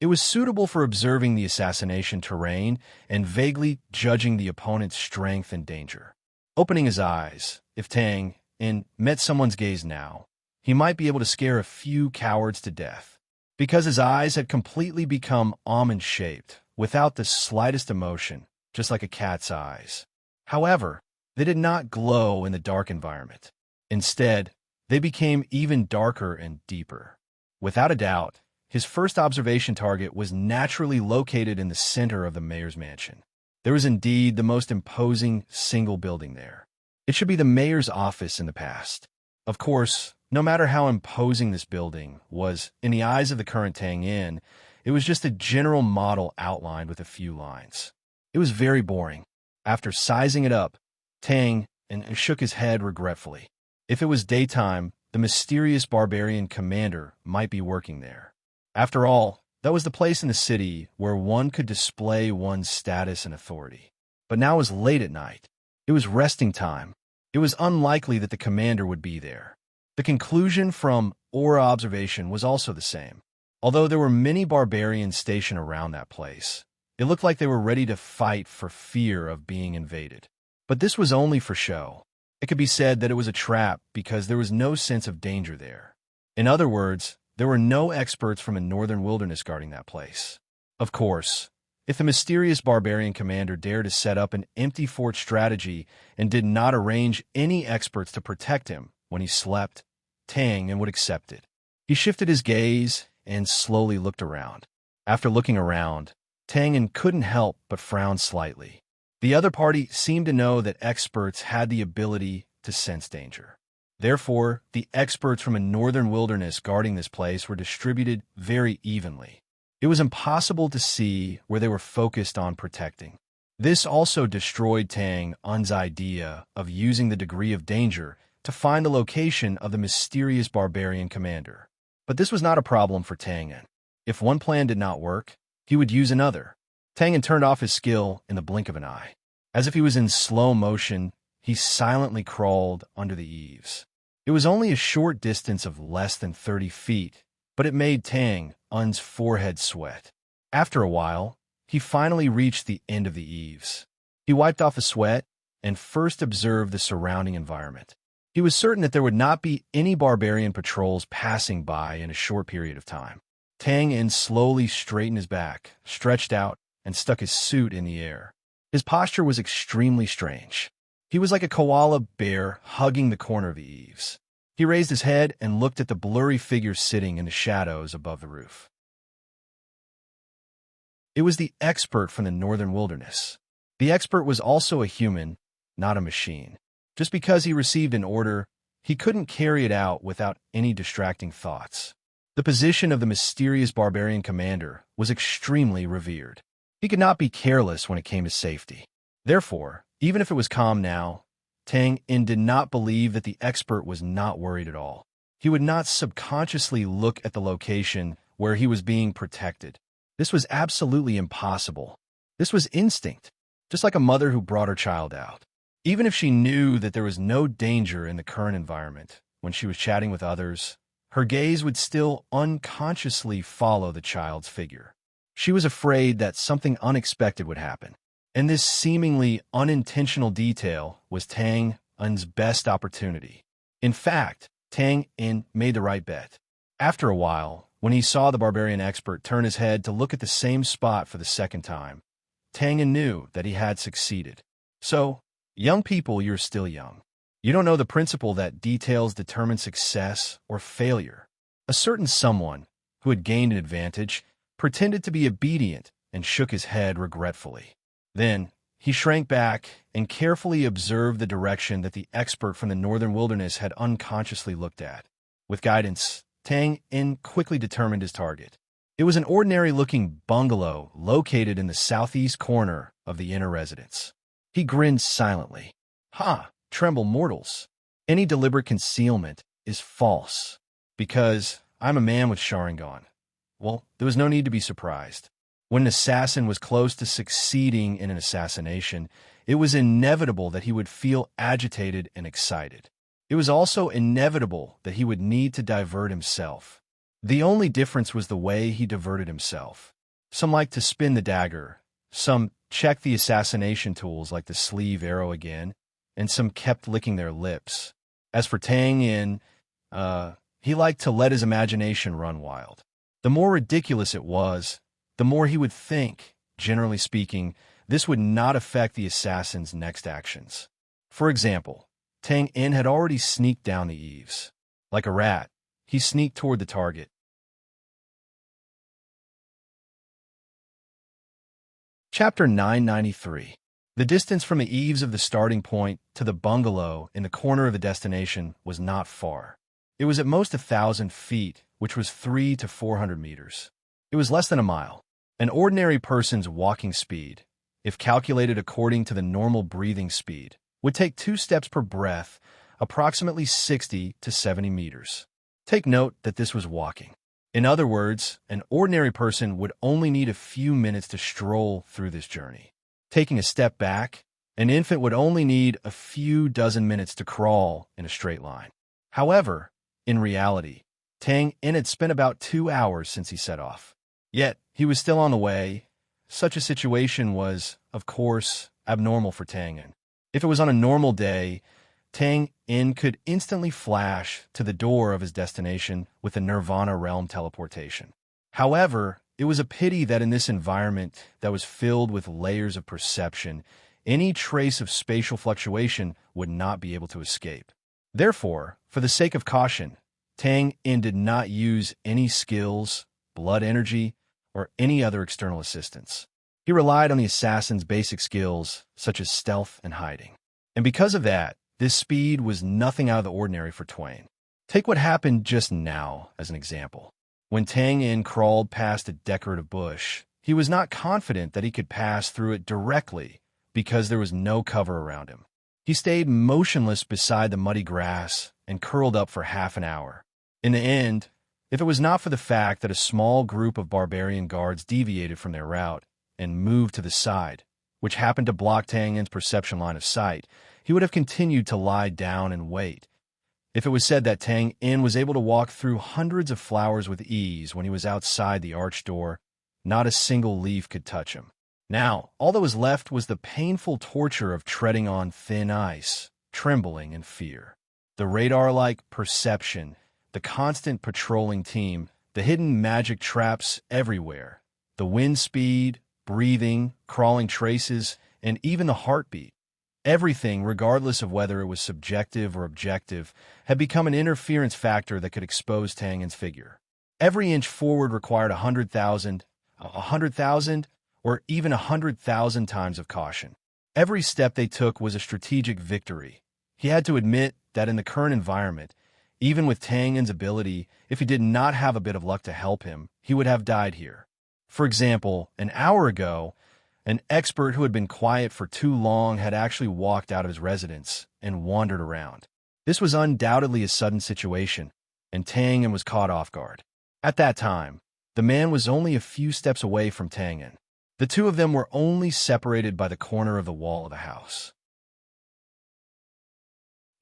S1: It was suitable for observing the assassination terrain and vaguely judging the opponent's strength and danger. Opening his eyes, if Tang In met someone's gaze now, he might be able to scare a few cowards to death. Because his eyes had completely become almond-shaped, without the slightest emotion, just like a cat's eyes. However, they did not glow in the dark environment. Instead, they became even darker and deeper. Without a doubt, his first observation target was naturally located in the center of the mayor's mansion. There was indeed the most imposing single building there. It should be the mayor's office in the past. Of course, no matter how imposing this building was in the eyes of the current Tang In, it was just a general model outlined with a few lines. It was very boring. After sizing it up, Tang In shook his head regretfully. If it was daytime, the mysterious barbarian commander might be working there. After all, that was the place in the city where one could display one's status and authority. But now it was late at night. It was resting time. It was unlikely that the commander would be there. The conclusion from aura observation was also the same. Although there were many barbarians stationed around that place, it looked like they were ready to fight for fear of being invaded. But this was only for show. It could be said that it was a trap because there was no sense of danger there. In other words, there were no experts from the northern wilderness guarding that place. Of course, if the mysterious barbarian commander dared to set up an empty fort strategy and did not arrange any experts to protect him when he slept, Tang In would accept it. He shifted his gaze and slowly looked around. After looking around, Tang In couldn't help but frown slightly. The other party seemed to know that experts had the ability to sense danger. Therefore, the experts from a northern wilderness guarding this place were distributed very evenly. It was impossible to see where they were focused on protecting. This also destroyed Tang In's idea of using the degree of danger to find the location of the mysterious barbarian commander. But this was not a problem for Tang In. If one plan did not work, he would use another. Tang In turned off his skill in the blink of an eye. As if he was in slow motion, he silently crawled under the eaves. It was only a short distance of less than 30 feet, but it made Tang In's forehead sweat. After a while, he finally reached the end of the eaves. He wiped off the sweat and first observed the surrounding environment. He was certain that there would not be any barbarian patrols passing by in a short period of time. Tang In slowly straightened his back, stretched out, and stuck his suit in the air. His posture was extremely strange. He was like a koala bear hugging the corner of the eaves. He raised his head and looked at the blurry figure sitting in the shadows above the roof. It was the expert from the northern wilderness. The expert was also a human, not a machine. Just because he received an order, he couldn't carry it out without any distracting thoughts. The position of the mysterious barbarian commander was extremely revered. He could not be careless when it came to safety. Therefore, even if it was calm now, Tang In did not believe that the expert was not worried at all. He would not subconsciously look at the location where he was being protected. This was absolutely impossible. This was instinct, just like a mother who brought her child out. Even if she knew that there was no danger in the current environment, when she was chatting with others, her gaze would still unconsciously follow the child's figure. She was afraid that something unexpected would happen. And this seemingly unintentional detail was Tang In's best opportunity. In fact, Tang In made the right bet. After a while, when he saw the barbarian expert turn his head to look at the same spot for the second time, Tang In knew that he had succeeded. So, young people, you're still young. You don't know the principle that details determine success or failure. A certain someone, who had gained an advantage, pretended to be obedient and shook his head regretfully. Then, he shrank back and carefully observed the direction that the expert from the northern wilderness had unconsciously looked at. With guidance, Tang In quickly determined his target. It was an ordinary-looking bungalow located in the southeast corner of the inner residence. He grinned silently. "Ha! Tremble mortals! Any deliberate concealment is false, because I'm a man with Sharingan. Well, there was no need to be surprised. When an assassin was close to succeeding in an assassination, it was inevitable that he would feel agitated and excited. It was also inevitable that he would need to divert himself. The only difference was the way he diverted himself. Some liked to spin the dagger, some checked the assassination tools like the sleeve arrow again, and some kept licking their lips. As for Tang Yin, he liked to let his imagination run wild. The more ridiculous it was, the more he would think. Generally speaking, this would not affect the assassin's next actions. For example, Tang Yin had already sneaked down the eaves. Like a rat, he sneaked toward the target. Chapter 993. The distance from the eaves of the starting point to the bungalow in the corner of the destination was not far. It was at most 1,000 feet, which was 300 to 400 meters. It was less than a mile. An ordinary person's walking speed, if calculated according to the normal breathing speed, would take 2 steps per breath, approximately 60 to 70 meters. Take note that this was walking. In other words, an ordinary person would only need a few minutes to stroll through this journey. Taking a step back, an infant would only need a few dozen minutes to crawl in a straight line. However, in reality, Tang Yin had spent about 2 hours since he set off. Yet, he was still on the way. Such a situation was, of course, abnormal for Tang Yin. If it was on a normal day, Tang Yin could instantly flash to the door of his destination with a Nirvana realm teleportation. However, it was a pity that in this environment that was filled with layers of perception, any trace of spatial fluctuation would not be able to escape. Therefore, for the sake of caution, Tang Yin did not use any skills, blood energy, or any other external assistance. He relied on the assassin's basic skills, such as stealth and hiding. And because of that, this speed was nothing out of the ordinary for Twain. Take what happened just now as an example. When Tang Yin crawled past a decorative bush, he was not confident that he could pass through it directly because there was no cover around him. He stayed motionless beside the muddy grass and curled up for half an hour. In the end, if it was not for the fact that a small group of barbarian guards deviated from their route and moved to the side, which happened to block Tang Yin's perception line of sight, he would have continued to lie down and wait. If it was said that Tang Yin was able to walk through hundreds of flowers with ease when he was outside the arched door, not a single leaf could touch him. Now, all that was left was the painful torture of treading on thin ice, trembling in fear. The radar-like perception, the constant patrolling team, the hidden magic traps everywhere, the wind speed, breathing, crawling traces, and even the heartbeat. Everything, regardless of whether it was subjective or objective, had become an interference factor that could expose Tang Yin's figure. Every inch forward required 100,000, or even 100,000 times of caution. Every step they took was a strategic victory. He had to admit that in the current environment, even with Tang Yin's ability, if he did not have a bit of luck to help him, he would have died here. For example, an hour ago, an expert who had been quiet for too long had actually walked out of his residence and wandered around. This was undoubtedly a sudden situation, and Tang Yin was caught off guard. At that time, the man was only a few steps away from Tang Yin. The two of them were only separated by the corner of the wall of the house.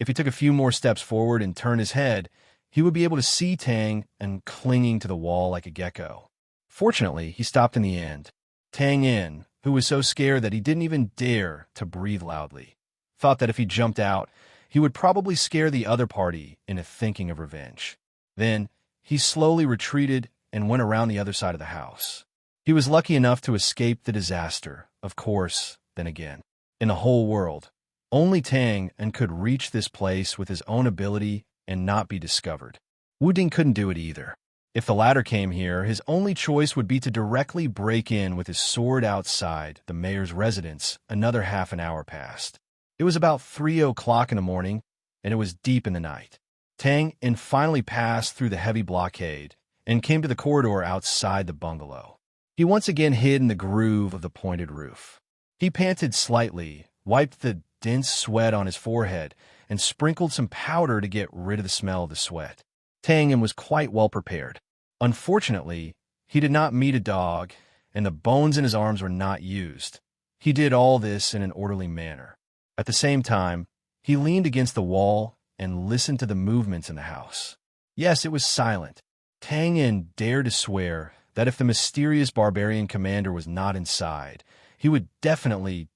S1: If he took a few more steps forward and turned his head, he would be able to see Tang and clinging to the wall like a gecko. Fortunately, he stopped in the end. Tang Yin, who was so scared that he didn't even dare to breathe loudly, thought that if he jumped out, he would probably scare the other party into thinking of revenge. Then, he slowly retreated and went around the other side of the house. He was lucky enough to escape the disaster, of course, then again. In the whole world, only Tang Yin could reach this place with his own ability and not be discovered. Wu Ding couldn't do it either. If the latter came here, his only choice would be to directly break in with his sword outside the mayor's residence. Another half an hour passed. It was about 3 o'clock in the morning, and it was deep in the night. Tang Yin finally passed through the heavy blockade and came to the corridor outside the bungalow. He once again hid in the groove of the pointed roof. He panted slightly, wiped the dense sweat on his forehead, and sprinkled some powder to get rid of the smell of the sweat. Tang was quite well prepared. Unfortunately, he did not meet a dog, and the bones in his arms were not used. He did all this in an orderly manner. At the same time, he leaned against the wall and listened to the movements in the house. Yes, it was silent. Tang dared to swear that if the mysterious barbarian commander was not inside, he would definitely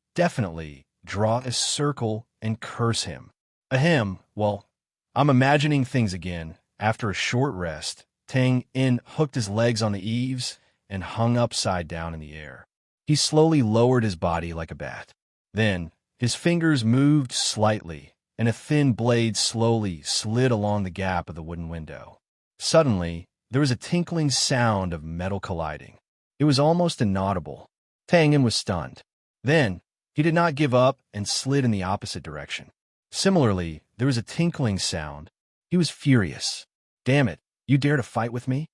S1: draw a circle and curse him. Ahem, well, I'm imagining things again. After a short rest, Tang hooked his legs on the eaves and hung upside down in the air. He slowly lowered his body like a bat. Then, his fingers moved slightly, and a thin blade slowly slid along the gap of the wooden window. Suddenly, there was a tinkling sound of metal colliding. It was almost inaudible. Tang was stunned. Then, he did not give up and slid in the opposite direction. Similarly, there was a tinkling sound. He was furious. Damn it, you dare to fight with me?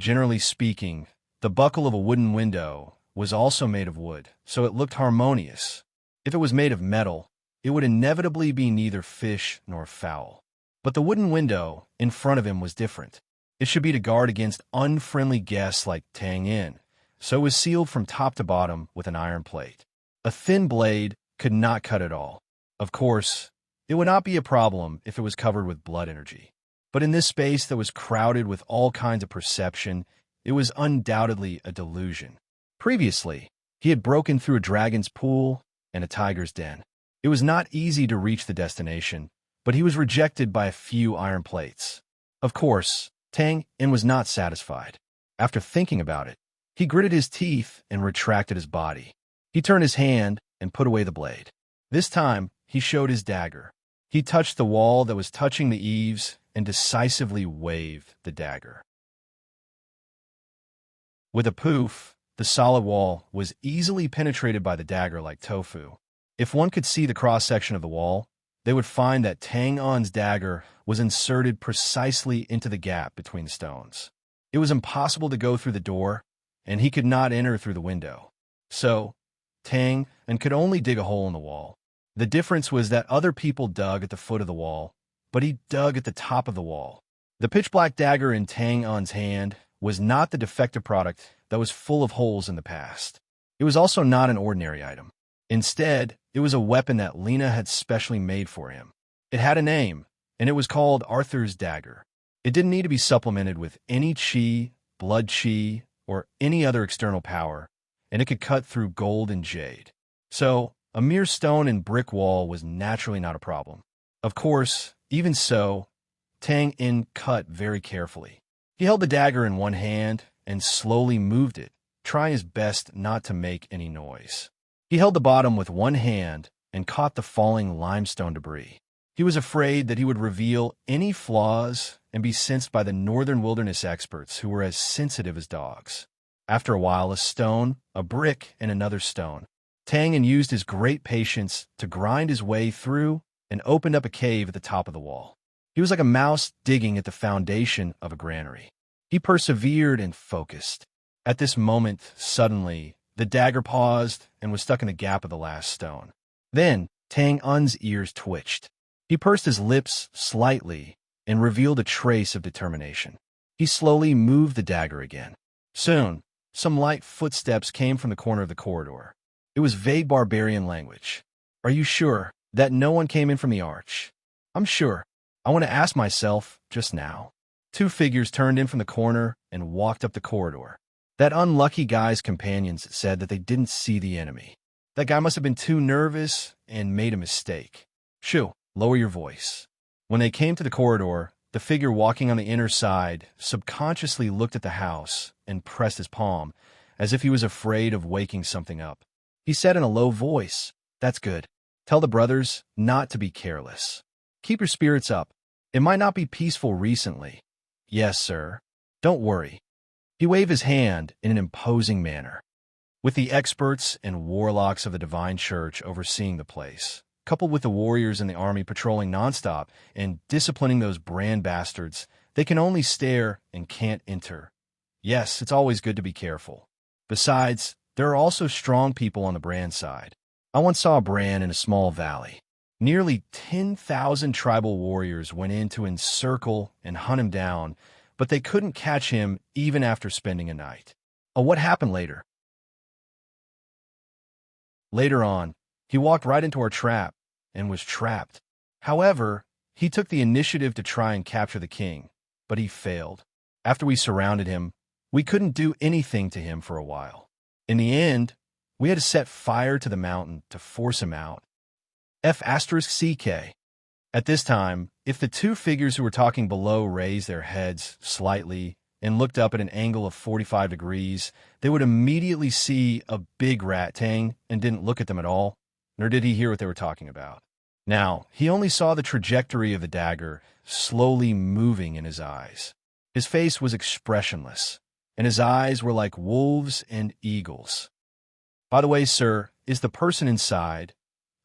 S1: Generally speaking, the buckle of a wooden window was also made of wood, so it looked harmonious. If it was made of metal, it would inevitably be neither fish nor fowl. But the wooden window in front of him was different. It should be to guard against unfriendly guests like Tang, so it was sealed from top to bottom with an iron plate. A thin blade could not cut it all. Of course, it would not be a problem if it was covered with blood energy. But in this space that was crowded with all kinds of perception, it was undoubtedly a delusion. Previously, he had broken through a dragon's pool and a tiger's den. It was not easy to reach the destination, but he was rejected by a few iron plates. Of course, Tang was not satisfied. After thinking about it, he gritted his teeth and retracted his body. He turned his hand and put away the blade. This time, he showed his dagger. He touched the wall that was touching the eaves and decisively waved the dagger. With a poof, the solid wall was easily penetrated by the dagger like tofu. If one could see the cross-section of the wall, they would find that Tang-On's dagger was inserted precisely into the gap between the stones. It was impossible to go through the door, and he could not enter through the window. So, Tang could only dig a hole in the wall. The difference was that other people dug at the foot of the wall, but he dug at the top of the wall. The pitch-black dagger in Tang-On's hand was not the defective product that was full of holes in the past. It was also not an ordinary item. Instead, it was a weapon that Lena had specially made for him. It had a name, and it was called Arthur's Dagger. It didn't need to be supplemented with any chi, blood chi, or any other external power, and it could cut through gold and jade. So, a mere stone and brick wall was naturally not a problem. Of course, even so, Tang cut very carefully. He held the dagger in one hand and slowly moved it, trying his best not to make any noise. He held the bottom with one hand and caught the falling limestone debris. He was afraid that he would reveal any flaws and be sensed by the northern wilderness experts who were as sensitive as dogs. After a while, a stone, a brick, and another stone. Tang used his great patience to grind his way through and opened up a cave at the top of the wall. He was like a mouse digging at the foundation of a granary. He persevered and focused. At this moment, suddenly, the dagger paused and was stuck in the gap of the last stone. Then, Tang-Un's ears twitched. He pursed his lips slightly and revealed a trace of determination. He slowly moved the dagger again. Soon, some light footsteps came from the corner of the corridor. It was vague barbarian language. "Are you sure that no one came in from the arch?" "I'm sure. I want to ask myself just now." Two figures turned in from the corner and walked up the corridor. That unlucky guy's companions said that they didn't see the enemy. That guy must have been too nervous and made a mistake. "Shoo, lower your voice." When they came to the corridor, the figure walking on the inner side subconsciously looked at the house and pressed his palm, as if he was afraid of waking something up. He said in a low voice, "That's good. Tell the brothers not to be careless. Keep your spirits up. It might not be peaceful recently." "Yes, sir. Don't worry." He waved his hand in an imposing manner. With the experts and warlocks of the Divine Church overseeing the place, coupled with the warriors in the army patrolling nonstop and disciplining those brand bastards, they can only stare and can't enter. Yes, it's always good to be careful. Besides, there are also strong people on the brand side. I once saw a brand in a small valley. Nearly 10,000 tribal warriors went in to encircle and hunt him down, but they couldn't catch him even after spending a night. What happened later? Later on, he walked right into our trap and was trapped. However, he took the initiative to try and capture the king, but he failed. After we surrounded him, we couldn't do anything to him for a while. In the end, we had to set fire to the mountain to force him out. F***CK. At this time, if the two figures who were talking below raised their heads slightly and looked up at an angle of 45 degrees, they would immediately see a big rat. Tang and didn't look at them at all, nor did he hear what they were talking about. Now, he only saw the trajectory of the dagger slowly moving in his eyes. His face was expressionless, and his eyes were like wolves and eagles. By the way, sir, is the person inside?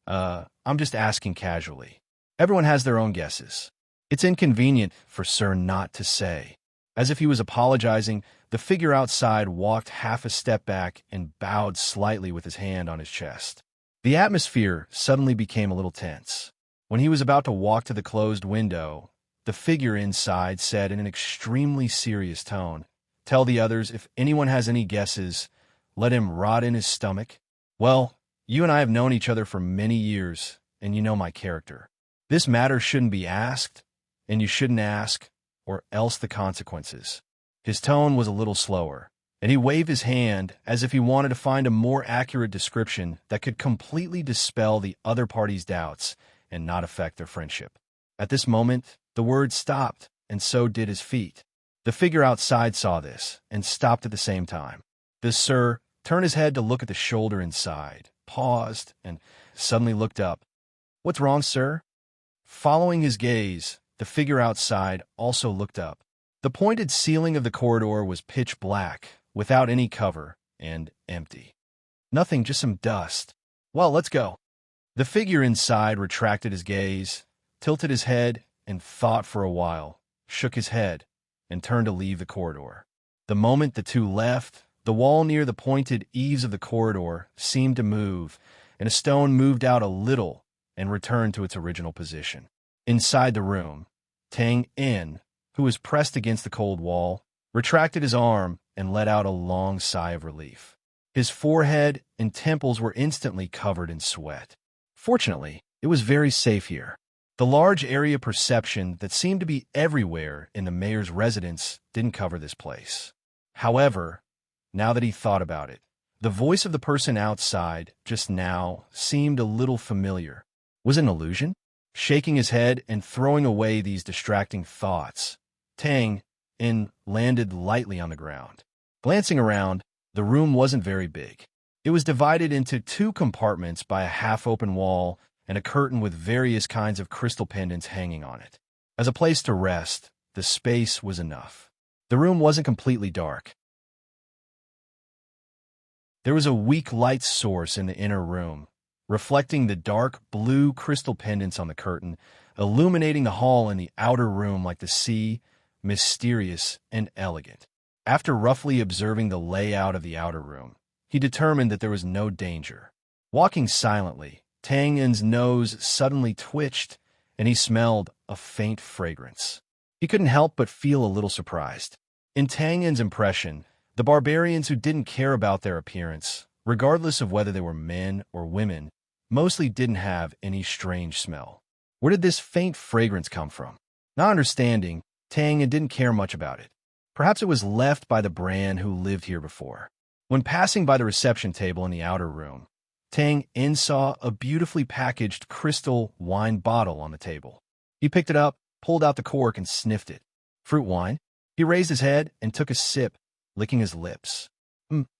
S1: I'm just asking casually. Everyone has their own guesses. It's inconvenient for Sir not to say. As if he was apologizing, the figure outside walked half a step back and bowed slightly with his hand on his chest. The atmosphere suddenly became a little tense. When he was about to walk to the closed window, the figure inside said in an extremely serious tone, "Tell the others if anyone has any guesses, let him rot in his stomach." Well, you and I have known each other for many years, and you know my character. This matter shouldn't be asked, and you shouldn't ask, or else the consequences. His tone was a little slower, and he waved his hand as if he wanted to find a more accurate description that could completely dispel the other party's doubts and not affect their friendship. At this moment, the words stopped, and so did his feet. The figure outside saw this and stopped at the same time. The sir turned his head to look at the shoulder inside, paused, and suddenly looked up. "What's wrong, sir?" Following his gaze, the figure outside also looked up. The pointed ceiling of the corridor was pitch black, without any cover, and empty. Nothing, just some dust. "Well, let's go." The figure inside retracted his gaze, tilted his head, and thought for a while, shook his head, and turned to leave the corridor. The moment the two left, the wall near the pointed eaves of the corridor seemed to move, and a stone moved out a little and returned to its original position. Inside the room, Tang En, who was pressed against the cold wall, retracted his arm and let out a long sigh of relief. His forehead and temples were instantly covered in sweat. Fortunately, it was very safe here. The large area perception that seemed to be everywhere in the mayor's residence didn't cover this place. However, now that he thought about it, the voice of the person outside just now seemed a little familiar. Was it an illusion? Shaking his head and throwing away these distracting thoughts, Tang En landed lightly on the ground. Glancing around, the room wasn't very big. It was divided into two compartments by a half-open wall and a curtain with various kinds of crystal pendants hanging on it. As a place to rest, the space was enough. The room wasn't completely dark. There was a weak light source in the inner room, reflecting the dark blue crystal pendants on the curtain, illuminating the hall and the outer room like the sea, mysterious and elegant. After roughly observing the layout of the outer room, he determined that there was no danger. Walking silently, Tang En's nose suddenly twitched, and he smelled a faint fragrance. He couldn't help but feel a little surprised. In Tang En's impression, the barbarians who didn't care about their appearance, regardless of whether they were men or women, mostly didn't have any strange smell. Where did this faint fragrance come from? Not understanding, Tang En didn't care much about it. Perhaps it was left by the brand who lived here before. When passing by the reception table in the outer room, Tang En saw a beautifully packaged crystal wine bottle on the table. He picked it up, pulled out the cork, and sniffed it. Fruit wine? He raised his head and took a sip, licking his lips.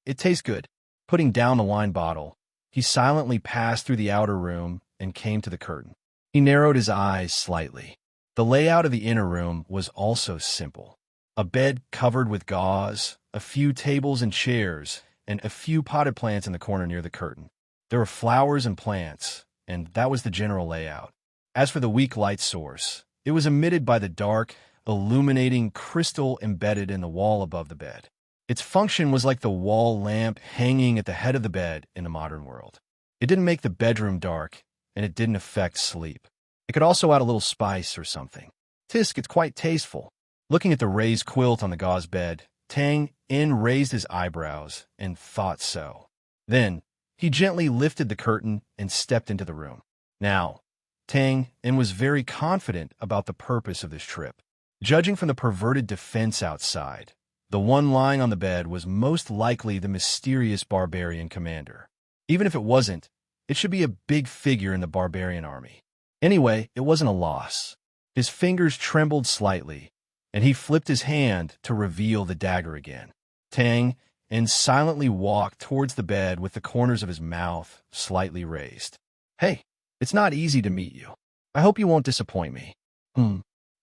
S1: It tastes good. Putting down the wine bottle, he silently passed through the outer room and came to the curtain. He narrowed his eyes slightly. The layout of the inner room was also simple. A bed covered with gauze, a few tables and chairs, and a few potted plants in the corner near the curtain. There were flowers and plants, and that was the general layout. As for the weak light source, it was emitted by the dark, illuminating crystal embedded in the wall above the bed. Its function was like the wall lamp hanging at the head of the bed in the modern world. It didn't make the bedroom dark, and it didn't affect sleep. It could also add a little spice or something. Tisk, it's quite tasteful. Looking at the raised quilt on the gauze bed, Tang In raised his eyebrows and thought so. Then, he gently lifted the curtain and stepped into the room. Now, Tang In was very confident about the purpose of this trip. Judging from the perverted defense outside, the one lying on the bed was most likely the mysterious barbarian commander. Even if it wasn't, it should be a big figure in the barbarian army. Anyway, it wasn't a loss. His fingers trembled slightly, and he flipped his hand to reveal the dagger again. Tang In silently walked towards the bed with the corners of his mouth slightly raised. Hey, it's not easy to meet you. I hope you won't disappoint me.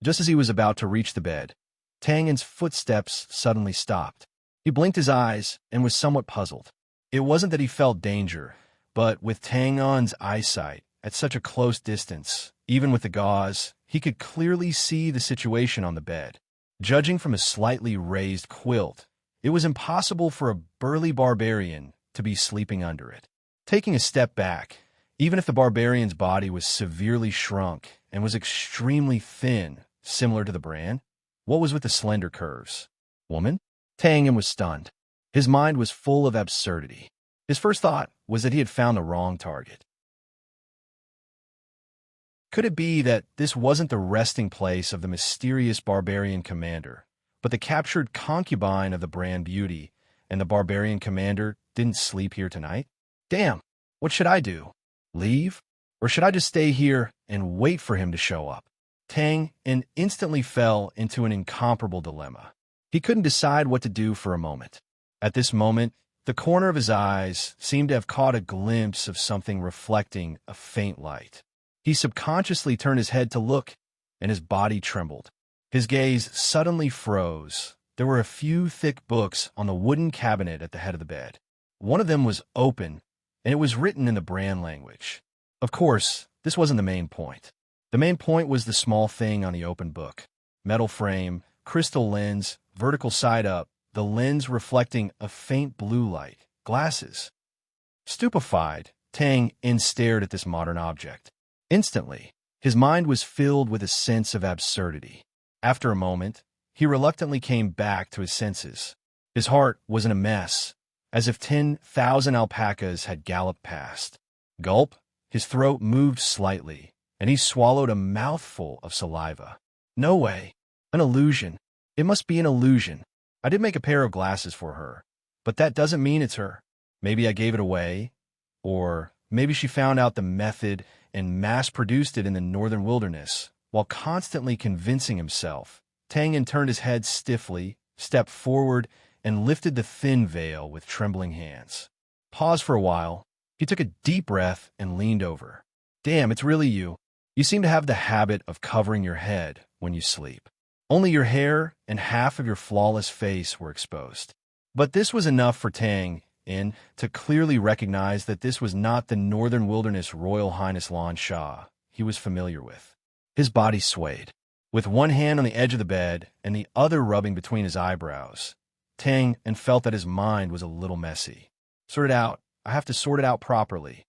S1: Just as he was about to reach the bed, Tang In's footsteps suddenly stopped. He blinked his eyes and was somewhat puzzled. It wasn't that he felt danger, but with Tang In's eyesight at such a close distance, even with the gauze, he could clearly see the situation on the bed. Judging from a slightly raised quilt, it was impossible for a burly barbarian to be sleeping under it. Taking a step back, even if the barbarian's body was severely shrunk and was extremely thin, similar to the brand, what was with the slender curves? Woman? Tang In was stunned. His mind was full of absurdity. His first thought was that he had found the wrong target. Could it be that this wasn't the resting place of the mysterious barbarian commander, but the captured concubine of the brand beauty, and the barbarian commander didn't sleep here tonight? Damn, what should I do? Leave? Or should I just stay here and wait for him to show up? Tang In instantly fell into an incomparable dilemma. He couldn't decide what to do for a moment. At this moment, the corner of his eyes seemed to have caught a glimpse of something reflecting a faint light. He subconsciously turned his head to look, and his body trembled. His gaze suddenly froze. There were a few thick books on the wooden cabinet at the head of the bed. One of them was open, and it was written in the brand language. Of course, this wasn't the main point. The main point was the small thing on the open book. Metal frame, crystal lens, vertical side up, the lens reflecting a faint blue light. Glasses. Stupefied, Tang In stared at this modern object. Instantly, his mind was filled with a sense of absurdity. After a moment, he reluctantly came back to his senses. His heart was in a mess, as if 10,000 alpacas had galloped past. Gulp, his throat moved slightly, and he swallowed a mouthful of saliva. No way. An illusion. It must be an illusion. I did make a pair of glasses for her, but that doesn't mean it's her. Maybe I gave it away, or maybe she found out the method and mass-produced it in the northern wilderness. While constantly convincing himself, Tang In turned his head stiffly, stepped forward, and lifted the thin veil with trembling hands. Paused for a while. He took a deep breath and leaned over. Damn, it's really you. You seem to have the habit of covering your head when you sleep. Only your hair and half of your flawless face were exposed. But this was enough for Tang In to clearly recognize that this was not the Northern Wilderness Royal Highness Lan Shah he was familiar with. His body swayed. With one hand on the edge of the bed and the other rubbing between his eyebrows, Tang In felt that his mind was a little messy. Sort it out. I have to sort it out properly.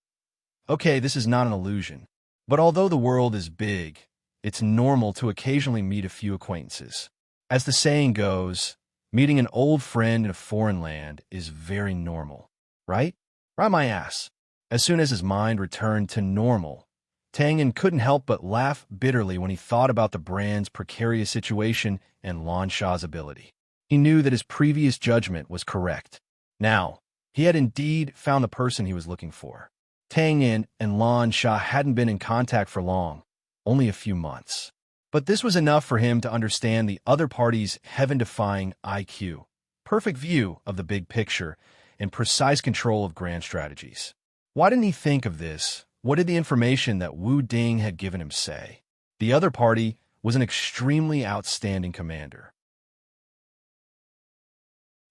S1: Okay, this is not an illusion. But although the world is big, it's normal to occasionally meet a few acquaintances. As the saying goes, meeting an old friend in a foreign land is very normal, right? Right my ass. As soon as his mind returned to normal, Tang In couldn't help but laugh bitterly when he thought about the brand's precarious situation and Lan Shah's ability. He knew that his previous judgment was correct. Now, he had indeed found the person he was looking for. Tang In and Lan Shah hadn't been in contact for long, only a few months. But this was enough for him to understand the other party's heaven-defying IQ, perfect view of the big picture, and precise control of grand strategies. Why didn't he think of this? What did the information that Wu Ding had given him say? The other party was an extremely outstanding commander.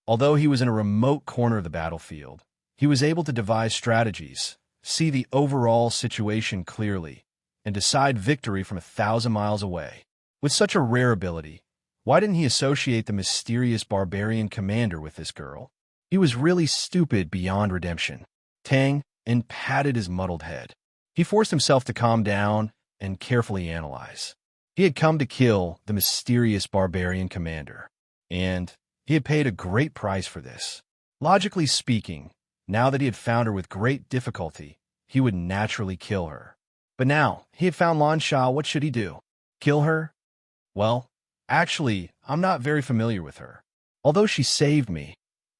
S1: Although he was in a remote corner of the battlefield, he was able to devise strategies, see the overall situation clearly, and decide victory from 1,000 miles away. With such a rare ability, why didn't he associate the mysterious barbarian commander with this girl? He was really stupid beyond redemption. Tang In patted his muddled head. He forced himself to calm down and carefully analyze. He had come to kill the mysterious barbarian commander, and he had paid a great price for this. Logically speaking, now that he had found her with great difficulty, he would naturally kill her. But now he had found Lansha, what should he do? Kill her? Well, actually, I'm not very familiar with her. Although she saved me,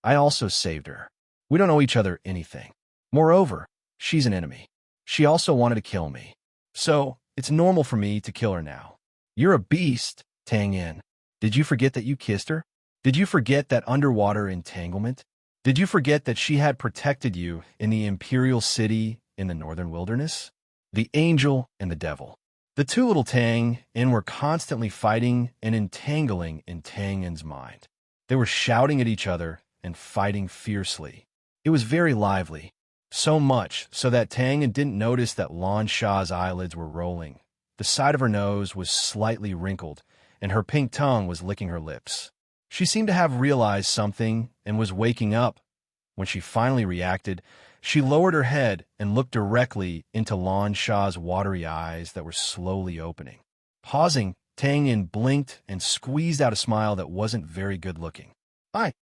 S1: I also saved her. We don't owe each other anything. Moreover, she's an enemy. She also wanted to kill me. So, it's normal for me to kill her now. You're a beast, Tang Yin. Did you forget that you kissed her? Did you forget that underwater entanglement? Did you forget that she had protected you in the imperial city in the northern wilderness? The angel and the devil. The two little Tang Yin were constantly fighting and entangling in Tang Yin's mind. They were shouting at each other and fighting fiercely. It was very lively, so much so that Tang Yin didn't notice that Lansha's eyelids were rolling. The side of her nose was slightly wrinkled, and her pink tongue was licking her lips. She seemed to have realized something and was waking up. When she finally reacted, she lowered her head and looked directly into Lansha's watery eyes that were slowly opening. Pausing, Tang Yin blinked and squeezed out a smile that wasn't very good-looking. Hi.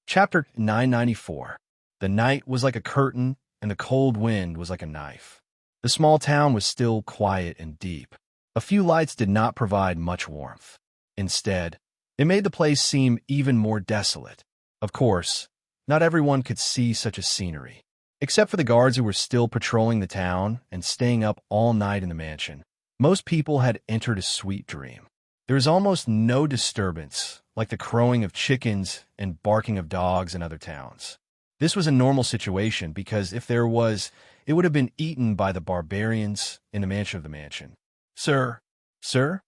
S1: Chapter 994. The night was like a curtain, and the cold wind was like a knife. The small town was still quiet and deep. A few lights did not provide much warmth. Instead, it made the place seem even more desolate. Of course, not everyone could see such a scenery. Except for the guards who were still patrolling the town and staying up all night in the mansion, most people had entered a sweet dream. There was almost no disturbance, like the crowing of chickens and barking of dogs in other towns. This was a normal situation because if there was, it would have been eaten by the barbarians in the mansion of the mansion. Sir? Sir?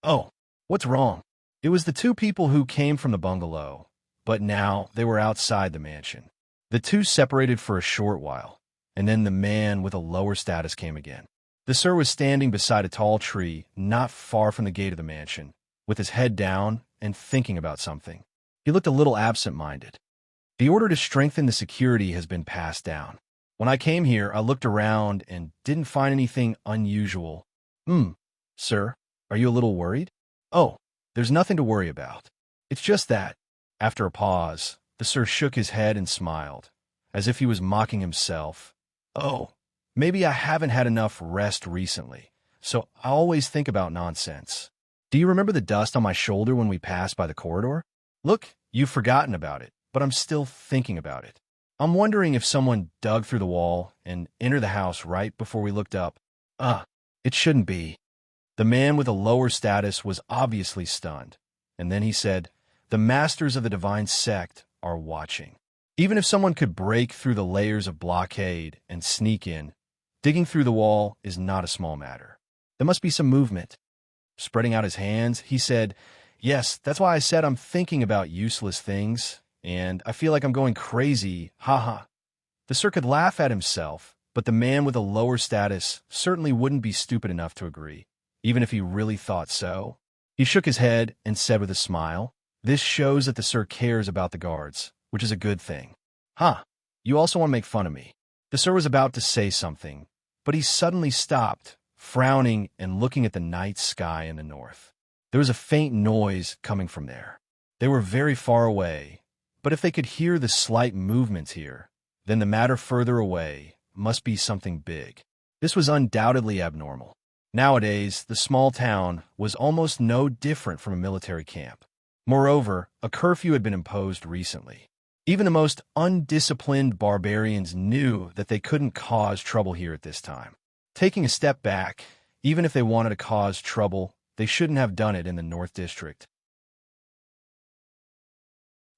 S1: Oh, what's wrong? It was the two people who came from the bungalow, but now they were outside the mansion. The two separated for a short while, and then the man with a lower status came again. The sir was standing beside a tall tree not far from the gate of the mansion, with his head down and thinking about something. He looked a little absent-minded. The order to strengthen the security has been passed down. When I came here, I looked around and didn't find anything unusual. Sir, are you a little worried? Oh, there's nothing to worry about. It's just that, after a pause, the sir shook his head and smiled, as if he was mocking himself. Oh, maybe I haven't had enough rest recently, so I always think about nonsense. Do you remember the dust on my shoulder when we passed by the corridor? Look, you've forgotten about it, but I'm still thinking about it. I'm wondering if someone dug through the wall and entered the house right before we looked up. It shouldn't be. The man with a lower status was obviously stunned, and then he said, "The masters of the divine sect are watching. Even if someone could break through the layers of blockade and sneak in, digging through the wall is not a small matter. There must be some movement." Spreading out his hands, he said, "Yes, that's why I said I'm thinking about useless things, and I feel like I'm going crazy, haha." The sir could laugh at himself, but the man with a lower status certainly wouldn't be stupid enough to agree, even if he really thought so. He shook his head and said with a smile, "This shows that the sir cares about the guards, which is a good thing." You also want to make fun of me." The sir was about to say something, but he suddenly stopped, frowning and looking at the night sky in the north. There was a faint noise coming from there. They were very far away, but if they could hear the slight movements here, then the matter further away must be something big. This was undoubtedly abnormal. Nowadays, the small town was almost no different from a military camp. Moreover, a curfew had been imposed recently. Even the most undisciplined barbarians knew that they couldn't cause trouble here at this time. Taking a step back, even if they wanted to cause trouble, they shouldn't have done it in the North District.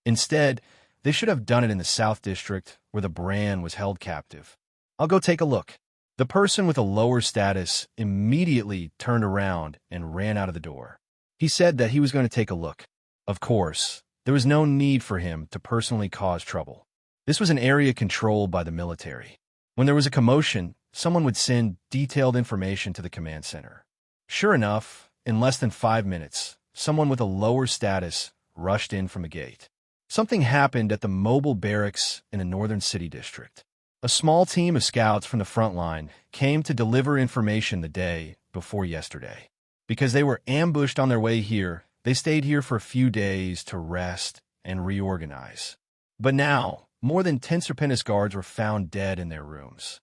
S1: Instead, they should have done it in the South District, where the brand was held captive. I'll go take a look. The person with a lower status immediately turned around and ran out of the door. He said that he was going to take a look. Of course, there was no need for him to personally cause trouble. This was an area controlled by the military. When there was a commotion, someone would send detailed information to the command center. Sure enough, in less than 5 minutes, someone with a lower status rushed in from the gate. Something happened at the mobile barracks in a northern city district. A small team of scouts from the front line came to deliver information the day before yesterday. Because they were ambushed on their way here, they stayed here for a few days to rest and reorganize. But now, more than 10 Serpentis guards were found dead in their rooms.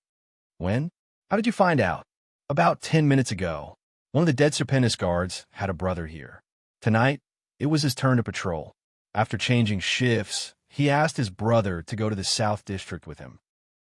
S1: When? How did you find out? About 10 minutes ago. One of the dead Serpentis guards had a brother here. Tonight, it was his turn to patrol. After changing shifts, he asked his brother to go to the South District with him.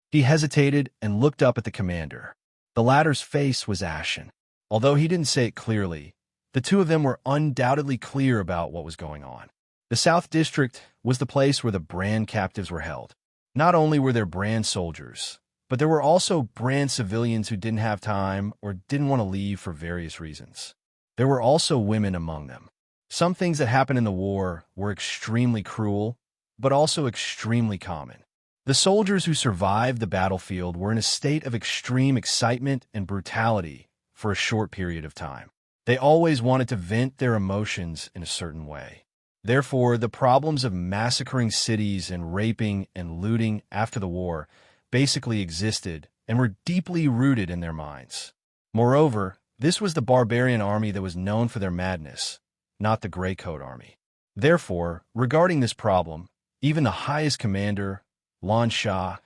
S1: He hesitated and looked up at the commander. The latter's face was ashen. Although he didn't say it clearly, the two of them were undoubtedly clear about what was going on. The South District was the place where the Brand captives were held. Not only were there Brand soldiers, but there were also Brand civilians who didn't have time or didn't want to leave for various reasons. There were also women among them. Some things that happened in the war were extremely cruel, but also extremely common. The soldiers who survived the battlefield were in a state of extreme excitement and brutality for a short period of time. They always wanted to vent their emotions in a certain way. Therefore, the problems of massacring cities and raping and looting after the war basically existed and were deeply rooted in their minds. Moreover, this was the barbarian army that was known for their madness, not the Grey Coat army. Therefore, regarding this problem, even the highest commander, Lan Shah,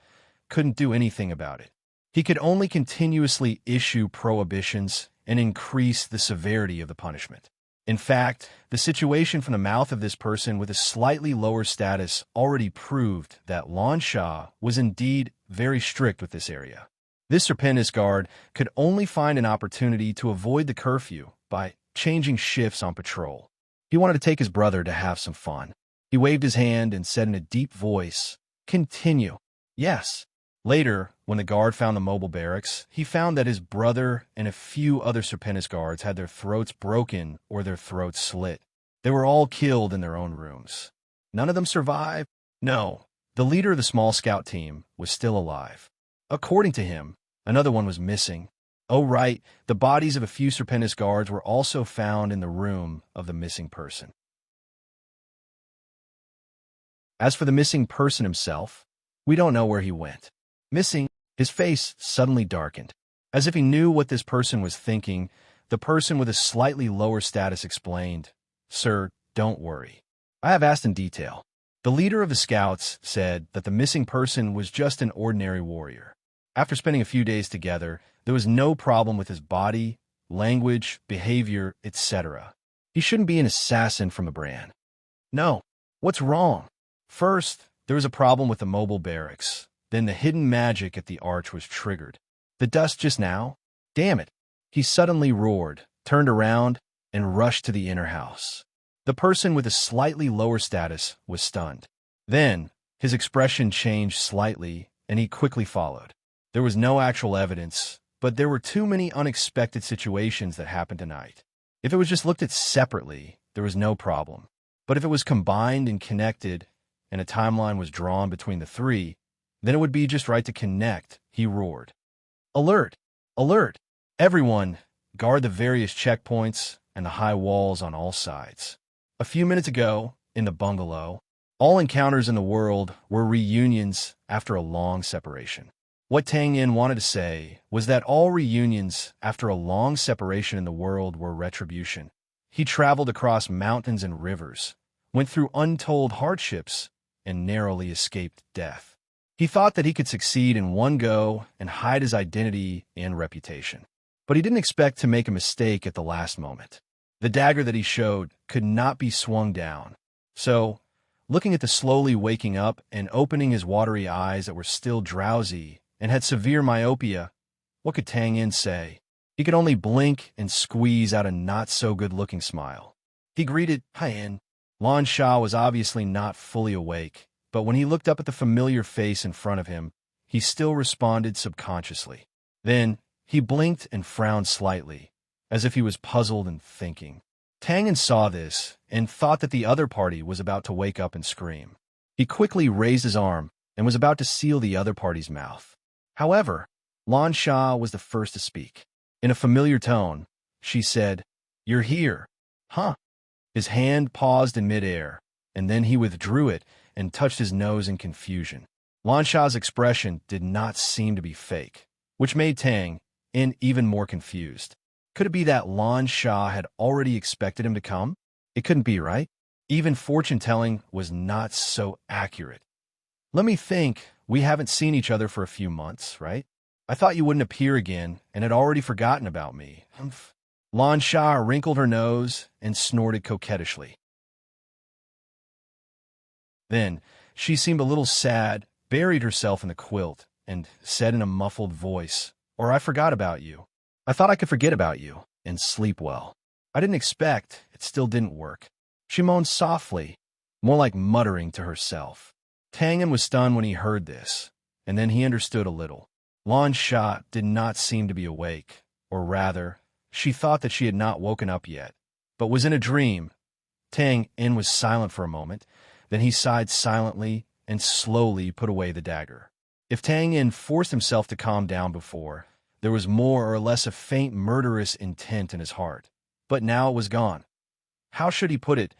S1: couldn't do anything about it. He could only continuously issue prohibitions and increase the severity of the punishment. In fact, the situation from the mouth of this person with a slightly lower status already proved that Lan Shah was indeed very strict with this area. This Serpentis guard could only find an opportunity to avoid the curfew by changing shifts on patrol. He wanted to take his brother to have some fun. He waved his hand and said in a deep voice, "Continue." Yes. Later, when the guard found the mobile barracks, he found that his brother and a few other Serpentis guards had their throats broken or their throats slit. They were all killed in their own rooms. None of them survived? No. The leader of the small scout team was still alive. According to him, another one was missing. Oh, right, the bodies of a few Serpentis guards were also found in the room of the missing person. As for the missing person himself, we don't know where he went. Missing, his face suddenly darkened. As if he knew what this person was thinking, the person with a slightly lower status explained, "Sir, don't worry. I have asked in detail." The leader of the scouts said that the missing person was just an ordinary warrior. After spending a few days together, there was no problem with his body, language, behavior, etc. He shouldn't be an assassin from a brand. No. What's wrong? First, there was a problem with the mobile barracks. Then the hidden magic at the arch was triggered. The dust just now? Damn it. He suddenly roared, turned around, and rushed to the inner house. The person with a slightly lower status was stunned. Then, his expression changed slightly, and he quickly followed. There was no actual evidence, but there were too many unexpected situations that happened tonight. If it was just looked at separately, there was no problem. But if it was combined and connected, and a timeline was drawn between the three, then it would be just right to connect, he roared. Alert! Alert! Everyone, guard the various checkpoints and the high walls on all sides. A few minutes ago, in the bungalow, all encounters in the world were reunions after a long separation. What Tang Yin wanted to say was that all reunions after a long separation in the world were retribution. He traveled across mountains and rivers, went through untold hardships, and narrowly escaped death. He thought that he could succeed in one go and hide his identity and reputation. But he didn't expect to make a mistake at the last moment. The dagger that he showed could not be swung down. So, looking at the slowly waking up and opening his watery eyes that were still drowsy and had severe myopia, what could Tang Yin say? He could only blink and squeeze out a not-so-good-looking smile. He greeted, "Hi, Yin." Lan Shah was obviously not fully awake, but when he looked up at the familiar face in front of him, he still responded subconsciously. Then, he blinked and frowned slightly, as if he was puzzled and thinking. Tang Yin saw this and thought that the other party was about to wake up and scream. He quickly raised his arm and was about to seal the other party's mouth. However, Lan Shah was the first to speak. In a familiar tone, she said, "You're here." Huh? His hand paused in midair, and then he withdrew it and touched his nose in confusion. Lansha's expression did not seem to be fake, which made Tang In even more confused. Could it be that Lansha had already expected him to come? It couldn't be, right? Even fortune-telling was not so accurate. Let me think. We haven't seen each other for a few months, right? I thought you wouldn't appear again and had already forgotten about me. Humph. Lansha wrinkled her nose and snorted coquettishly. Then she seemed a little sad, buried herself in the quilt, and said in a muffled voice, "Or I forgot about you. I thought I could forget about you and sleep well. I didn't expect it still didn't work." She moaned softly, more like muttering to herself. Tangan was stunned when he heard this, and then he understood a little. Lansha did not seem to be awake, or rather, she thought that she had not woken up yet, but was in a dream. Tang In was silent for a moment, then he sighed silently and slowly put away the dagger. If Tang In forced himself to calm down before, there was more or less a faint murderous intent in his heart. But now it was gone. How should he put it?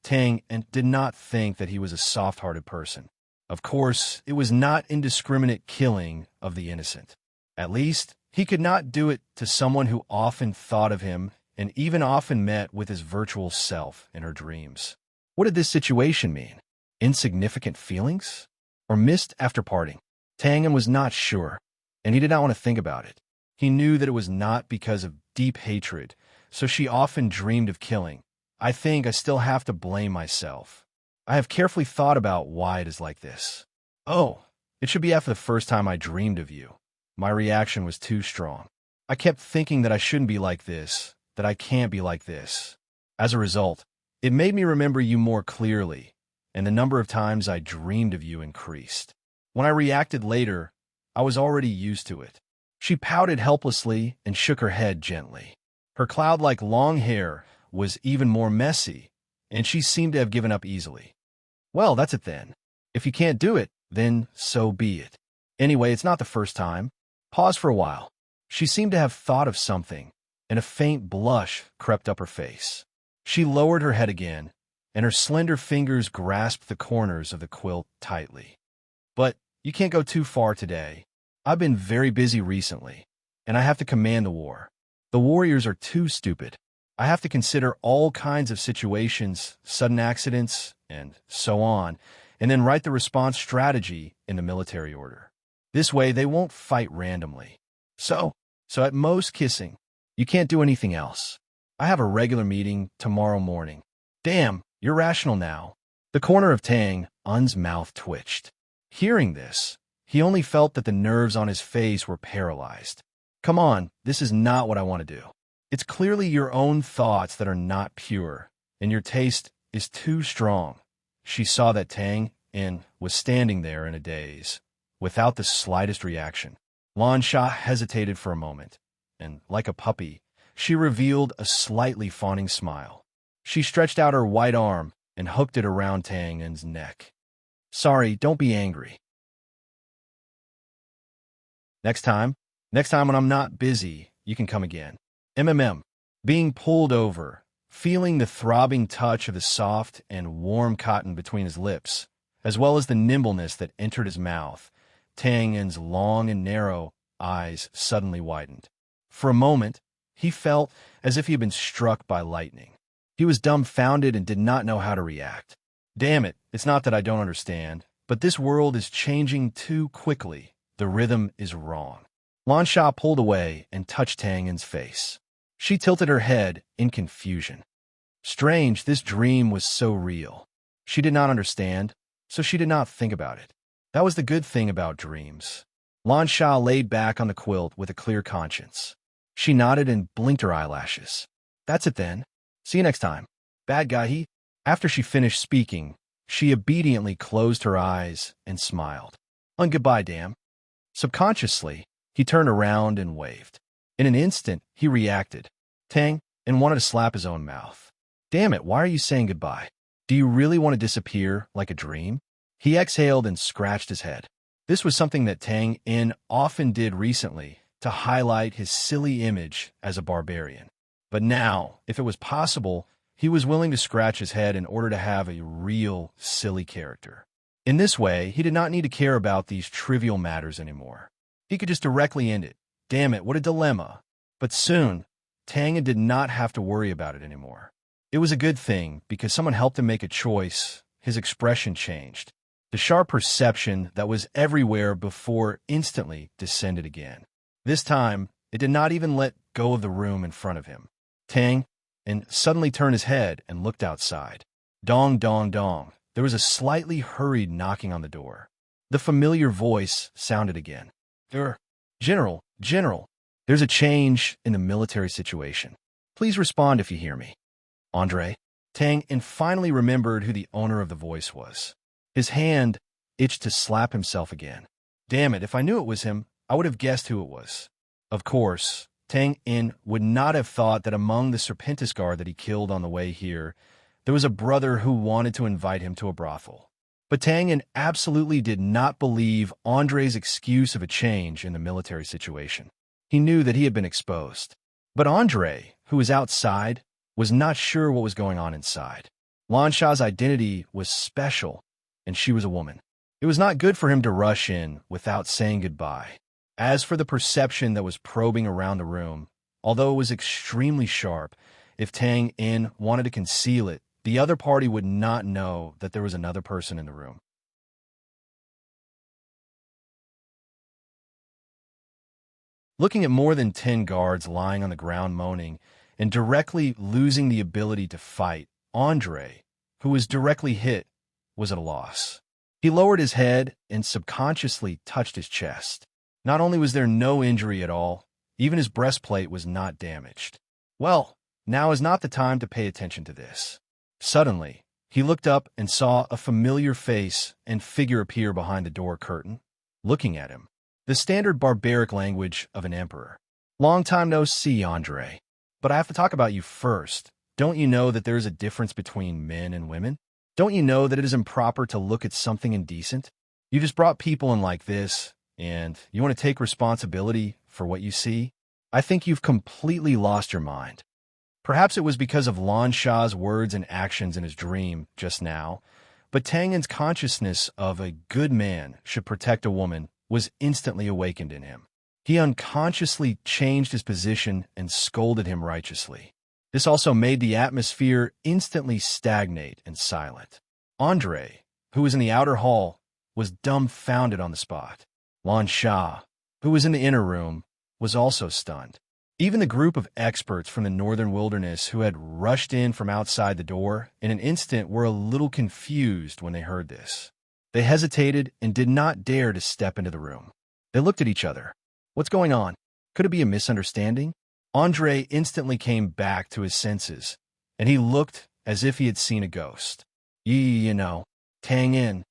S1: Tang In did not think that he was a soft-hearted person. Of course, it was not indiscriminate killing of the innocent. At least, he could not do it to someone who often thought of him and even often met with his virtual self in her dreams. What did this situation mean? Insignificant feelings? Or missed after parting? Tang In was not sure, and he did not want to think about it. He knew that it was not because of deep hatred, so she often dreamed of killing. I think I still have to blame myself. I have carefully thought about why it is like this. Oh, it should be after the first time I dreamed of you. My reaction was too strong. I kept thinking that I shouldn't be like this, that I can't be like this. As a result, it made me remember you more clearly, and the number of times I dreamed of you increased. When I reacted later, I was already used to it. She pouted helplessly and shook her head gently. Her cloud-like long hair was even more messy, and she seemed to have given up easily. Well, that's it then. If you can't do it, then so be it. Anyway, it's not the first time. Pause for a while. She seemed to have thought of something, and a faint blush crept up her face. She lowered her head again, and her slender fingers grasped the corners of the quilt tightly. But you can't go too far today. I've been very busy recently, and I have to command the war. The warriors are too stupid. I have to consider all kinds of situations, sudden accidents, and so on, and then write the response strategy in the military order. This way, they won't fight randomly. So at most kissing. You can't do anything else. I have a regular meeting tomorrow morning. Damn, you're rational now. The corner of Tang Un's mouth twitched. Hearing this, he only felt that the nerves on his face were paralyzed. Come on, this is not what I want to do. It's clearly your own thoughts that are not pure, and your taste is too strong. She saw that Tang In was standing there in a daze, without the slightest reaction. Lansha hesitated for a moment, and like a puppy, she revealed a slightly fawning smile. She stretched out her white arm and hooked it around Tang In's neck. Sorry, don't be angry. Next time when I'm not busy, you can come again. Being pulled over, feeling the throbbing touch of the soft and warm cotton between his lips, as well as the nimbleness that entered his mouth, Tang In's long and narrow eyes suddenly widened. For a moment, he felt as if he had been struck by lightning. He was dumbfounded and did not know how to react. Damn it, it's not that I don't understand, but this world is changing too quickly. The rhythm is wrong. Lansha pulled away and touched Tang In's face. She tilted her head in confusion. Strange, this dream was so real. She did not understand, so she did not think about it. That was the good thing about dreams. Lansha laid back on the quilt with a clear conscience. She nodded and blinked her eyelashes. That's it then. See you next time. Bad guy. After she finished speaking, she obediently closed her eyes and smiled. Goodbye, damn. Subconsciously, he turned around and waved. In an instant, he reacted. Tang and wanted to slap his own mouth. Damn it, why are you saying goodbye? Do you really want to disappear like a dream? He exhaled and scratched his head. This was something that Tang In often did recently to highlight his silly image as a barbarian. But now, if it was possible, he was willing to scratch his head in order to have a real silly character. In this way, he did not need to care about these trivial matters anymore. He could just directly end it. Damn it, what a dilemma. But soon, Tangan did not have to worry about it anymore. It was a good thing, because someone helped him make a choice. His expression changed. The sharp perception that was everywhere before instantly descended again. This time, it did not even let go of the room in front of him. Tang, and suddenly turned his head and looked outside. Dong, dong, dong. There was a slightly hurried knocking on the door. The familiar voice sounded again. General, there's a change in the military situation. Please respond if you hear me. Andre. Tang and finally remembered who the owner of the voice was. His hand itched to slap himself again. Damn it, if I knew it was him, I would have guessed who it was. Of course, Tang In would not have thought that among the Serpentis guard that he killed on the way here, there was a brother who wanted to invite him to a brothel. But Tang In absolutely did not believe Andre's excuse of a change in the military situation. He knew that he had been exposed. But Andre, who was outside, was not sure what was going on inside. Lansha's identity was special, and she was a woman. It was not good for him to rush in without saying goodbye. As for the perception that was probing around the room, although it was extremely sharp, if Tang In wanted to conceal it, the other party would not know that there was another person in the room. Looking at more than 10 guards lying on the ground moaning and directly losing the ability to fight, Andre, who was directly hit, was at a loss. He lowered his head and subconsciously touched his chest. Not only was there no injury at all, even his breastplate was not damaged. Well, now is not the time to pay attention to this. Suddenly, he looked up and saw a familiar face and figure appear behind the door curtain, looking at him. The standard barbaric language of an emperor. Long time no see, Andre. But I have to talk about you first. Don't you know that there is a difference between men and women? Don't you know that it is improper to look at something indecent? You just brought people in like this, and you want to take responsibility for what you see? I think you've completely lost your mind. Perhaps it was because of Lansha's words and actions in his dream just now, but Tangan's consciousness of a good man should protect a woman was instantly awakened in him. He unconsciously changed his position and scolded him righteously. This also made the atmosphere instantly stagnate and silent. Andre, who was in the outer hall, was dumbfounded on the spot. Lansha, who was in the inner room, was also stunned. Even the group of experts from the northern wilderness who had rushed in from outside the door in an instant were a little confused when they heard this. They hesitated and did not dare to step into the room. They looked at each other. What's going on? Could it be a misunderstanding? Andre instantly came back to his senses, and he looked as if he had seen a ghost. You know, Tang In.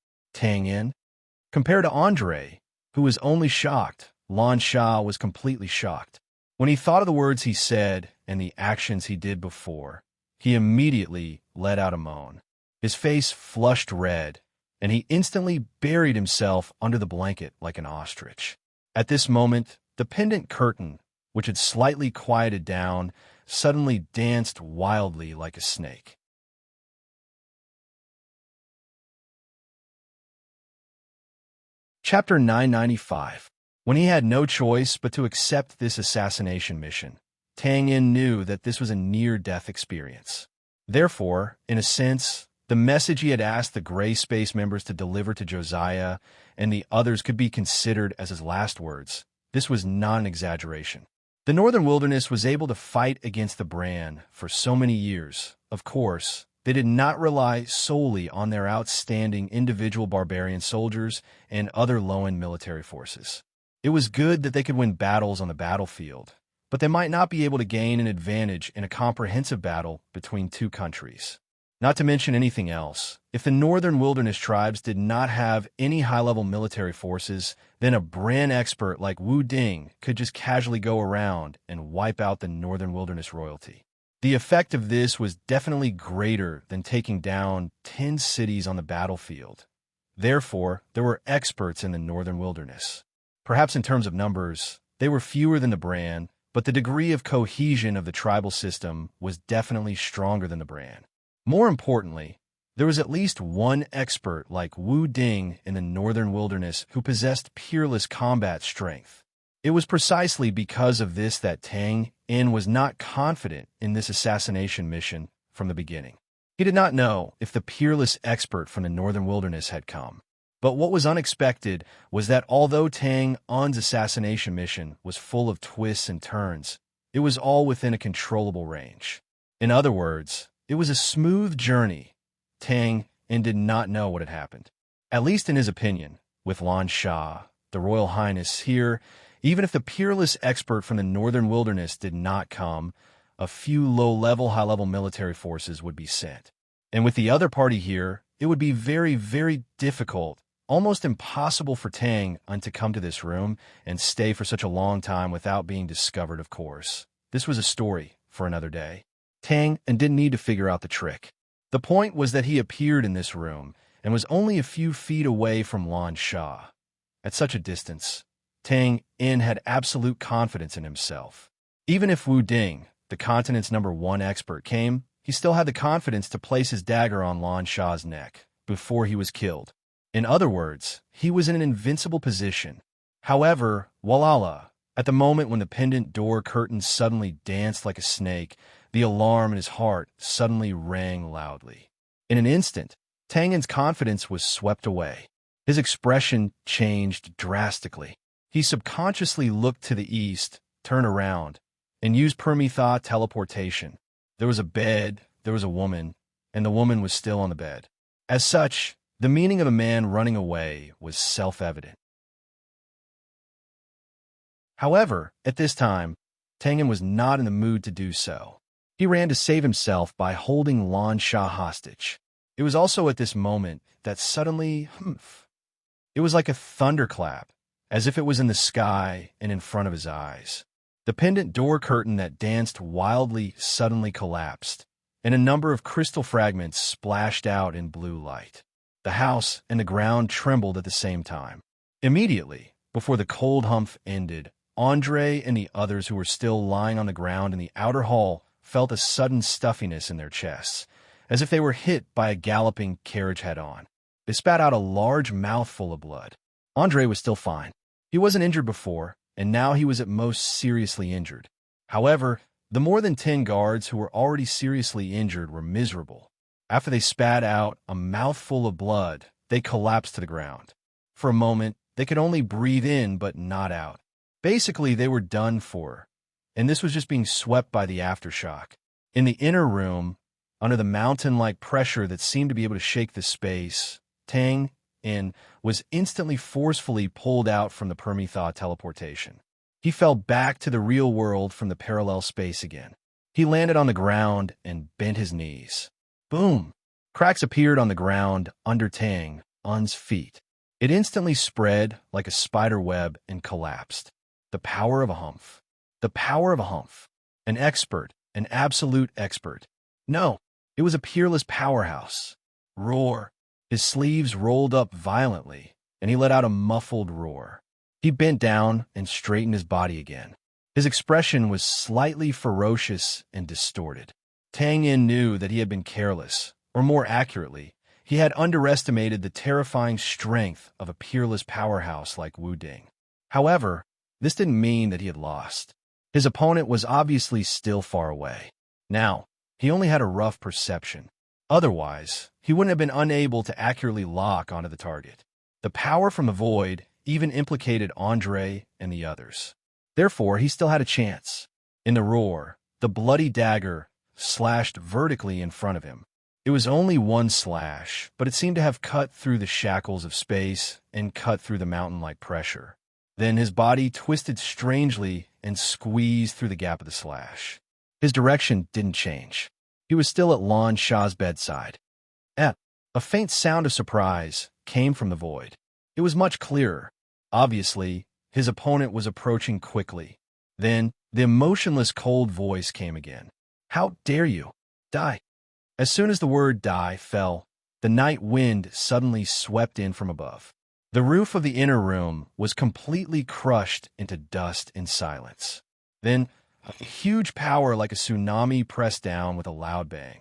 S1: Compared to Andre, who was only shocked, Lansha was completely shocked. When he thought of the words he said and the actions he did before, he immediately let out a moan. His face flushed red, and he instantly buried himself under the blanket like an ostrich. At this moment, the pendant curtain, which had slightly quieted down, suddenly danced wildly like a snake. Chapter 995. When he had no choice but to accept this assassination mission, Tang In knew that this was a near-death experience. Therefore, in a sense, the message he had asked the Gray Space members to deliver to Josiah and the others could be considered as his last words. This was not an exaggeration. The Northern Wilderness was able to fight against the Bran for so many years. Of course, they did not rely solely on their outstanding individual barbarian soldiers and other low-end military forces. It was good that they could win battles on the battlefield, but they might not be able to gain an advantage in a comprehensive battle between two countries. Not to mention anything else, if the Northern Wilderness tribes did not have any high-level military forces, then a Bran expert like Wu Ding could just casually go around and wipe out the Northern Wilderness royalty. The effect of this was definitely greater than taking down 10 cities on the battlefield. Therefore, there were experts in the Northern Wilderness. Perhaps in terms of numbers, they were fewer than the Bran, but the degree of cohesion of the tribal system was definitely stronger than the Bran. More importantly, There was at least one expert like Wu Ding in the northern wilderness who possessed peerless combat strength. It was precisely because of this that Tang In was not confident in this assassination mission from the beginning. He did not know if the peerless expert from the northern wilderness had come. But what was unexpected was that although Tang Un's assassination mission was full of twists and turns, it was all within a controllable range. In other words, it was a smooth journey. Tang In did not know what had happened. At least in his opinion, with Lan Sha, the Royal Highness here, even if the peerless expert from the northern wilderness did not come, a few low-level, high-level military forces would be sent. And with the other party here, it would be very, very difficult, almost impossible for Tang Un to come to this room and stay for such a long time without being discovered, of course. This was a story for another day. Tang Un didn't need to figure out the trick. The point was that he appeared in this room and was only a few feet away from Lan Sha. At such a distance, Tang In had absolute confidence in himself. Even if Wu Ding, the continent's #1 expert, came, he still had the confidence to place his dagger on Lan Sha's neck before he was killed. In other words, he was in an invincible position. However, voila, at the moment when the pendant door curtain suddenly danced like a snake, the alarm in his heart suddenly rang loudly. In an instant, Tang In's confidence was swept away. His expression changed drastically. He subconsciously looked to the east, turned around, and used Permitha teleportation. There was a bed, there was a woman, and the woman was still on the bed. As such, the meaning of a man running away was self-evident. However, at this time, Tang In was not in the mood to do so. He ran to save himself by holding Lan Sha hostage. It was also at this moment that suddenly, it was like a thunderclap, as if it was in the sky and in front of his eyes. The pendant door curtain that danced wildly suddenly collapsed, and a number of crystal fragments splashed out in blue light. The house and the ground trembled at the same time. Immediately, before the cold humph ended, Andre and the others who were still lying on the ground in the outer hall felt a sudden stuffiness in their chests, as if they were hit by a galloping carriage head-on. They spat out a large mouthful of blood. Andre was still fine. He wasn't injured before, and now he was at most seriously injured. However, the more than 10 guards who were already seriously injured were miserable. After they spat out a mouthful of blood, they collapsed to the ground. For a moment, they could only breathe in but not out. Basically, they were done for, and this was just being swept by the aftershock. In the inner room, under the mountain-like pressure that seemed to be able to shake the space, Tang In was instantly forcefully pulled out from the Permitha teleportation. He fell back to the real world from the parallel space again. He landed on the ground and bent his knees. Boom! Cracks appeared on the ground under Tang Un's feet. It instantly spread like a spider web and collapsed. The power of a humph. The power of a humph. An expert, an absolute expert. No, it was a peerless powerhouse. Roar. His sleeves rolled up violently, and he let out a muffled roar. He bent down and straightened his body again. His expression was slightly ferocious and distorted. Tang In knew that he had been careless, or more accurately, he had underestimated the terrifying strength of a peerless powerhouse like Wu Ding. However, this didn't mean that he had lost. His opponent was obviously still far away. Now, he only had a rough perception. Otherwise, he wouldn't have been unable to accurately lock onto the target. The power from the void even implicated Andre and the others. Therefore, he still had a chance. In the roar, the bloody dagger slashed vertically in front of him. It was only one slash, but it seemed to have cut through the shackles of space and cut through the mountain-like pressure. Then his body twisted strangely and squeezed through the gap of the slash. His direction didn't change. He was still at Lan Sha's bedside. A faint sound of surprise came from the void. It was much clearer. Obviously, his opponent was approaching quickly. Then, the emotionless cold voice came again. "How dare you? Die." As soon as the word die fell, the night wind suddenly swept in from above. The roof of the inner room was completely crushed into dust and silence. Then, a huge power like a tsunami pressed down with a loud bang.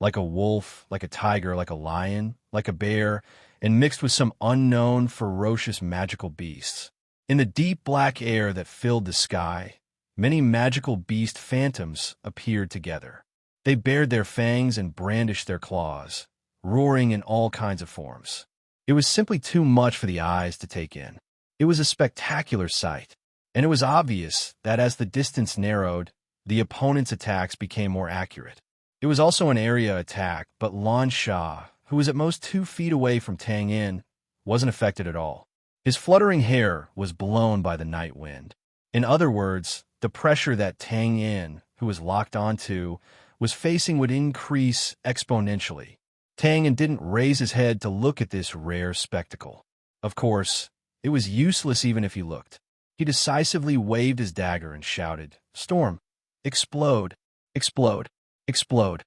S1: like a wolf, like a tiger, like a lion, like a bear, and mixed with some unknown, ferocious, magical beasts. In the deep black air that filled the sky, many magical beast phantoms appeared together. They bared their fangs and brandished their claws, roaring in all kinds of forms. It was simply too much for the eyes to take in. It was a spectacular sight, and it was obvious that as the distance narrowed, the opponent's attacks became more accurate. It was also an area attack, but Lan Sha, who was at most 2 feet away from Tang Yin, wasn't affected at all. His fluttering hair was blown by the night wind. In other words, the pressure that Tang Yin, who was locked onto, was facing would increase exponentially. Tang Yin didn't raise his head to look at this rare spectacle. Of course, it was useless even if he looked. He decisively waved his dagger and shouted, "Storm! Explode! Explode! Explode!"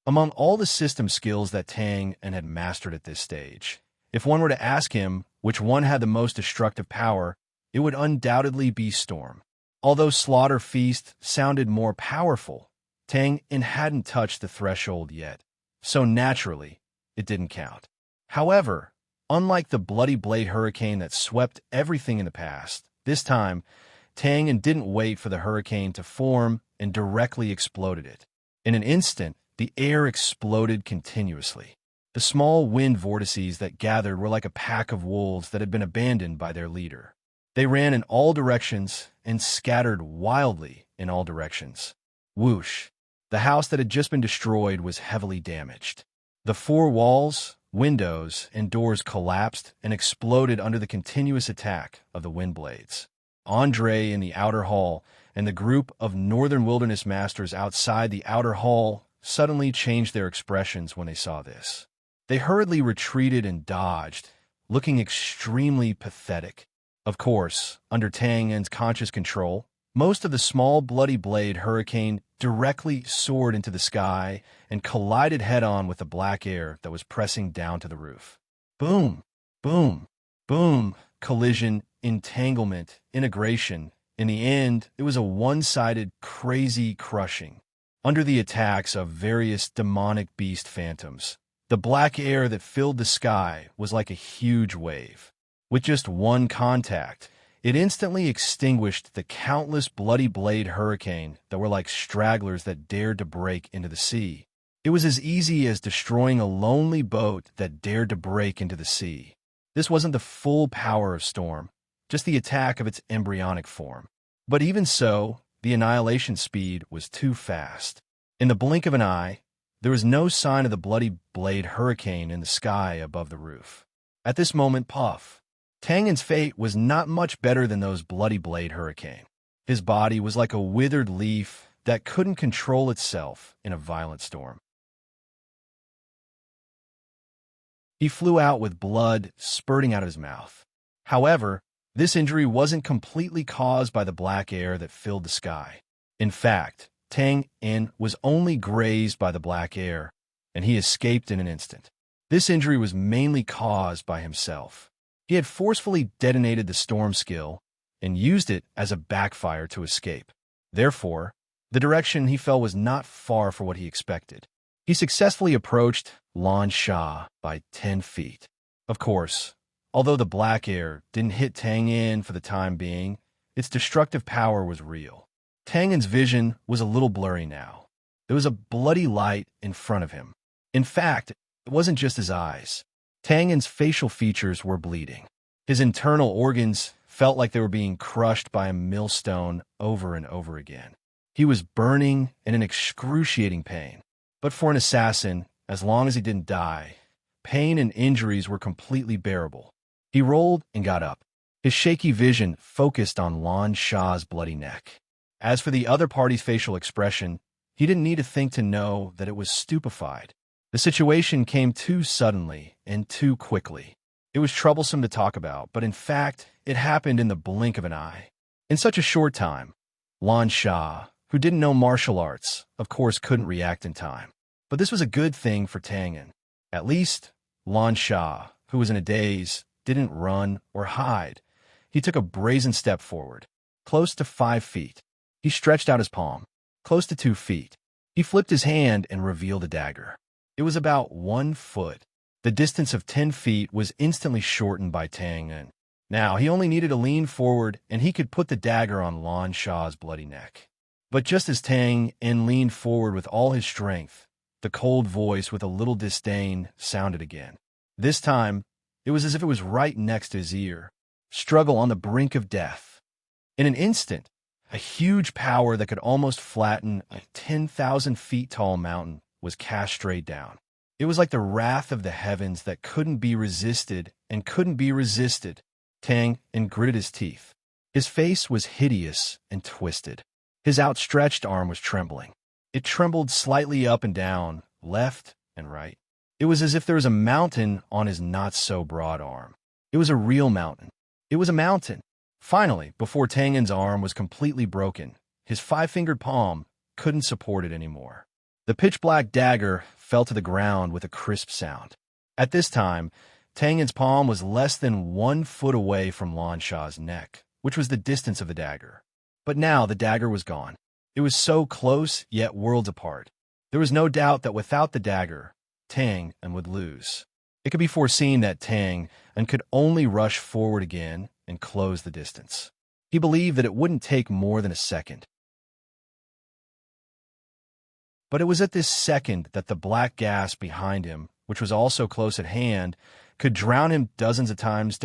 S1: Among all the system skills that Tang Yin had mastered at this stage, if one were to ask him which one had the most destructive power, it would undoubtedly be Storm. Although Slaughter Feast sounded more powerful, Tang Yin hadn't touched the threshold yet, so naturally, it didn't count. However, unlike the Bloody Blade Hurricane that swept everything in the past, this time, Tang Yin didn't wait for the hurricane to form and directly exploded it. In an instant, the air exploded continuously. The small wind vortices that gathered were like a pack of wolves that had been abandoned by their leader. They ran in all directions and scattered wildly in all directions. Whoosh! The house that had just been destroyed was heavily damaged. The 4 walls, windows, and doors collapsed and exploded under the continuous attack of the wind blades. Andre in the outer hall and the group of Northern Wilderness Masters outside the outer hall suddenly changed their expressions when they saw this. They hurriedly retreated and dodged, looking extremely pathetic. Of course, under Tang Yin's conscious control, most of the small Bloody Blade Hurricane directly soared into the sky and collided head-on with the black air that was pressing down to the roof. Boom! Boom! Boom! Collision, entanglement, integration. In the end, it was a one-sided, crazy crushing. Under the attacks of various demonic beast phantoms, the black air that filled the sky was like a huge wave. With just one contact, it instantly extinguished the countless Bloody Blade Hurricane that were like stragglers that dared to break into the sea. It was as easy as destroying a lonely boat that dared to break into the sea. This wasn't the full power of Storm, just the attack of its embryonic form. But even so, the annihilation speed was too fast. In the blink of an eye, there was no sign of the Bloody Blade Hurricane in the sky above the roof. At this moment, puff! Tang Yin's fate was not much better than those Bloody Blade Hurricane. His body was like a withered leaf that couldn't control itself in a violent storm. He flew out with blood spurting out of his mouth. However, this injury wasn't completely caused by the black air that filled the sky. In fact, Tang Yin was only grazed by the black air, and he escaped in an instant. This injury was mainly caused by himself. He had forcefully detonated the storm skill and used it as a backfire to escape. Therefore, the direction he fell was not far from what he expected. He successfully approached Lan Sha by 10 feet. Of course, although the black air didn't hit Tang Yin for the time being, its destructive power was real. Tang Yin's vision was a little blurry now. There was a bloody light in front of him. In fact, it wasn't just his eyes. Tang Yin's facial features were bleeding. His internal organs felt like they were being crushed by a millstone over and over again. He was burning and in excruciating pain. But for an assassin, as long as he didn't die, pain and injuries were completely bearable. He rolled and got up. His shaky vision focused on Lan Sha's bloody neck. As for the other party's facial expression, he didn't need to think to know that it was stupefied. The situation came too suddenly and too quickly. It was troublesome to talk about, but in fact, it happened in the blink of an eye. In such a short time, Lan Sha, who didn't know martial arts, of course couldn't react in time. But this was a good thing for Tang Yin. At least, Lan Sha, who was in a daze, didn't run or hide. He took a brazen step forward, close to 5 feet. He stretched out his palm, close to 2 feet. He flipped his hand and revealed a dagger. It was about 1 foot. The distance of 10 feet was instantly shortened by Tang En. Now, he only needed to lean forward, and he could put the dagger on Lan Shah's bloody neck. But just as Tang En leaned forward with all his strength, the cold voice with a little disdain sounded again. This time, it was as if it was right next to his ear. Struggle on the brink of death. In an instant, a huge power that could almost flatten a 10,000 feet tall mountain was cast straight down. It was like the wrath of the heavens that couldn't be resisted and couldn't be resisted. Tang En gritted his teeth. His face was hideous and twisted. His outstretched arm was trembling. It trembled slightly up and down, left and right. It was as if there was a mountain on his not-so-broad arm. It was a real mountain. It was a mountain. Finally, before Tang En's arm was completely broken, his 5-fingered palm couldn't support it anymore. The pitch-black dagger fell to the ground with a crisp sound. At this time, Tang En's palm was less than 1 foot away from Lan Shah's neck, which was the distance of the dagger. But now the dagger was gone. It was so close, yet worlds apart. There was no doubt that without the dagger, Tang En would lose. It could be foreseen that Tang En could only rush forward again and close the distance. He believed that it wouldn't take more than a second. But it was at this second that the black gas behind him, which was also close at hand, could drown him dozens of times.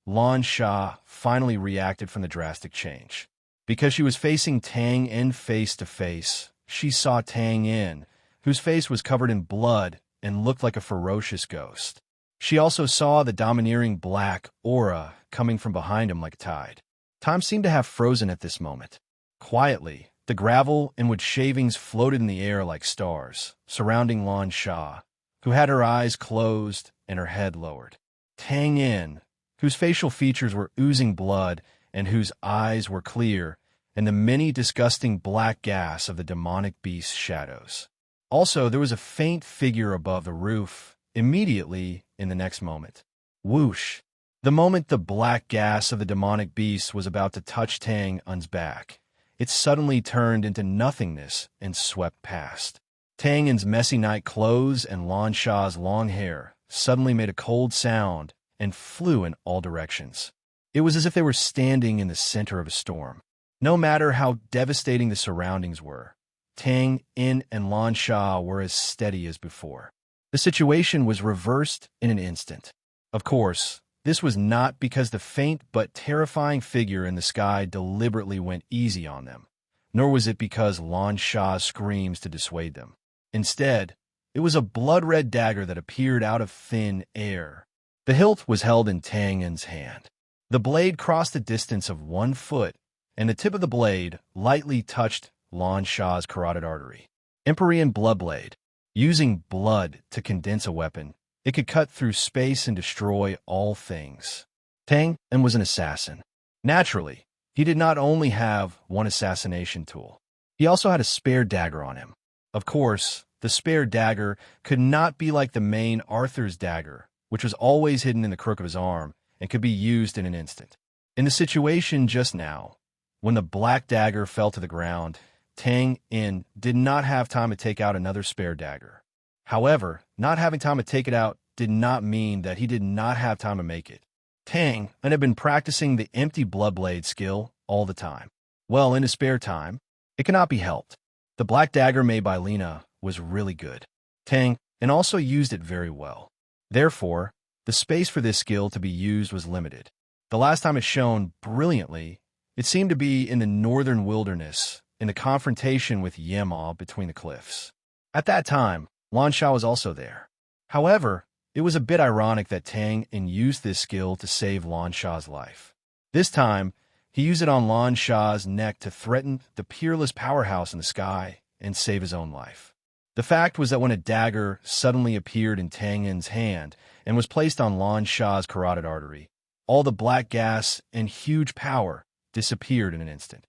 S1: Lan Shah finally reacted from the drastic change. Because she was facing Tang En face to face, she saw Tang En, whose face was covered in blood and looked like a ferocious ghost. She also saw the domineering black aura coming from behind him like a tide. Time seemed to have frozen at this moment. Quietly, the gravel and wood shavings floated in the air like stars, surrounding Lan Shah, who had her eyes closed and her head lowered. Tang En, whose facial features were oozing blood and whose eyes were clear, and the many disgusting black gas of the demonic beast's shadows. Also, there was a faint figure above the roof, immediately in the next moment. Whoosh! The moment the black gas of the demonic beast was about to touch Tang En's back, it suddenly turned into nothingness and swept past. Tang En's messy night clothes and Lan Shah's long hair suddenly made a cold sound and flew in all directions. It was as if they were standing in the center of a storm. No matter how devastating the surroundings were, Tang En and Lan Shah were as steady as before. The situation was reversed in an instant. Of course, this was not because the faint but terrifying figure in the sky deliberately went easy on them, nor was it because Lan Shah screams to dissuade them. Instead, it was a blood-red dagger that appeared out of thin air. The hilt was held in Tang En's hand. The blade crossed a distance of 1 foot, and the tip of the blade lightly touched Lan Shah's carotid artery. Empyrean blood blade. Using blood to condense a weapon, it could cut through space and destroy all things. Tang En was an assassin. Naturally, he did not only have one assassination tool. He also had a spare dagger on him. Of course, the spare dagger could not be like the main Arthur's dagger, which was always hidden in the crook of his arm and could be used in an instant. In the situation just now, when the black dagger fell to the ground, Tang En did not have time to take out another spare dagger. However, not having time to take it out did not mean that he did not have time to make it. Tang En had been practicing the empty blood blade skill all the time. Well, in his spare time, it cannot be helped. The black dagger made by Lena was really good. Tang En also used it very well. Therefore, the space for this skill to be used was limited. The last time it shone brilliantly, it seemed to be in the northern wilderness, in the confrontation with Yema between the cliffs. At that time, Lan Shah was also there. However, it was a bit ironic that Tang En used this skill to save Lan Shah's life. This time, he used it on Lan Shah's neck to threaten the peerless powerhouse in the sky and save his own life. The fact was that when a dagger suddenly appeared in Tang En's hand and was placed on Lan Shah's carotid artery, all the black gas and huge power disappeared in an instant.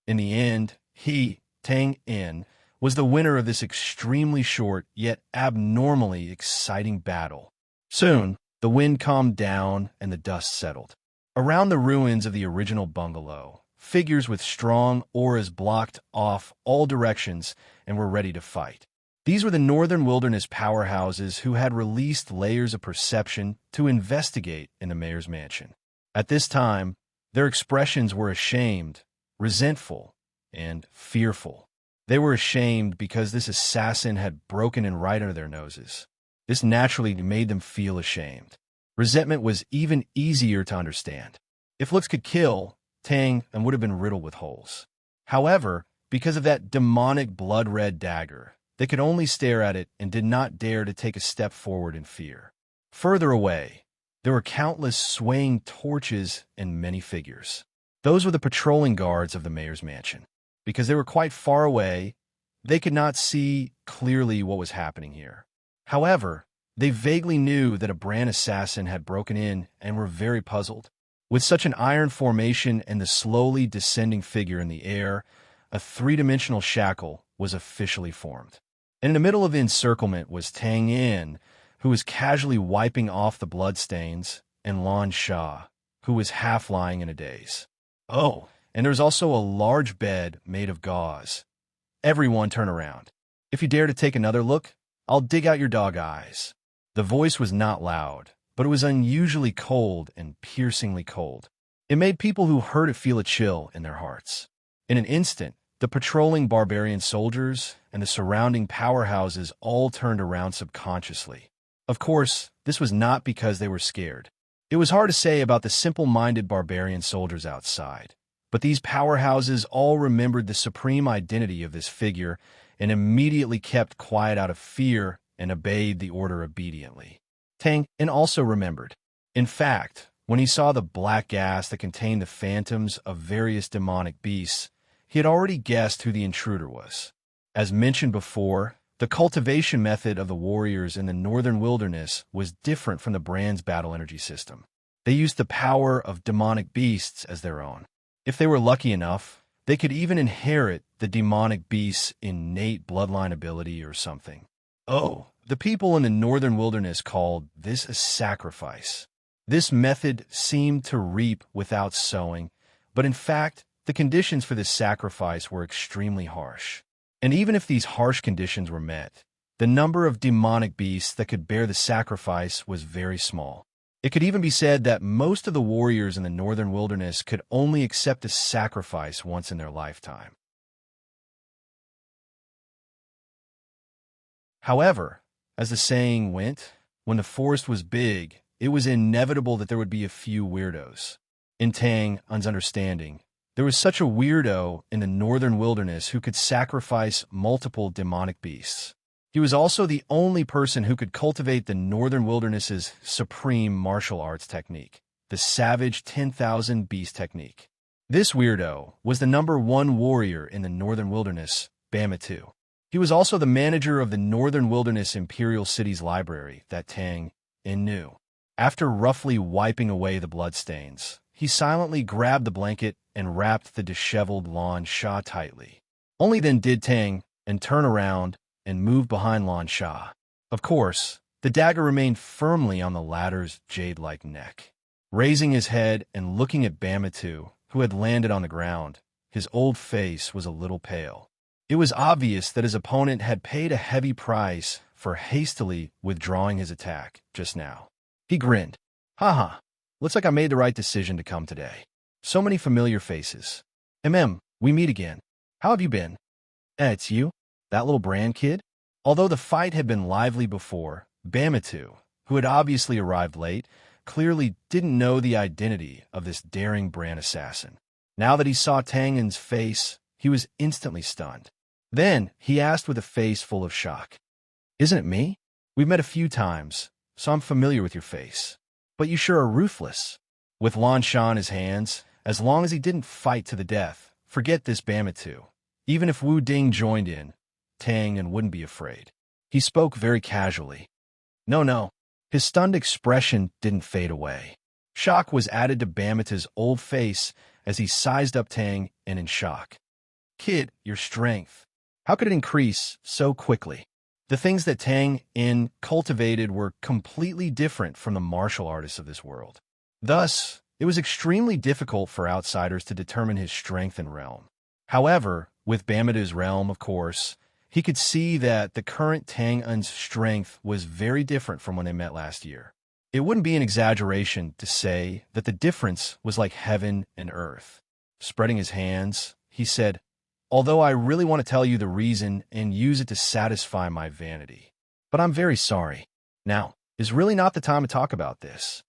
S1: In the end, he, Tang En, was the winner of this extremely short yet abnormally exciting battle. Soon, the wind calmed down and the dust settled. Around the ruins of the original bungalow, figures with strong auras blocked off all directions and were ready to fight. These were the Northern Wilderness powerhouses who had released layers of perception to investigate in the mayor's mansion. At this time, their expressions were ashamed, resentful, and fearful. They were ashamed because this assassin had broken in right under their noses. This naturally made them feel ashamed. Resentment was even easier to understand. If looks could kill, Tang and would have been riddled with holes. However, because of that demonic blood-red dagger, they could only stare at it and did not dare to take a step forward in fear. Further away, there were countless swaying torches and many figures. Those were the patrolling guards of the mayor's mansion. Because they were quite far away, they could not see clearly what was happening here. However, they vaguely knew that a brand assassin had broken in and were very puzzled. With such an iron formation and the slowly descending figure in the air, a three-dimensional shackle was officially formed. And in the middle of the encirclement was Tang Yin, who was casually wiping off the bloodstains, and Lan Sha, who was half lying in a daze. Oh, and there was also a large bed made of gauze. Everyone turn around. If you dare to take another look, I'll dig out your dog eyes. The voice was not loud, but it was unusually cold and piercingly cold. It made people who heard it feel a chill in their hearts. In an instant, the patrolling barbarian soldiers and the surrounding powerhouses all turned around subconsciously. Of course, this was not because they were scared. It was hard to say about the simple-minded barbarian soldiers outside. But these powerhouses all remembered the supreme identity of this figure and immediately kept quiet out of fear and obeyed the order obediently. Tang Yin also remembered. In fact, when he saw the black gas that contained the phantoms of various demonic beasts, he had already guessed who the intruder was. As mentioned before, the cultivation method of the warriors in the Northern Wilderness was different from the brand's battle energy system. They used the power of demonic beasts as their own. If they were lucky enough, they could even inherit the demonic beast's innate bloodline ability or something. Oh, the people in the Northern Wilderness called this a sacrifice. This method seemed to reap without sowing, but in fact, the conditions for this sacrifice were extremely harsh. And even if these harsh conditions were met, the number of demonic beasts that could bear the sacrifice was very small. It could even be said that most of the warriors in the Northern Wilderness could only accept a sacrifice once in their lifetime. However, as the saying went, when the forest was big, it was inevitable that there would be a few weirdos. In Tang Yin's understanding, there was such a weirdo in the Northern Wilderness who could sacrifice multiple demonic beasts. He was also the only person who could cultivate the Northern Wilderness's supreme martial arts technique, the Savage 10,000 Beast technique. This weirdo was the #1 warrior in the Northern Wilderness, Bamitu. He was also the manager of the Northern Wilderness Imperial City's library that Tang Yin knew. After roughly wiping away the bloodstains, he silently grabbed the blanket and wrapped the disheveled Lan Sha tightly. Only then did Tang Yin turn around and move behind Lan Sha. Of course, the dagger remained firmly on the latter's jade-like neck. Raising his head and looking at Bamitu, who had landed on the ground, his old face was a little pale. It was obvious that his opponent had paid a heavy price for hastily withdrawing his attack just now. He grinned. Haha, looks like I made the right decision to come today. So many familiar faces. We meet again. How have you been? It's you? That little brand kid? Although the fight had been lively before, Bamitu, who had obviously arrived late, clearly didn't know the identity of this daring brand assassin. Now that he saw Tang Yin's face, he was instantly stunned. Then he asked with a face full of shock. Isn't it me? We've met a few times, so I'm familiar with your face. But you sure are ruthless. With Lan Sha in his hands, as long as he didn't fight to the death, forget this Bamitu. Even if Wu Ding joined in, Tang Yin wouldn't be afraid. He spoke very casually. No. His stunned expression didn't fade away. Shock was added to Bamitu's old face as he sized up Tang Yin in shock. Kid, your strength. How could it increase so quickly? The things that Tang Yin cultivated were completely different from the martial artists of this world. Thus, It was extremely difficult for outsiders to determine his strength and realm. However, with Bamidou's realm, of course, he could see that the current Tang Un's strength was very different from when they met last year. It wouldn't be an exaggeration to say that the difference was like heaven and earth. Spreading his hands, he said, "Although I really want to tell you the reason and use it to satisfy my vanity. But I'm very sorry. Now is really not the time to talk about this."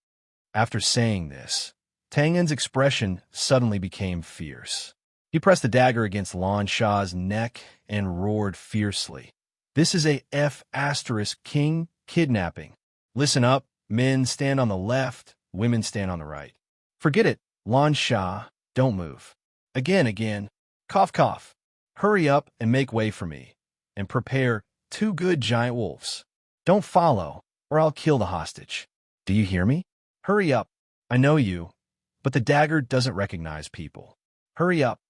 S1: After saying this, Tang Un's expression suddenly became fierce. He pressed the dagger against Lan Shah's neck and roared fiercely. "This is a F*** kidnapping. Listen up, men stand on the left, women stand on the right. Forget it, Lan Shah, don't move. Again, cough cough. Hurry up and make way for me, and prepare 2 good giant wolves. Don't follow, or I'll kill the hostage. Do you hear me? Hurry up. I know you, but the dagger doesn't recognize people. Hurry up.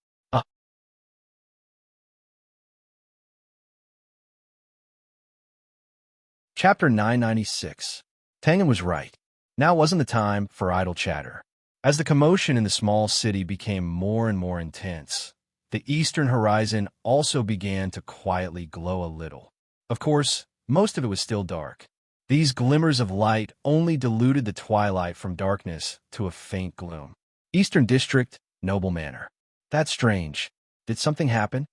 S1: Chapter 996. Tang Un was right. Now wasn't the time for idle chatter. As the commotion in the small city became more and more intense, the eastern horizon also began to quietly glow a little. Of course, most of it was still dark. These glimmers of light only diluted the twilight from darkness to a faint gloom. Eastern District, Noble Manor. That's strange. Did something happen?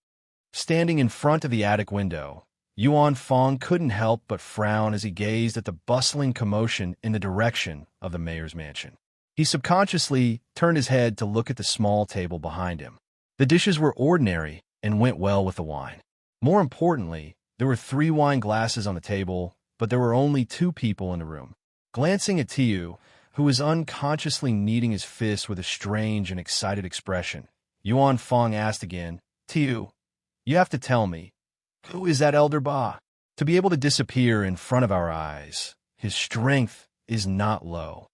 S1: Standing in front of the attic window, Yuan Fong couldn't help but frown as he gazed at the bustling commotion in the direction of the mayor's mansion. He subconsciously turned his head to look at the small table behind him. The dishes were ordinary and went well with the wine. More importantly, there were 3 wine glasses on the table, but there were only 2 people in the room. Glancing at Tiu, who was unconsciously kneading his fist with a strange and excited expression, Yuan Fong asked again, "Tiu, you have to tell me, who is that Elder Ba? To be able to disappear in front of our eyes, his strength is not low."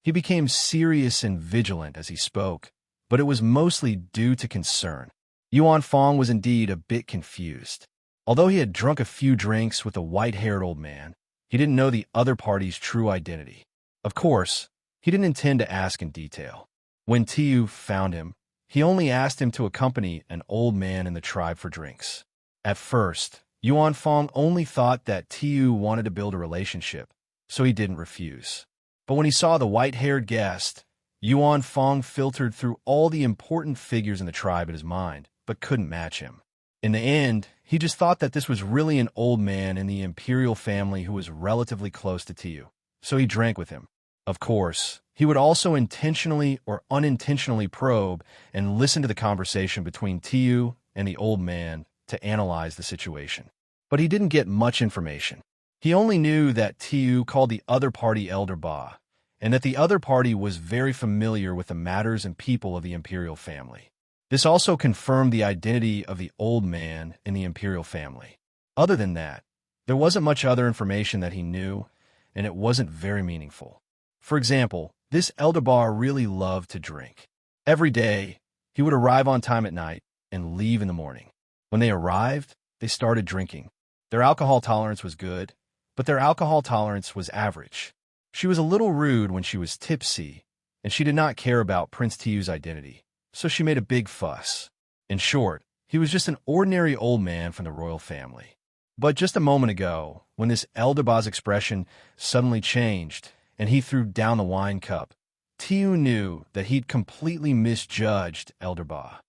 S1: He became serious and vigilant as he spoke, but it was mostly due to concern. Yuan Fong was indeed a bit confused. Although he had drunk a few drinks with the white-haired old man, he didn't know the other party's true identity. Of course, he didn't intend to ask in detail. When Tiu found him, he only asked him to accompany an old man in the tribe for drinks. At first, Yuan Fong only thought that Tiu wanted to build a relationship, so he didn't refuse. But when he saw the white-haired guest, Yuan Fong filtered through all the important figures in the tribe in his mind, but couldn't match him. In the end, he just thought that this was really an old man in the imperial family who was relatively close to Tiu, so he drank with him. Of course, he would also intentionally or unintentionally probe and listen to the conversation between Tiu and the old man to analyze the situation. But he didn't get much information. He only knew that Tiu called the other party Elder Ba, and that the other party was very familiar with the matters and people of the imperial family. This also confirmed the identity of the old man in the imperial family. Other than that, there wasn't much other information that he knew, and it wasn't very meaningful. For example, this Elder Ba really loved to drink. Every day, he would arrive on time at night and leave in the morning. When they arrived, they started drinking. Their alcohol tolerance was good, but their alcohol tolerance was average. She was a little rude when she was tipsy, and she did not care about Prince Tiu's identity, so she made a big fuss. In short, he was just an ordinary old man from the royal family. But just a moment ago, when this Elder Ba's expression suddenly changed and he threw down the wine cup, Tiu knew that he'd completely misjudged Elder Ba.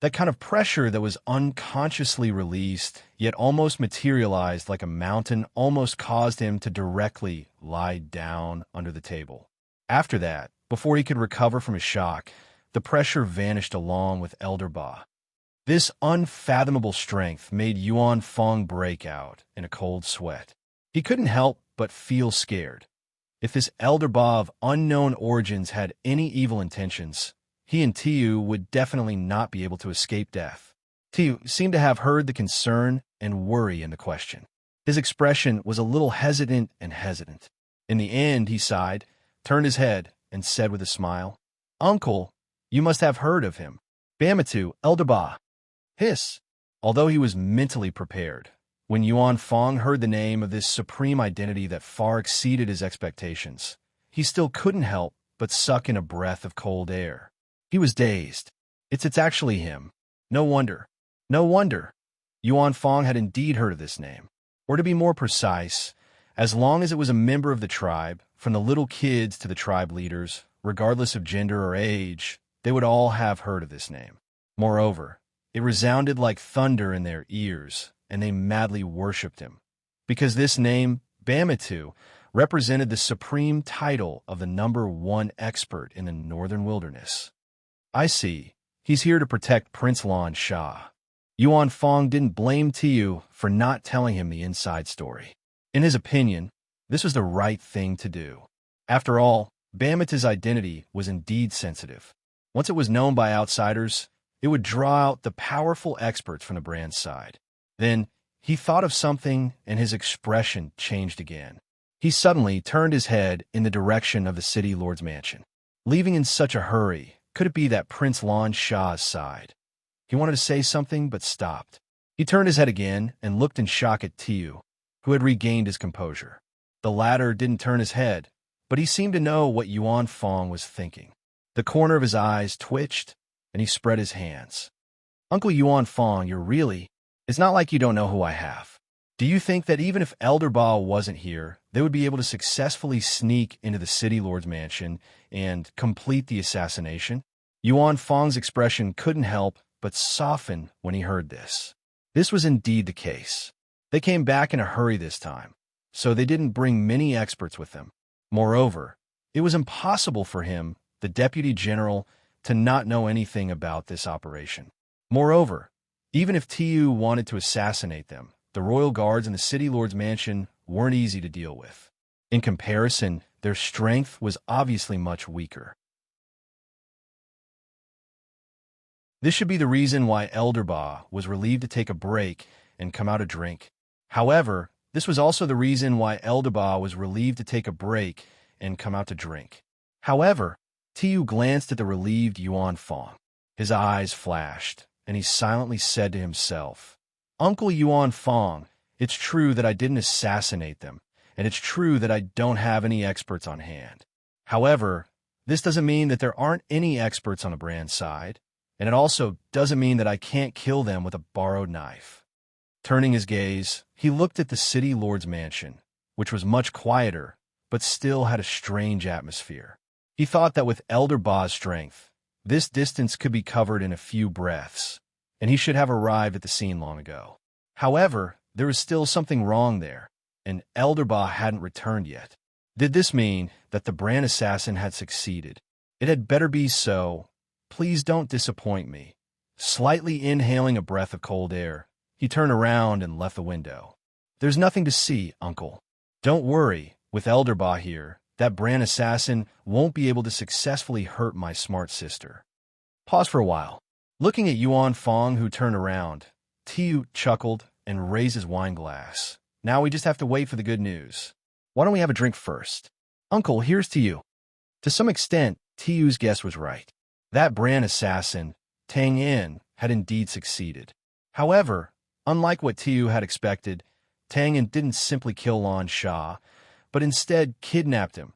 S1: That kind of pressure that was unconsciously released, yet almost materialized like a mountain, almost caused him to directly lie down under the table. After that, before he could recover from his shock, the pressure vanished along with Elder Ba. This unfathomable strength made Yuan Fong break out in a cold sweat. He couldn't help but feel scared. If this Elder Ba of unknown origins had any evil intentions, he and Tiu would definitely not be able to escape death. Tiu seemed to have heard the concern and worry in the question. His expression was a little hesitant. In the end, he sighed, turned his head, and said with a smile, "Uncle, you must have heard of him. Bamitu, Elder Ba." Hiss. Although he was mentally prepared, when Yuan Fong heard the name of this supreme identity that far exceeded his expectations, he still couldn't help but suck in a breath of cold air. He was dazed. It's actually him. No wonder. No wonder. Yuan Fong had indeed heard of this name. Or to be more precise, as long as it was a member of the tribe, from the little kids to the tribe leaders, regardless of gender or age, they would all have heard of this name. Moreover, it resounded like thunder in their ears, and they madly worshipped him. Because this name, Bamitu, represented the supreme title of the #1 expert in the northern wilderness. I see. He's here to protect Prince Lan Sha. Yuan Fong didn't blame Tiu for not telling him the inside story. In his opinion, this was the right thing to do. After all, Bamitu's identity was indeed sensitive. Once it was known by outsiders, it would draw out the powerful experts from the brand's side. Then, he thought of something and his expression changed again. He suddenly turned his head in the direction of the city lord's mansion. Leaving in such a hurry, could it be that Prince Lan Sha's side? He wanted to say something, but stopped. He turned his head again and looked in shock at Tiu, who had regained his composure. The latter didn't turn his head, but he seemed to know what Yuan Fong was thinking. The corner of his eyes twitched, and he spread his hands. Uncle Yuan Fong, it's not like you don't know who I have. Do you think that even if Elder Ba wasn't here, they would be able to successfully sneak into the city lord's mansion and complete the assassination? Yuan Fong's expression couldn't help but soften when he heard this. This was indeed the case. They came back in a hurry this time, so they didn't bring many experts with them. Moreover, it was impossible for him, the deputy general, to not know anything about this operation. Moreover, even if Tiu wanted to assassinate them, the royal guards in the city lord's mansion weren't easy to deal with. In comparison, their strength was obviously much weaker. This should be the reason why Elder Ba was relieved to take a break and come out to drink. However, this was also the reason why Elder Ba was relieved to take a break and come out to drink. However, Tiu glanced at the relieved Yuan Fong. His eyes flashed, and he silently said to himself, Uncle Yuan Fong, it's true that I didn't assassinate them, and it's true that I don't have any experts on hand. However, this doesn't mean that there aren't any experts on the brand side, and it also doesn't mean that I can't kill them with a borrowed knife. Turning his gaze, he looked at the city lord's mansion, which was much quieter, but still had a strange atmosphere. He thought that with Elder Ba's strength, this distance could be covered in a few breaths, and he should have arrived at the scene long ago. However, there was still something wrong there, and Elder Ba hadn't returned yet. Did this mean that the brand assassin had succeeded? It had better be so. Please don't disappoint me. Slightly inhaling a breath of cold air, he turned around and left the window. There's nothing to see, Uncle. Don't worry, with Elder Ba here, that brand assassin won't be able to successfully hurt my smart sister. Pause for a while. Looking at Yuan Fong, who turned around, Tiu chuckled and raised his wine glass. Now we just have to wait for the good news. Why don't we have a drink first? Uncle, here's to you. To some extent, Tiu's guess was right. That brand assassin, Tang Yin, had indeed succeeded. However, unlike what Tiu had expected, Tang Yin didn't simply kill Lan Sha, but instead kidnapped him.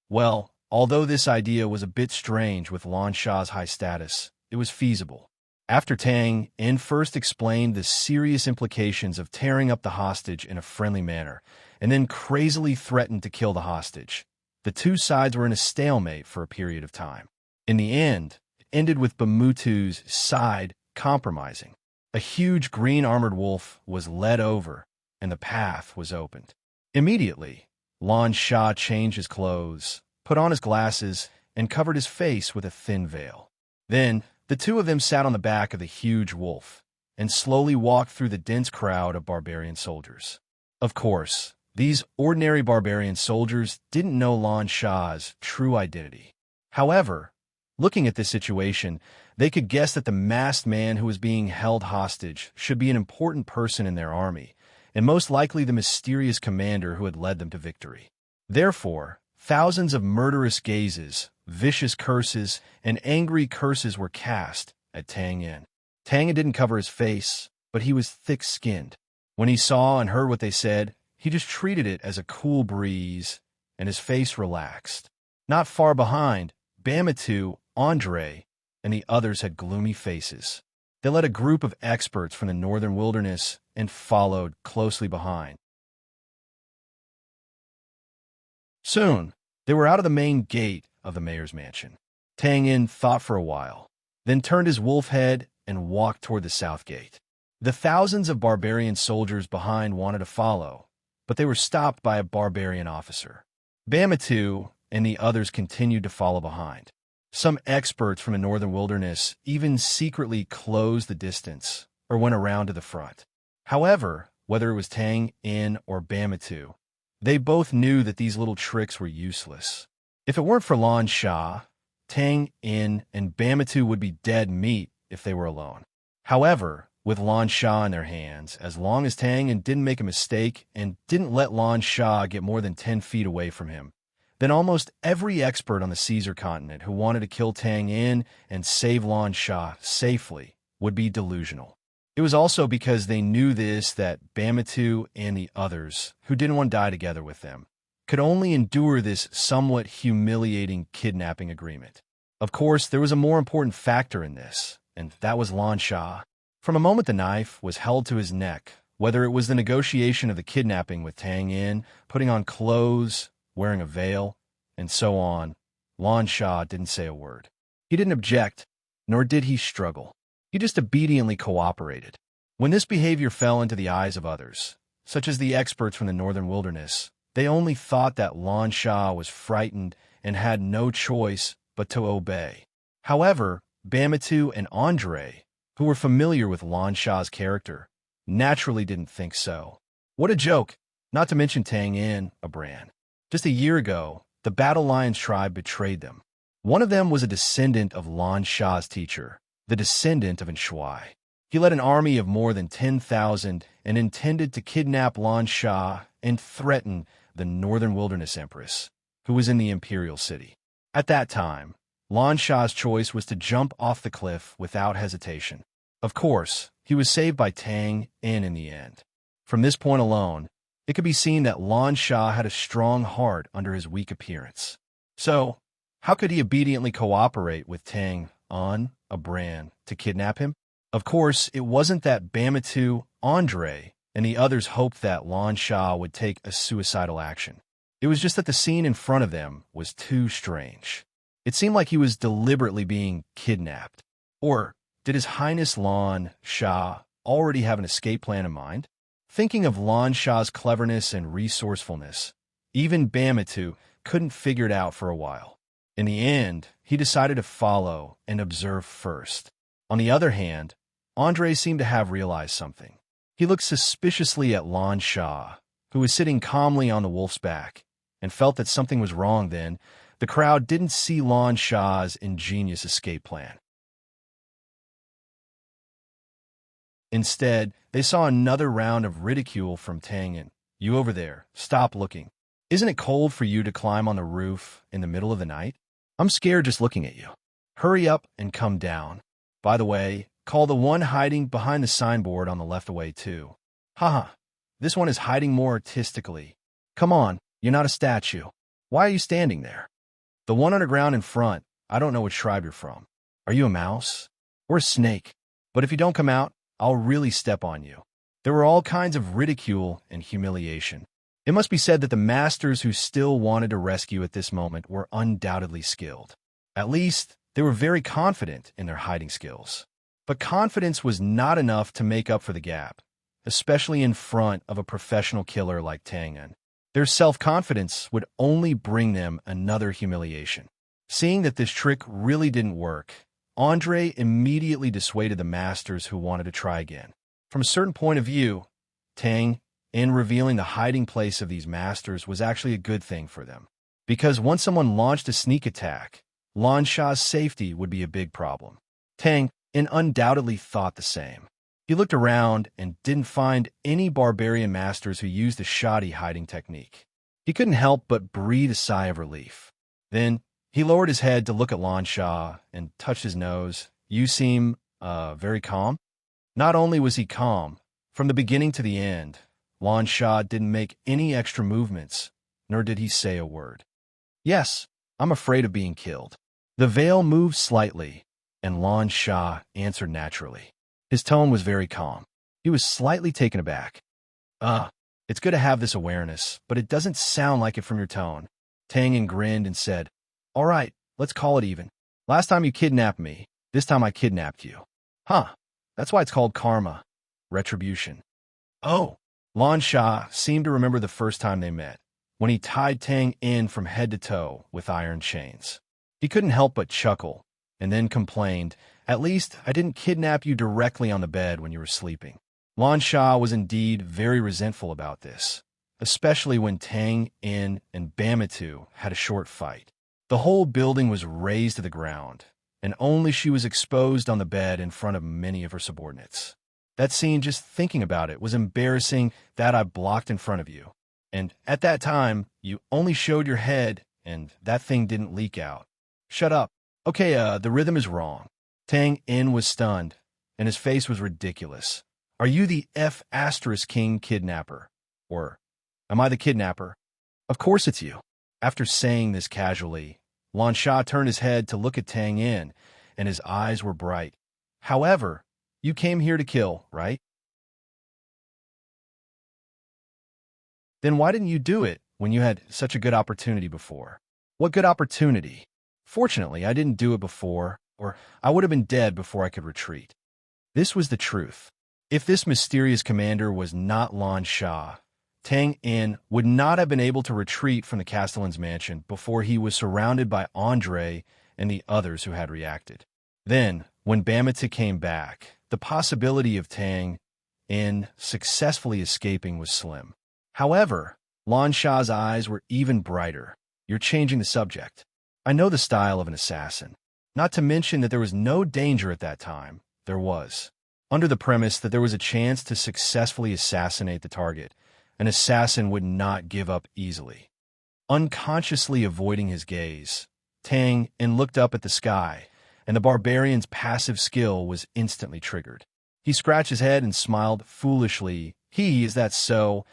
S1: Well, although this idea was a bit strange with Lan Sha's high status, it was feasible. After Tang Yin first explained the serious implications of tearing up the hostage in a friendly manner, and then crazily threatened to kill the hostage, the two sides were in a stalemate for a period of time. In the end, it ended with Bamutu's side compromising. A huge green-armored wolf was led over, and the path was opened. Immediately, Lan Sha changed his clothes, put on his glasses, and covered his face with a thin veil. Then, the two of them sat on the back of the huge wolf and slowly walked through the dense crowd of barbarian soldiers. Of course, these ordinary barbarian soldiers didn't know Lan Sha's true identity. However, looking at this situation, they could guess that the masked man who was being held hostage should be an important person in their army, and most likely the mysterious commander who had led them to victory. Therefore, thousands of murderous gazes, vicious curses, and angry curses were cast at Tang Yin. Tang Yin didn't cover his face, but he was thick-skinned. When he saw and heard what they said, he just treated it as a cool breeze, and his face relaxed. Not far behind, Bamitu, Andre, and the others had gloomy faces. They led a group of experts from the northern wilderness and followed closely behind. Soon, they were out of the main gate of the mayor's mansion. Tang Yin thought for a while, then turned his wolf head and walked toward the south gate. The thousands of barbarian soldiers behind wanted to follow, but they were stopped by a barbarian officer. Bamitu and the others continued to follow behind. Some experts from the northern wilderness even secretly closed the distance or went around to the front. However, whether it was Tang Yin or Bamitu, they both knew that these little tricks were useless. If it weren't for Lan Sha, Tang Yin and Bamitu would be dead meat if they were alone. However, with Lan Sha in their hands, as long as Tang Yin didn't make a mistake and didn't let Lan Sha get more than 10 feet away from him, then almost every expert on the Caesar continent who wanted to kill Tang Yin and save Lan Sha safely would be delusional. It was also because they knew this that Bamitu and the others, who didn't want to die together with them, could only endure this somewhat humiliating kidnapping agreement. Of course, there was a more important factor in this, and that was Lan Sha. From the moment the knife was held to his neck, whether it was the negotiation of the kidnapping with Tang Yin, putting on clothes, wearing a veil, and so on, Lan Sha didn't say a word. He didn't object, nor did he struggle. He just obediently cooperated. When this behavior fell into the eyes of others, such as the experts from the northern wilderness, they only thought that Lan Sha was frightened and had no choice but to obey. However, Bamitu and Andre, who were familiar with Lan Sha's character, naturally didn't think so. What a joke, not to mention Tang Yin, a brand. Just a year ago, the Battle Lions tribe betrayed them. One of them was a descendant of Lan Sha's teacher, the descendant of Enshui. He led an army of more than 10,000 and intended to kidnap Lan Sha and threaten the Northern Wilderness Empress, who was in the imperial city. At that time, Lan Sha's choice was to jump off the cliff without hesitation. Of course, he was saved by Tang Yin in the end. From this point alone, it could be seen that Lan Sha had a strong heart under his weak appearance. So, how could he obediently cooperate with Tang Yin, a brand, to kidnap him? Of course, it wasn't that Bamitu, Andre, and the others hoped that Lan Sha would take a suicidal action. It was just that the scene in front of them was too strange. It seemed like he was deliberately being kidnapped. Or did His Highness Lan Sha already have an escape plan in mind? Thinking of Lan Sha's cleverness and resourcefulness, even Bamitu couldn't figure it out for a while. In the end, he decided to follow and observe first. On the other hand, Andre seemed to have realized something. He looked suspiciously at Lan Sha, who was sitting calmly on the wolf's back, and felt that something was wrong then. The crowd didn't see Lan Sha's ingenious escape plan. Instead, they saw another round of ridicule from Tang Yin. "You over there, stop looking. Isn't it cold for you to climb on the roof in the middle of the night? I'm scared just looking at you. Hurry up and come down. By the way, call the one hiding behind the signboard on the left away too. Haha, this one is hiding more artistically. Come on, you're not a statue. Why are you standing there? The one underground in front, I don't know which tribe you're from. Are you a mouse? Or a snake? But if you don't come out, I'll really step on you." There were all kinds of ridicule and humiliation. It must be said that the masters who still wanted to rescue at this moment were undoubtedly skilled. At least, they were very confident in their hiding skills. But confidence was not enough to make up for the gap, especially in front of a professional killer like Tang Yin. Their self-confidence would only bring them another humiliation. Seeing that this trick really didn't work, Andre immediately dissuaded the masters who wanted to try again. From a certain point of view, Tang, in revealing the hiding place of these masters, was actually a good thing for them. Because once someone launched a sneak attack, Lan Sha's safety would be a big problem. Tang undoubtedly thought the same. He looked around and didn't find any barbarian masters who used the shoddy hiding technique. He couldn't help but breathe a sigh of relief. Then, he lowered his head to look at Lan Sha and touched his nose. "You seem, very calm." Not only was he calm, from the beginning to the end, Lan Sha didn't make any extra movements, nor did he say a word. "Yes, I'm afraid of being killed. The veil moved slightly, and Lan Shah answered naturally. His tone was very calm. He was slightly taken aback. It's good to have this awareness, but it doesn't sound like it from your tone. Tang grinned and said, all right, let's call it even. Last time you kidnapped me, this time I kidnapped you. Huh, that's why it's called karma, retribution. Oh, Lan Shah seemed to remember the first time they met, when he tied Tang in from head to toe with iron chains. He couldn't help but chuckle, and then complained, at least I didn't kidnap you directly on the bed when you were sleeping. Lan Shah was indeed very resentful about this, especially when Tang, In, and Bamitu had a short fight. The whole building was razed to the ground, and only she was exposed on the bed in front of many of her subordinates. That scene, just thinking about it, was embarrassing that I blocked in front of you. And at that time, you only showed your head, and that thing didn't leak out. Shut up. Okay, the rhythm is wrong. Tang In was stunned, and his face was ridiculous. Are you the F** King kidnapper? Or am I the kidnapper? Of course it's you. After saying this casually, Lan Shah turned his head to look at Tang In, and his eyes were bright. However, you came here to kill, right? Then why didn't you do it when you had such a good opportunity before? What good opportunity? Fortunately, I didn't do it before, or I would have been dead before I could retreat. This was the truth. If this mysterious commander was not Lan Shah, Tang In would not have been able to retreat from the Castellan's mansion before he was surrounded by Andre and the others who had reacted. Then, when Bamita came back, the possibility of Tang In successfully escaping was slim. However, Lan Shah's eyes were even brighter. You're changing the subject. I know the style of an assassin. Not to mention that there was no danger at that time. There was. Under the premise that there was a chance to successfully assassinate the target, an assassin would not give up easily. Unconsciously avoiding his gaze, Tang In looked up at the sky, and the barbarian's passive skill was instantly triggered. He scratched his head and smiled foolishly. Is that so?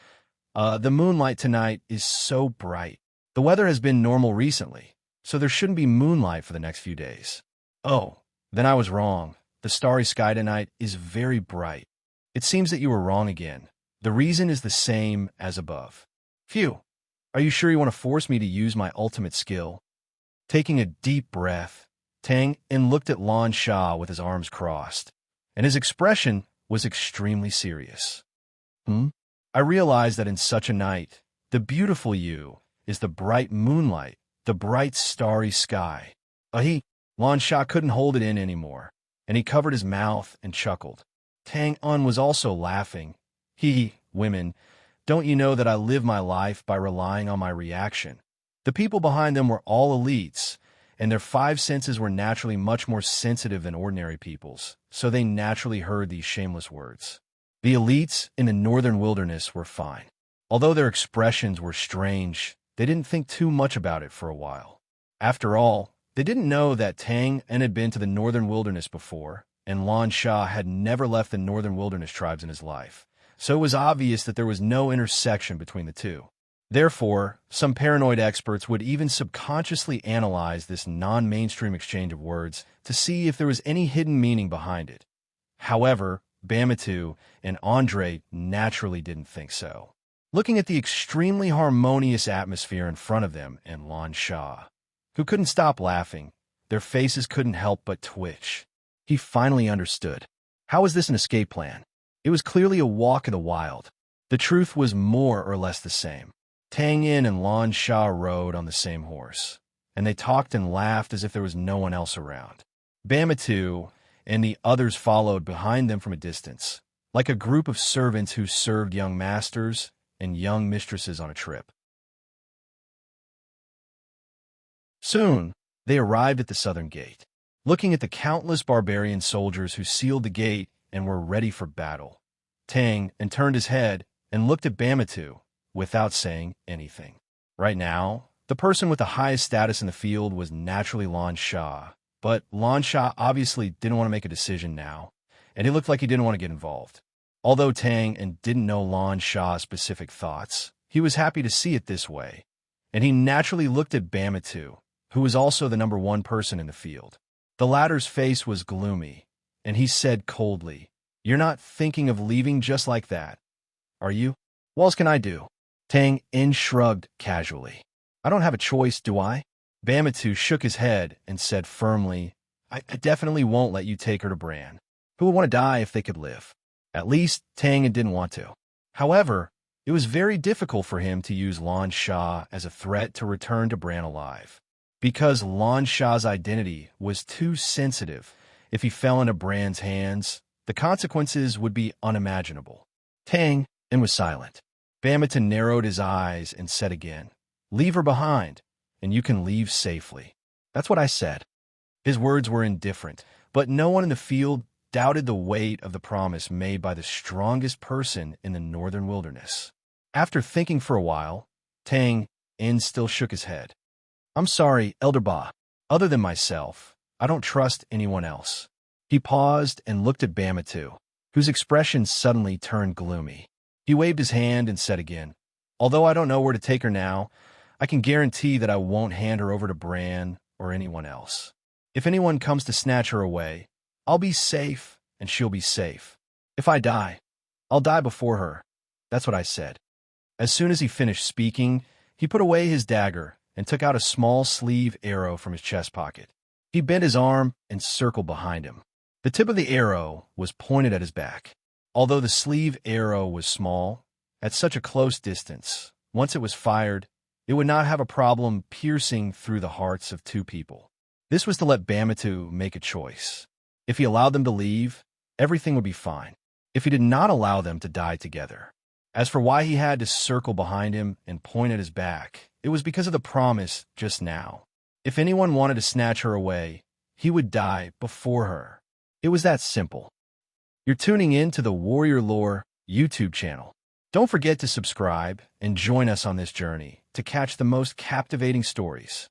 S1: The moonlight tonight is so bright. The weather has been normal recently, so there shouldn't be moonlight for the next few days. Oh, then I was wrong. The starry sky tonight is very bright. It seems that you were wrong again. The reason is the same as above. Phew. Are you sure you want to force me to use my ultimate skill? Taking a deep breath, Tang In looked at Lan Shah with his arms crossed, and his expression was extremely serious. I realize that in such a night, the beautiful you is the bright moonlight, the bright starry sky. Lan Shah couldn't hold it in anymore, and he covered his mouth and chuckled. Tang In was also laughing. Women, don't you know that I live my life by relying on my reaction? The people behind them were all elites, and their five senses were naturally much more sensitive than ordinary people's, so they naturally heard these shameless words. The elites in the northern wilderness were fine. Although their expressions were strange, they didn't think too much about it for a while. After all, they didn't know that Tang In had been to the northern wilderness before, and Lan Shah had never left the northern wilderness tribes in his life, so it was obvious that there was no intersection between the two. Therefore, some paranoid experts would even subconsciously analyze this non-mainstream exchange of words to see if there was any hidden meaning behind it. However, Bamitu and Andre naturally didn't think so. Looking at the extremely harmonious atmosphere in front of them and Lan Shah, who couldn't stop laughing, their faces couldn't help but twitch. He finally understood. How was this an escape plan? It was clearly a walk in the wild. The truth was more or less the same. Tang In and Lan Shah rode on the same horse, and they talked and laughed as if there was no one else around. Bamitu and the others followed behind them from a distance, like a group of servants who served young masters and young mistresses on a trip. Soon, they arrived at the southern gate, looking at the countless barbarian soldiers who sealed the gate and were ready for battle. Tang In turned his head and looked at Bamitu without saying anything. Right now, the person with the highest status in the field was naturally Lan Shah, but Lan Shah obviously didn't want to make a decision now, and he looked like he didn't want to get involved. Although Tang In didn't know Lan Shah's specific thoughts, he was happy to see it this way, and he naturally looked at Bamitu, who was also the number one person in the field. The latter's face was gloomy, and he said coldly, "You're not thinking of leaving just like that, are you? What else can I do?" Tang In shrugged casually. "I don't have a choice, do I?" Bamitu shook his head and said firmly, I definitely won't let you take her to Bran. Who would want to die if they could live? At least Tang didn't want to. However, it was very difficult for him to use Lan Sha as a threat to return to Bran alive. Because Lan Sha's identity was too sensitive, if he fell into Bran's hands, the consequences would be unimaginable. Tang In was silent. Bamitu narrowed his eyes and said again, "Leave her behind, and you can leave safely." "That's what I said." His words were indifferent, but no one in the field doubted the weight of the promise made by the strongest person in the northern wilderness. After thinking for a while, Tang In still shook his head. "I'm sorry, Elder Ba. Other than myself, I don't trust anyone else." He paused and looked at Bamitu, whose expression suddenly turned gloomy. He waved his hand and said again, "Although I don't know where to take her now, I can guarantee that I won't hand her over to Bran or anyone else. If anyone comes to snatch her away, I'll be safe and she'll be safe. If I die, I'll die before her. That's what I said." As soon as he finished speaking, he put away his dagger and took out a small sleeve arrow from his chest pocket. He bent his arm and circled behind him. The tip of the arrow was pointed at his back. Although the sleeve arrow was small, at such a close distance, once it was fired, it would not have a problem piercing through the hearts of two people. This was to let Bamitu make a choice. If he allowed them to leave, everything would be fine. If he did not allow them to die together. As for why he had to circle behind him and point at his back, it was because of the promise just now. If anyone wanted to snatch her away, he would die before her. It was that simple. You're tuning in to the Warrior Lore YouTube channel. Don't forget to subscribe and join us on this journey to catch the most captivating stories.